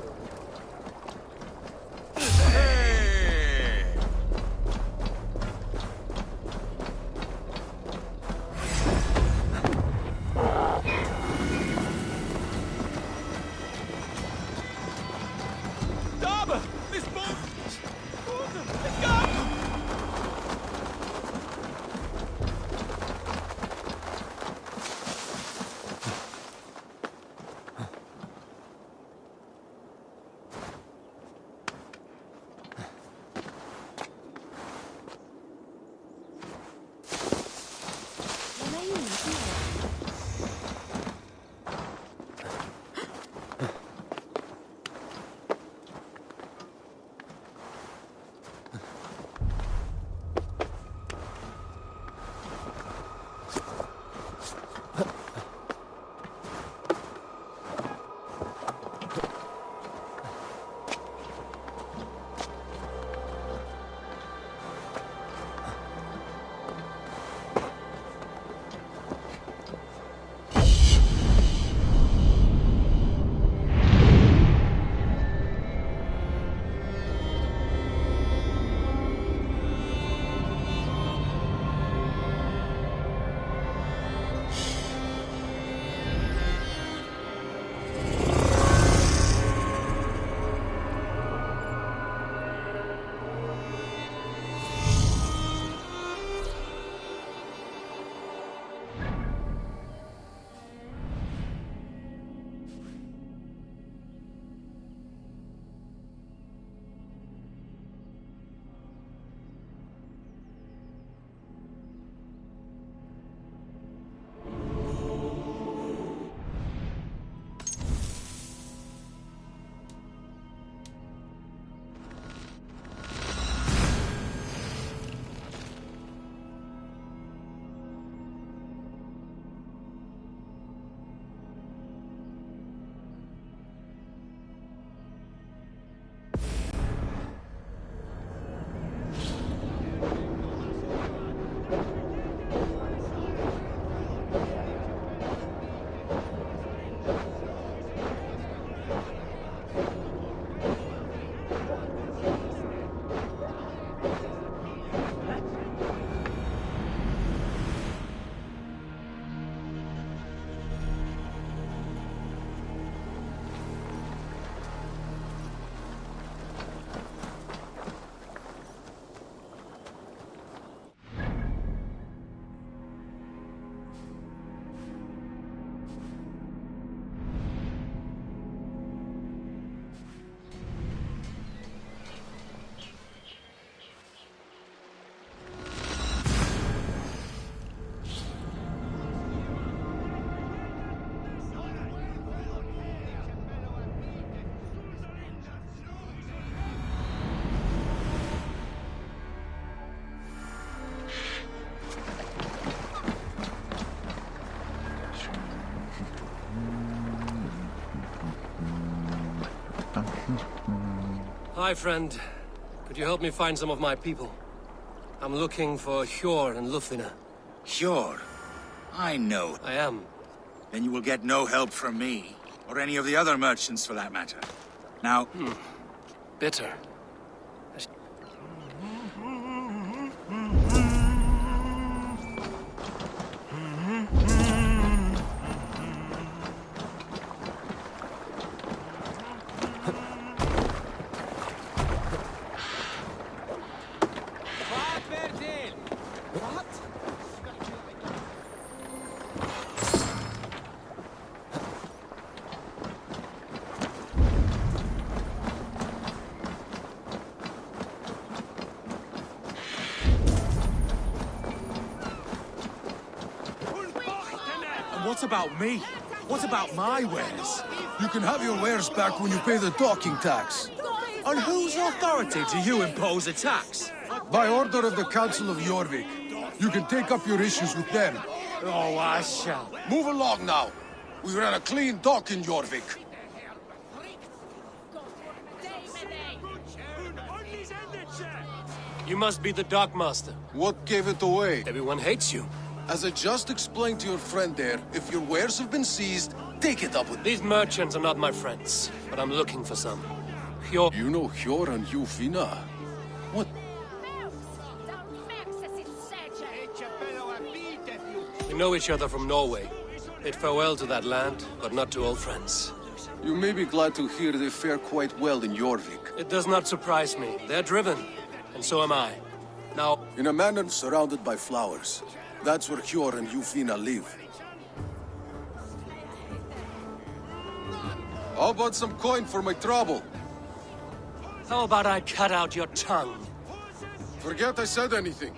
Hi, friend. Could you help me find some of my people? I'm looking for Hjor and Lufina. Hjor? I know. I am. Then you will get no help from me, or any of the other merchants for that matter. Now... Bitter. What about me? What about my wares? You can have your wares back when you pay the docking tax. On whose authority do you impose a tax? By order of the Council of Jorvik. You can take up your issues with them. Oh, I shall. Move along now. We ran a clean dock in Jorvik. You must be the dockmaster. What gave it away? Everyone hates you. As I just explained to your friend there, if your wares have been seized, take it up with... These merchants are not my friends, but I'm looking for some. You know Hjor and Yufina? What? We know each other from Norway. Bid farewell to that land, but not to old friends. You may be glad to hear they fare quite well in Jorvik. It does not surprise me. They're driven, and so am I. Now... In a manor surrounded by flowers. That's where Hjor and Yufina live. How about some coin for my trouble? How about I cut out your tongue? Forget I said anything.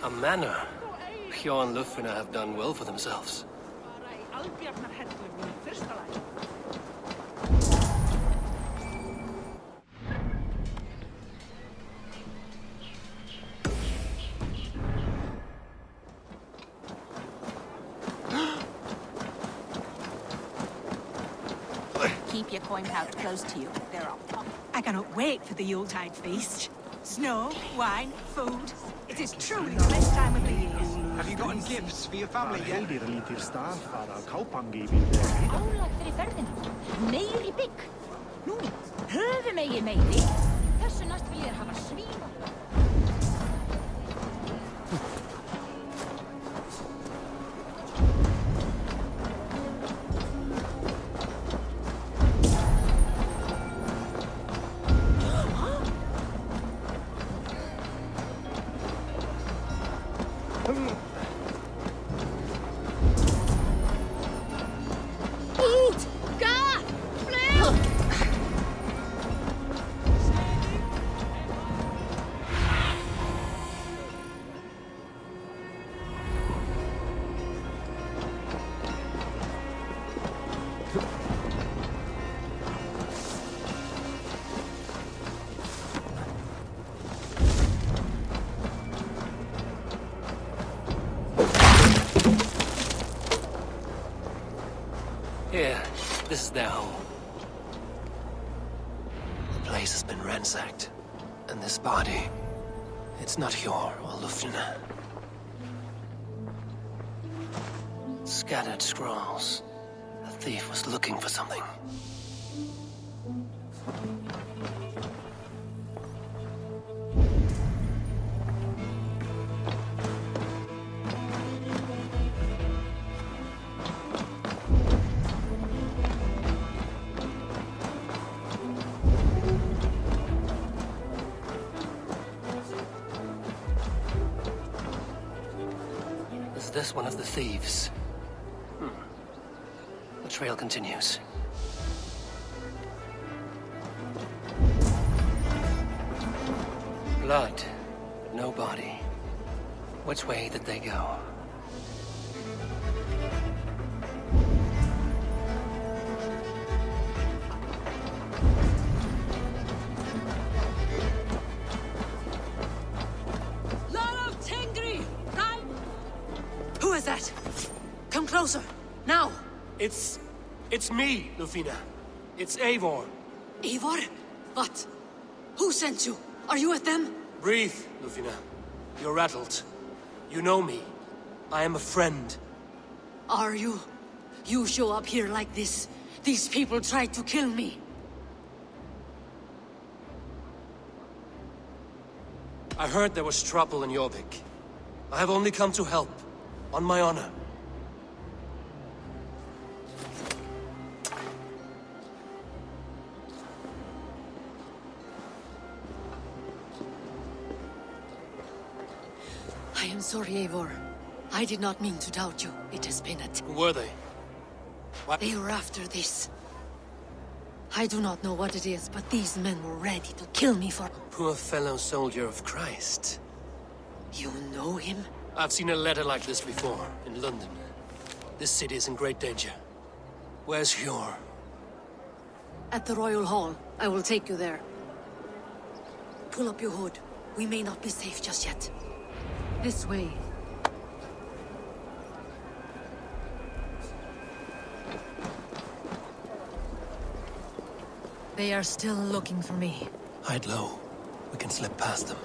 A manor. Hjor and Lufina have done well for themselves. Keep your coin pouch close to you. They're all pop. I cannot wait for the Yuletide feast. Snow, wine, food. It is truly the best time of the year. Have you gotten gifts for your family yet? Álag fyrir ferðina. Meiri bygg. Nú, höfum eigi meiri. Þessu næst vil ég hafa svín. Here, this is their home. The place has been ransacked. And this body, it's not Hjor or Lufina. Scattered scrolls. The thief was looking for something. Is this one of the thieves? The trail continues. Blood, but no body. Which way did they go? Who is that? Come closer, now! It's me, Lufina. It's Eivor. Eivor? What? Who sent you? Are you with them? Breathe, Lufina. You're rattled. You know me. I am a friend. Are you? You show up here like this. These people tried to kill me. I heard there was trouble in Jorvik. I have only come to help. On my honor. I am sorry, Eivor. I did not mean to doubt you. It has been a... Who were they? What? They were after this. I do not know what it is, but these men were ready to kill me for... Poor fellow soldier of Christ. You know him? I've seen a letter like this before, in London. This city is in great danger. Where's Hjor? At the Royal Hall. I will take you there. Pull up your hood. We may not be safe just yet. This way. They are still looking for me. Hide low. We can slip past them.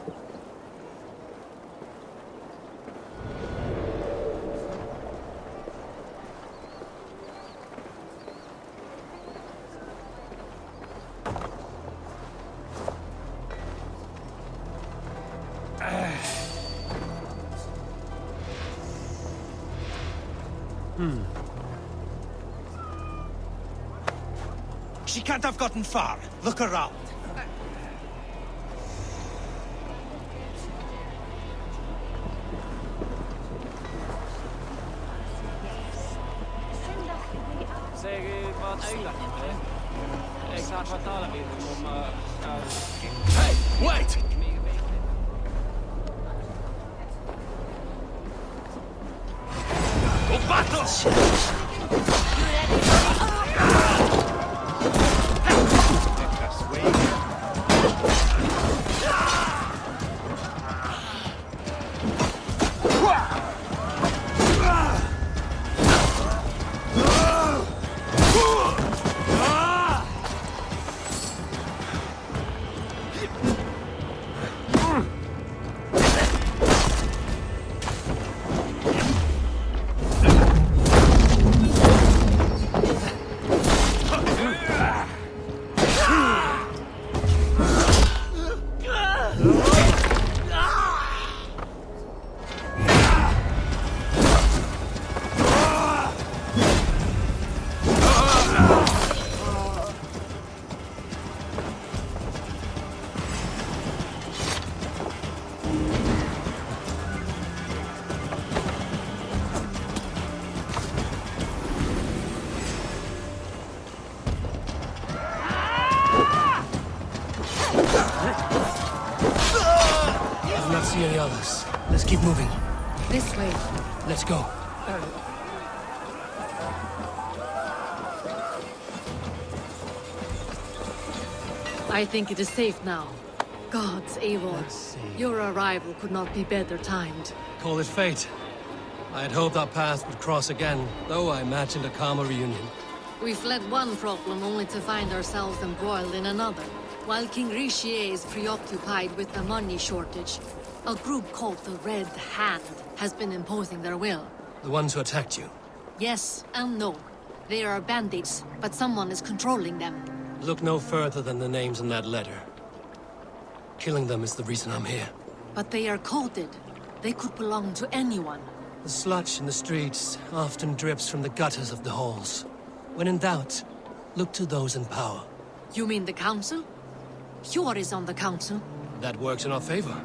She can't have gotten far. Look around. Hey, wait! To battle! I do not see any others. Let's keep moving. This way. Let's go. I think it is safe now. Gods, Eivor. Your arrival could not be better timed. Call it fate. I had hoped our paths would cross again, though I imagined a calmer reunion. We fled one problem only to find ourselves embroiled in another. While King Richier is preoccupied with the money shortage, a group called the Red Hand has been imposing their will. The ones who attacked you. Yes and no. They are bandits, but someone is controlling them. Look no further than the names in that letter. Killing them is the reason I'm here. But they are coded. They could belong to anyone. The sludge in the streets often drips from the gutters of the halls. When in doubt, look to those in power. You mean the council? Hjor is on the council. That works in our favor.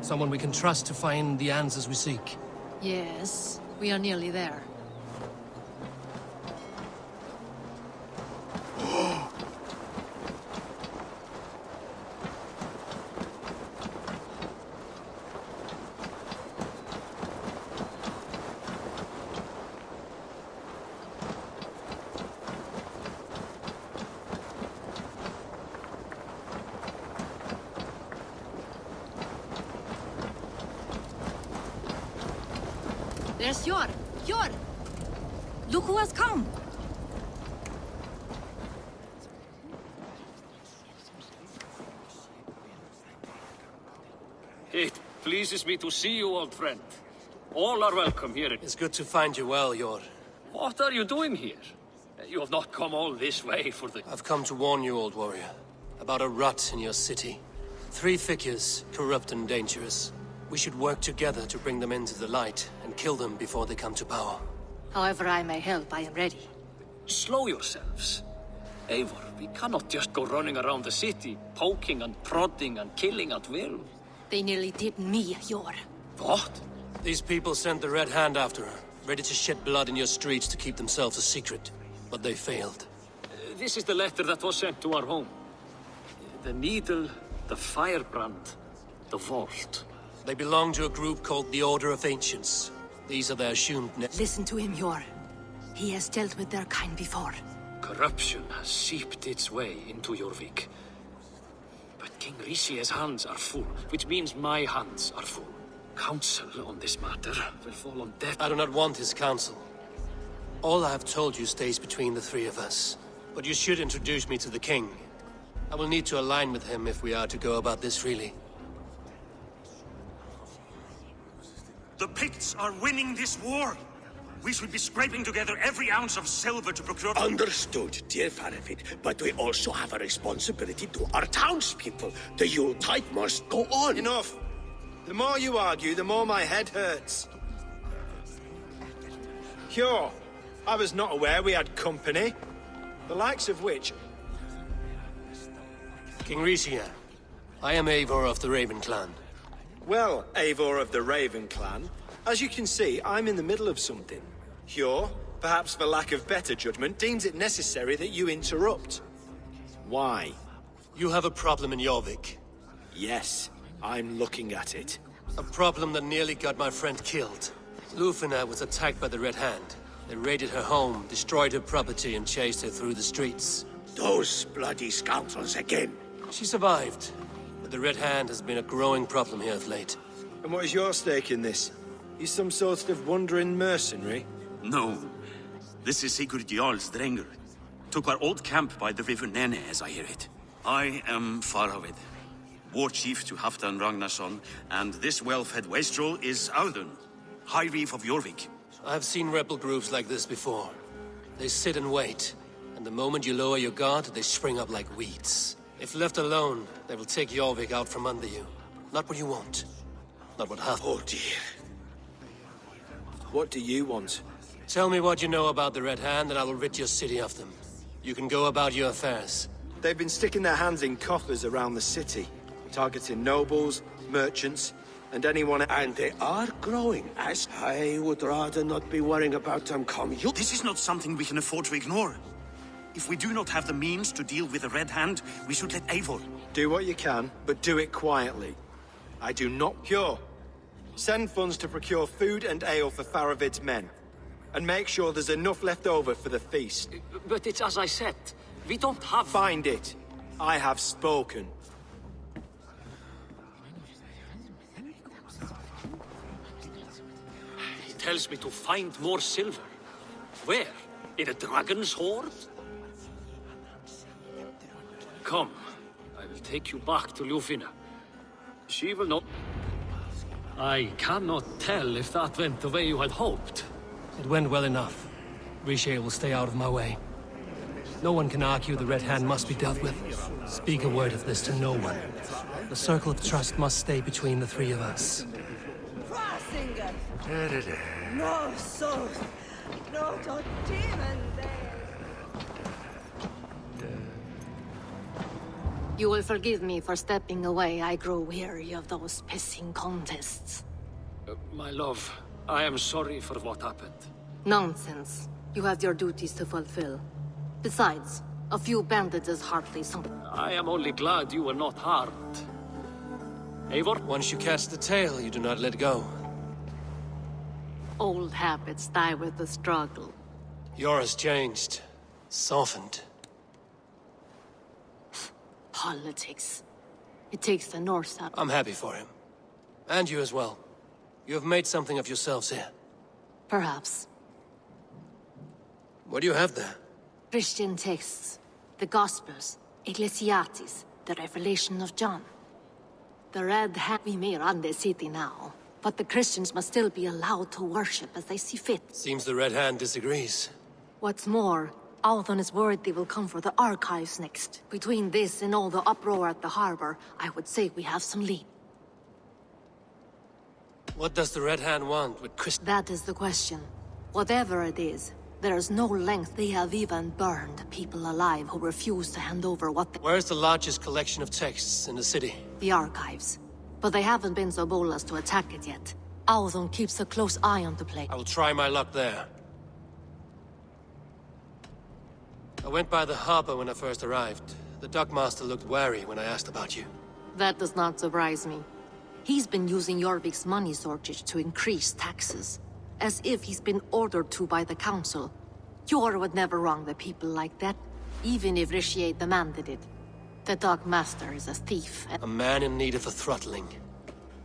Someone we can trust to find the answers we seek. Yes, we are nearly there. There's Hjor! Hjor! Look who has come! It pleases me to see you, old friend. All are welcome here. It's good to find you well, Hjor. What are you doing here? You have not come all this way for the... I've come to warn you, old warrior, about a rut in your city. 3 figures, corrupt and dangerous. We should work together to bring them into the light and kill them before they come to power. However I may help, I am ready. Slow yourselves. Eivor, we cannot just go running around the city, poking and prodding and killing at will. They nearly did me, Hjor. What? These people sent the Red Hand after her, ready to shed blood in your streets to keep themselves a secret. But they failed. This is the letter that was sent to our home. The needle, the firebrand, the vault. They belong to a group called the Order of Ancients. These are their assumed... Listen to him, Hjor. He has dealt with their kind before. Corruption has seeped its way into Jorvik. But King Richier's hands are full, which means my hands are full. Counsel on this matter will fall on deaf... I do not want his counsel. All I have told you stays between the 3 of us. But you should introduce me to the king. I will need to align with him if we are to go about this freely. The Picts are winning this war. We should be scraping together every ounce of silver to procure... Understood, dear Farafit, but we also have a responsibility to our townspeople. The Yuletide must go on. Enough. The more you argue, the more my head hurts. Cure. I was not aware we had company. The likes of which... King Rishia, I am Eivor of the Raven clan. Well, Eivor of the Raven clan, as you can see, I'm in the middle of something. Cure, perhaps for lack of better judgment, deems it necessary that you interrupt. Why? You have a problem in Jorvik. Yes, I'm looking at it. A problem that nearly got my friend killed. Lufina was attacked by the Red Hand. They raided her home, destroyed her property, and chased her through the streets. Those bloody scoundrels again. She survived, but the Red Hand has been a growing problem here of late. And what is your stake in this? You some sort of wandering mercenary? No. This is Sigurd Jarl's Drenger. Took our old camp by the river Nene, as I hear it. I am Faravid, war chief to Halfdan Ragnarsson, and this well-fed wastrel is Audun, High Reef of Jorvik. I've seen rebel groups like this before. They sit and wait, and the moment you lower your guard, they spring up like weeds. If left alone, they will take Jorvik out from under you. Not what you want. Not what half... Oh dear. What do you want? Tell me what you know about the Red Hand, and I will rid your city of them. You can go about your affairs. They've been sticking their hands in coffers around the city, targeting nobles, merchants, and anyone... And they are growing, as I would rather not be worrying about them come you. This is not something we can afford to ignore. If we do not have the means to deal with the Red Hand, we should let Eivor. Do what you can, but do it quietly. I do not cure. Send funds to procure food and ale for Faravid's men. And make sure there's enough left over for the feast. But it's as I said. We don't have... Find it. I have spoken. He tells me to find more silver. Where? In a dragon's hoard? Come. I will take you back to Lufina. She will not... I cannot tell if that went the way you had hoped. It went well enough. Riche will stay out of my way. No one can argue the Red Hand must be dealt with. Speak a word of this to no one. The circle of trust must stay between the three of us. No soul, no demon there. You will forgive me for stepping away. I grow weary of those pissing contests. My love, I am sorry for what happened. Nonsense. You have your duties to fulfill. Besides, a few bandits is hardly something. I am only glad you were not harmed. Eivor? Once you catch the tail, you do not let go. Old habits die with the struggle. Yours changed. Softened. Politics. It takes the North out. I'm happy for him. And you as well. You have made something of yourselves here. Perhaps. What do you have there? Christian texts, the Gospels, Ecclesiastes, the Revelation of John. The Red Hand, we may run the city now, but the Christians must still be allowed to worship as they see fit. Seems the Red Hand disagrees. What's more, Althon is worried they will come for the archives next. Between this and all the uproar at the harbor, I would say we have some lead. What does the Red Hand want with That is the question. Whatever it is, there is no length they have even burned people alive who refuse to hand over what they... Where's the largest collection of texts in the city? The archives. But they haven't been so bold as to attack it yet. Althon keeps a close eye on the place. I will try my luck there. I went by the harbor when I first arrived. The dockmaster looked wary when I asked about you. That does not surprise me. He's been using Jorvik's money shortage to increase taxes. As if he's been ordered to by the council. Jor would never wrong the people like that, even if Richier demanded it. The dockmaster is a thief and... A man in need of a throttling.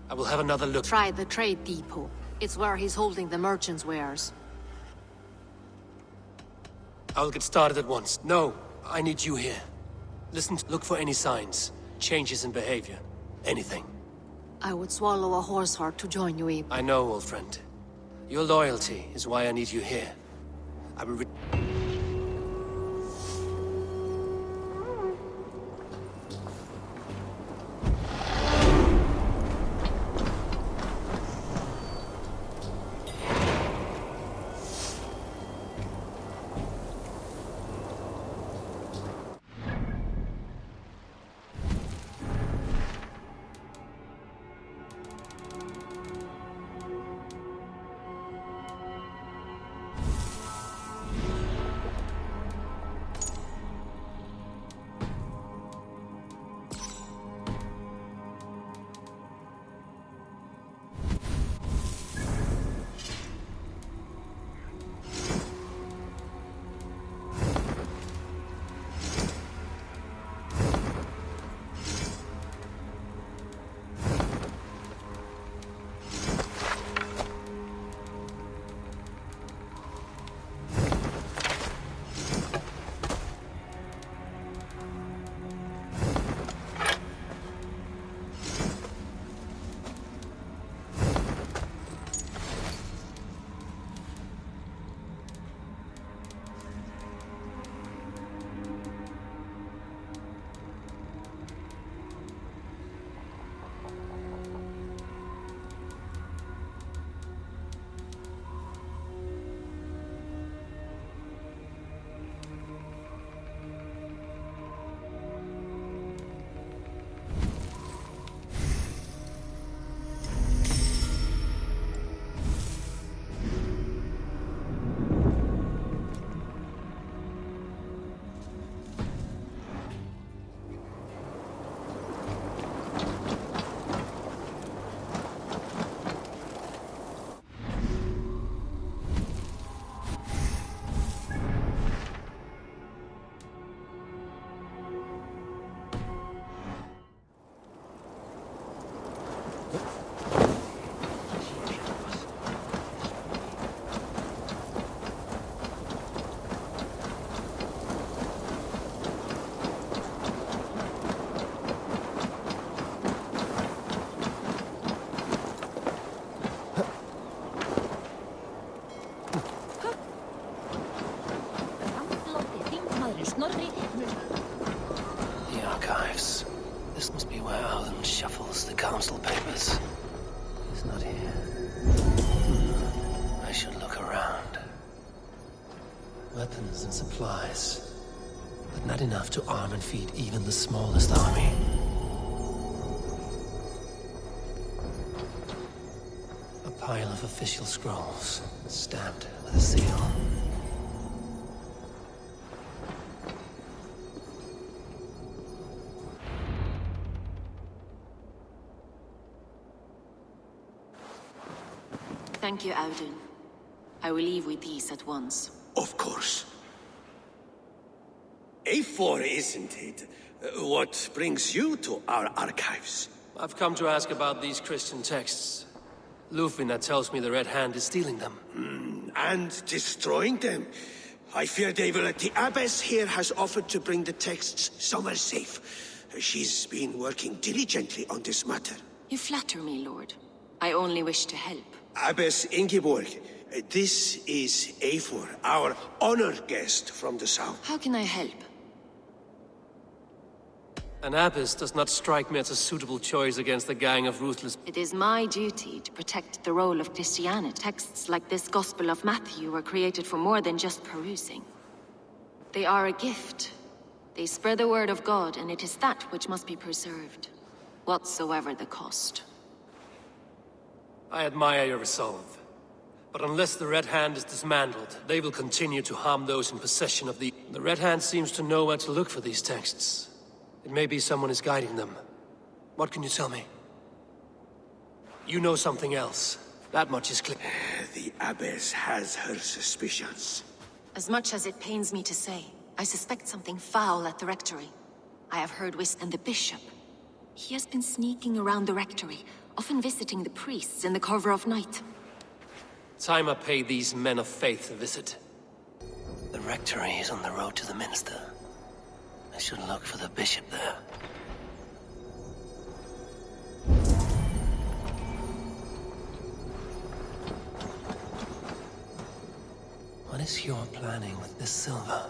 I will have another look. Try the trade depot. It's where he's holding the merchants' wares. I will get started at once. No, I need you here. Listen, look for any signs. Changes in behavior. Anything. I would swallow a horse heart to join you, Abe. I know, old friend. Your loyalty is why I need you here. I will Lost the council papers. He's not here. I should look around. Weapons and supplies, but not enough to arm and feed even the smallest army. A pile of official scrolls, stamped with a seal. Thank you, Audun. I will leave with these at once. Of course. A4, isn't it? What brings you to our archives? I've come to ask about these Christian texts. Lufina tells me the Red Hand is stealing them. And destroying them. I fear they will. The abbess here has offered to bring the texts somewhere safe. She's been working diligently on this matter. You flatter me, Lord. I only wish to help. Abbess Ingeborg, this is Eivor, our honored guest from the south. How can I help? An abbess does not strike me as a suitable choice against the gang of ruthless... It is my duty to protect the role of Christianity. Texts like this Gospel of Matthew were created for more than just perusing. They are a gift. They spread the word of God, and it is that which must be preserved, whatsoever the cost. I admire your resolve. But unless the Red Hand is dismantled, they will continue to harm those in possession of the... The Red Hand seems to know where to look for these texts. It may be someone is guiding them. What can you tell me? You know something else. That much is clear. The abbess has her suspicions. As much as it pains me to say, I suspect something foul at the rectory. I have heard and the bishop. He has been sneaking around the rectory, often visiting the priests in the cover of night. Time I pay these men of faith a visit. The rectory is on the road to the minster. I should look for the bishop there. What is your planning with this silver?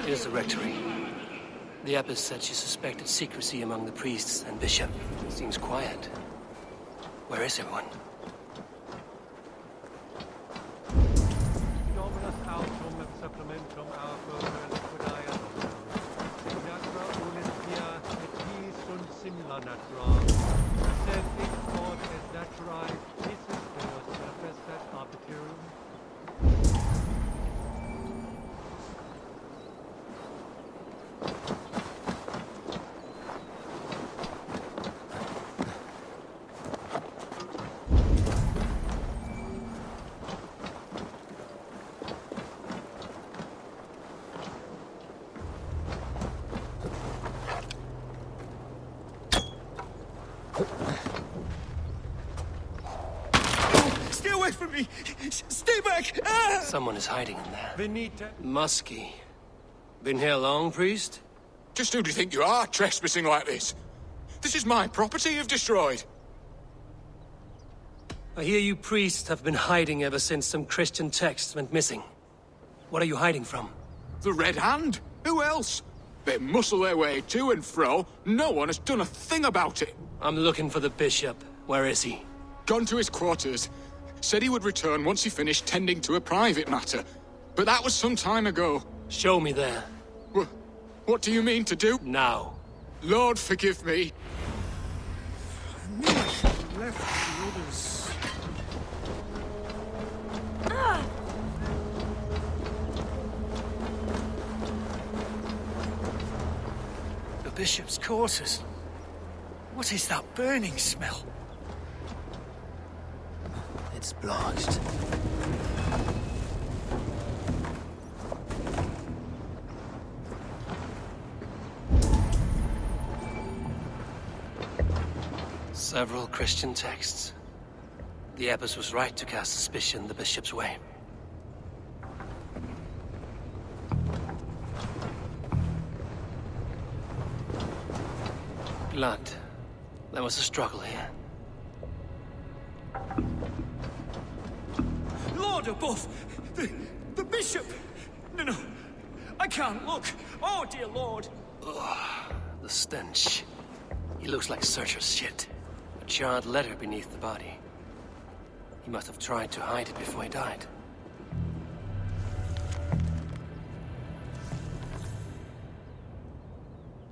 Here's the rectory. The abbess said she suspected secrecy among the priests and bishop. Seems quiet. Where is everyone? Dominus autum et supplementum autum liquidae Natura Olympia et his sunt simila natura. Sed hic quod est naturae, nisus Deus manifestat arbiterum. Stay away from me! Stay back! Ah! Someone is hiding in there. Venite. Musky. Been here long, priest? Just who do you think you are, trespassing like this? This is my property you've destroyed. I hear you priests have been hiding ever since some Christian texts went missing. What are you hiding from? The Red Hand? Who else? They muscle their way to and fro. No one has done a thing about it. I'm looking for the bishop. Where is he? Gone to his quarters. Said he would return once he finished tending to a private matter. But that was some time ago. Show me there. What do you mean to do? Now. Lord, forgive me. I knew I should have left the others. The bishop's quarters. What is that burning smell? It's blocked. Several Christian texts. The abbess was right to cast suspicion the bishop's way. Blood. There was a struggle here. Lord above! The bishop! No, I can't look. Oh, dear Lord. Ugh, the stench. He looks like Searcher's shit. A charred letter beneath the body. He must have tried to hide it before he died.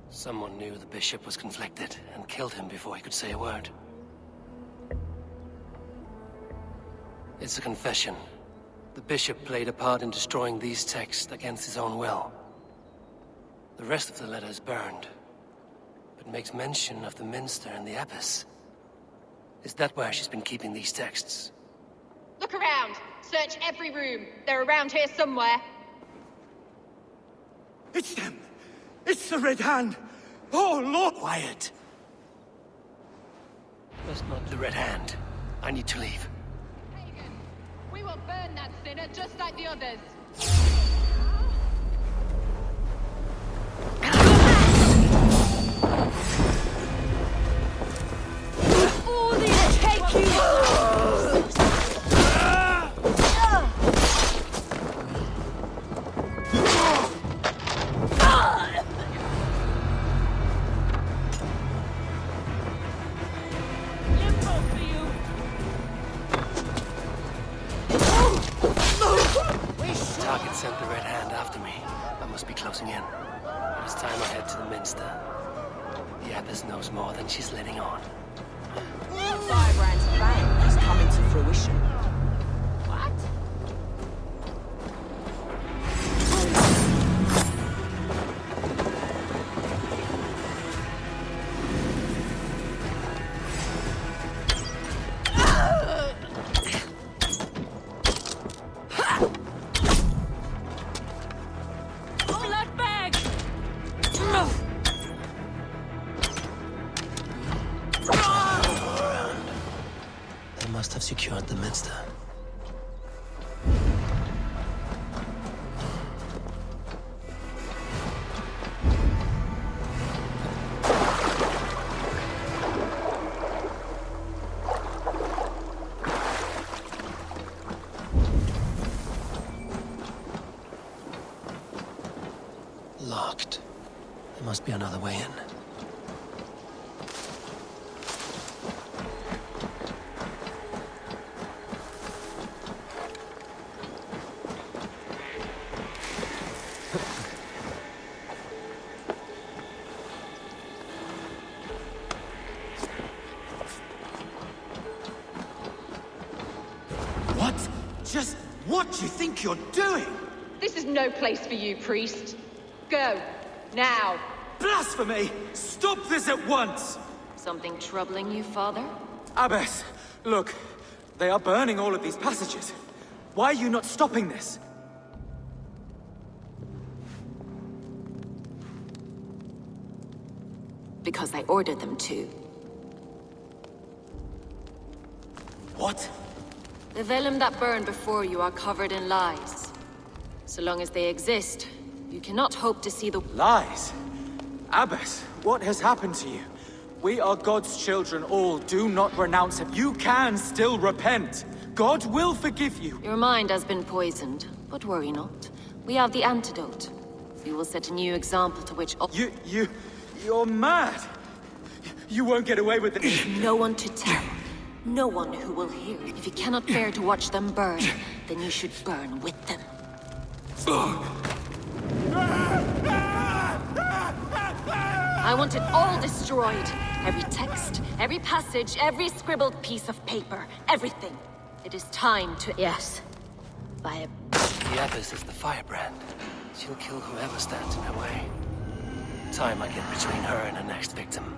Someone knew the bishop was conflicted and killed him before he could say a word. It's a confession. The bishop played a part in destroying these texts against his own will. The rest of the letter is burned, but makes mention of the minster and the abbess. Is that where she's been keeping these texts? Look around. Search every room. They're around here somewhere. It's them. It's the Red Hand. Oh, Lord. Quiet. That's not the Red Hand. I need to leave. Pagan, we will burn that sinner just like the others. Oh, they take you! Target sent the Red Hand after me. I must be closing in. It's time I head to the minster. The abbess knows more than she's letting on. Firebrand's plan is coming to fruition. What? Blood bag! They must have secured the minster. Locked. There must be another way in. What? Just what do you think you're doing? This is no place for you, priest. Go. Now. Blasphemy! Stop this at once! Something troubling you, Father? Abbess, look. They are burning all of these passages. Why are you not stopping this? Because I ordered them to. What? The vellum that burned before you are covered in lies. So long as they exist, you cannot hope to see the— Lies? Abbess, what has happened to you? We are God's children all. Do not renounce him. You can still repent. God will forgive you. Your mind has been poisoned, but worry not. We have the antidote. We will set a new example to which all— You're mad! You won't get away with it. There's no one to tell. No one who will hear. If you cannot bear to watch them burn, then you should burn with them. I want it all destroyed. Every text, every passage, every scribbled piece of paper. Everything. It is time to— Yes. The abyss is the firebrand. She'll kill whoever stands in her way. Time I get between her and her next victim.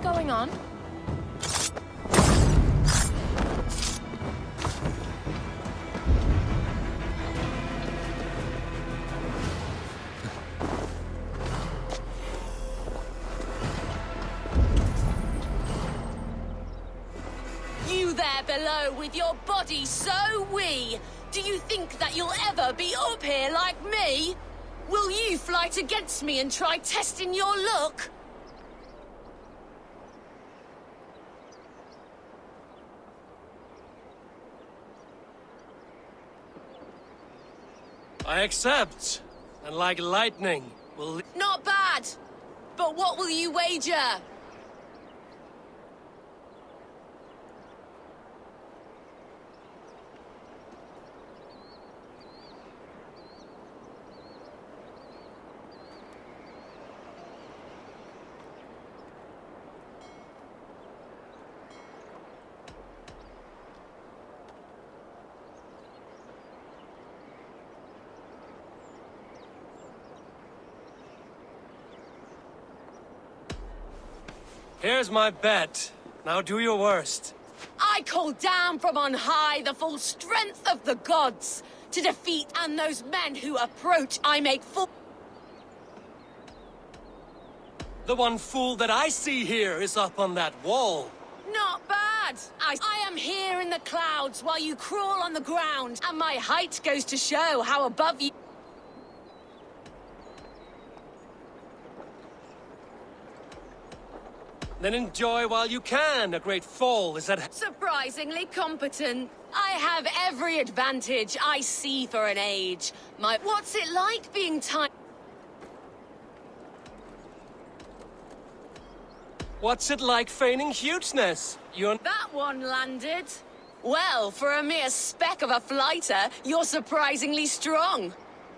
Going on? You there below with your body so wee! Do you think that you'll ever be up here like me? Will you fight against me and try testing your luck? I accept. And like lightning, will... Not bad! But what will you wager? Here's my bet. Now do your worst. I call down from on high the full strength of the gods to defeat and those men who approach I make full. The one fool that I see here is up on that wall. Not bad. I am here in the clouds while you crawl on the ground, and my height goes to show how above you. Then enjoy while you can. A great fall is at... Surprisingly competent. I have every advantage I see for an age. What's it like being tiny? What's it like feigning hugeness? That one landed. Well, for a mere speck of a flighter, you're surprisingly strong.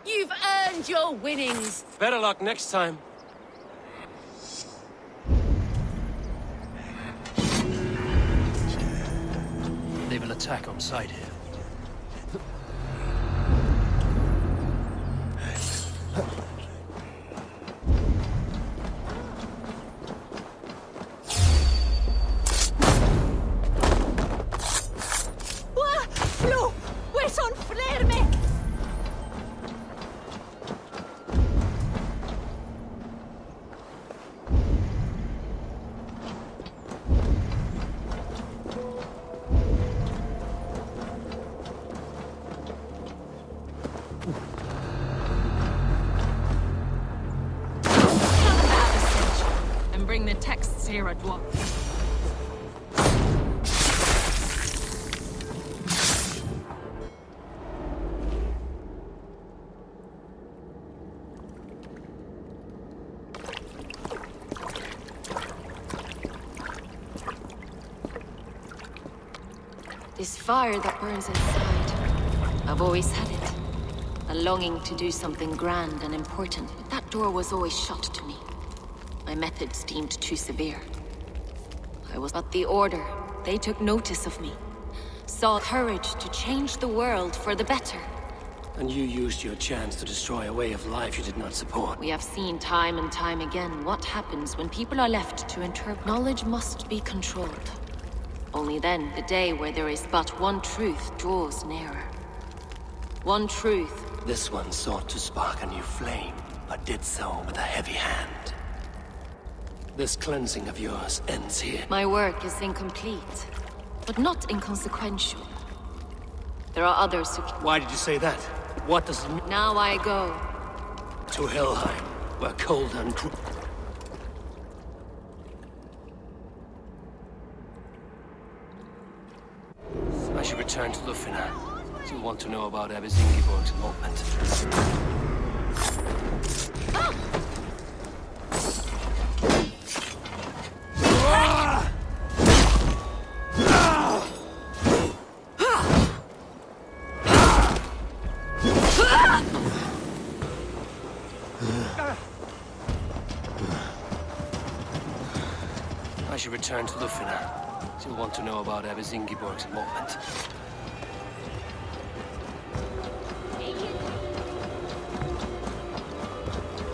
You've earned your winnings. Better luck next time. They will attack on sight here. Flo! Where's son flair me? And bring the texts here at once. This fire that burns inside, I've always had it. A longing to do something grand and important, but that door was always shut to me. My methods deemed too severe. But the Order, they took notice of me. Saw courage to change the world for the better. And you used your chance to destroy a way of life you did not support. We have seen time and time again what happens when people are left to interpret. Knowledge must be controlled. Only then, the day where there is but one truth draws nearer. One truth. This one sought to spark a new flame, but did so with a heavy hand. This cleansing of yours ends here. My work is incomplete, but not inconsequential. There are others who... Why did you say that? What does it mean? Now I go. To Helheim, where cold and cruel... I should return to Lufina. She'll want to know about Abbess Ingeborg's involvement. I should return to Lufina. She'll want to know about Abbess Ingeborg's involvement.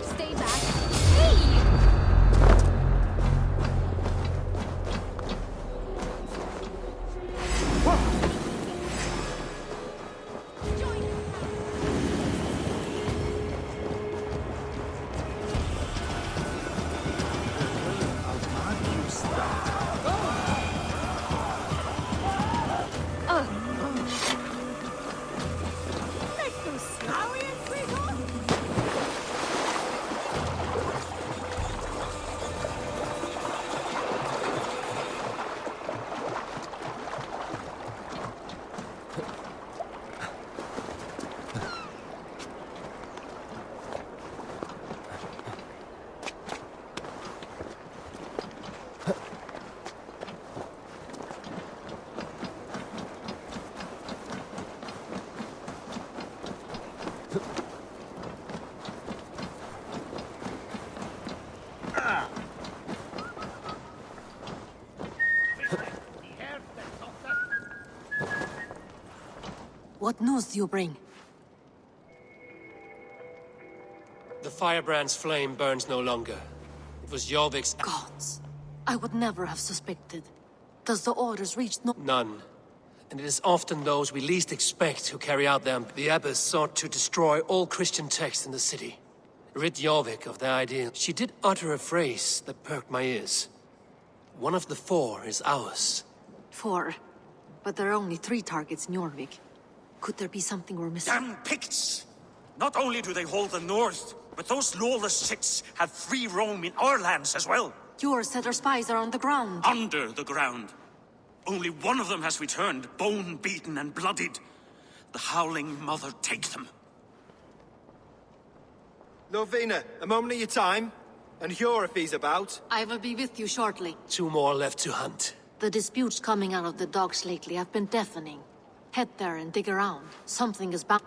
Stay back. Hey! What news do you bring? The firebrand's flame burns no longer. It was Jorvik's... Gods. I would never have suspected. Does the orders reach no— None. And it is often those we least expect who carry out them. The abbess sought to destroy all Christian texts in the city. Rid Jorvik of their ideal. She did utter a phrase that perked my ears. One of the 4 is ours. 4. But there are only 3 targets in Jorvik. Could there be something we're missing? Damn Picts! Not only do they hold the north, but those lawless Sits have free roam in our lands as well. Yours said our spies are on the ground. Under the ground. Only one of them has returned, bone-beaten and bloodied. The Howling Mother take them. Lovina, a moment of your time. And Hjor if he's about. I will be with you shortly. 2 more left to hunt. The disputes coming out of the docks lately have been deafening. Head there and dig around. Something is bound.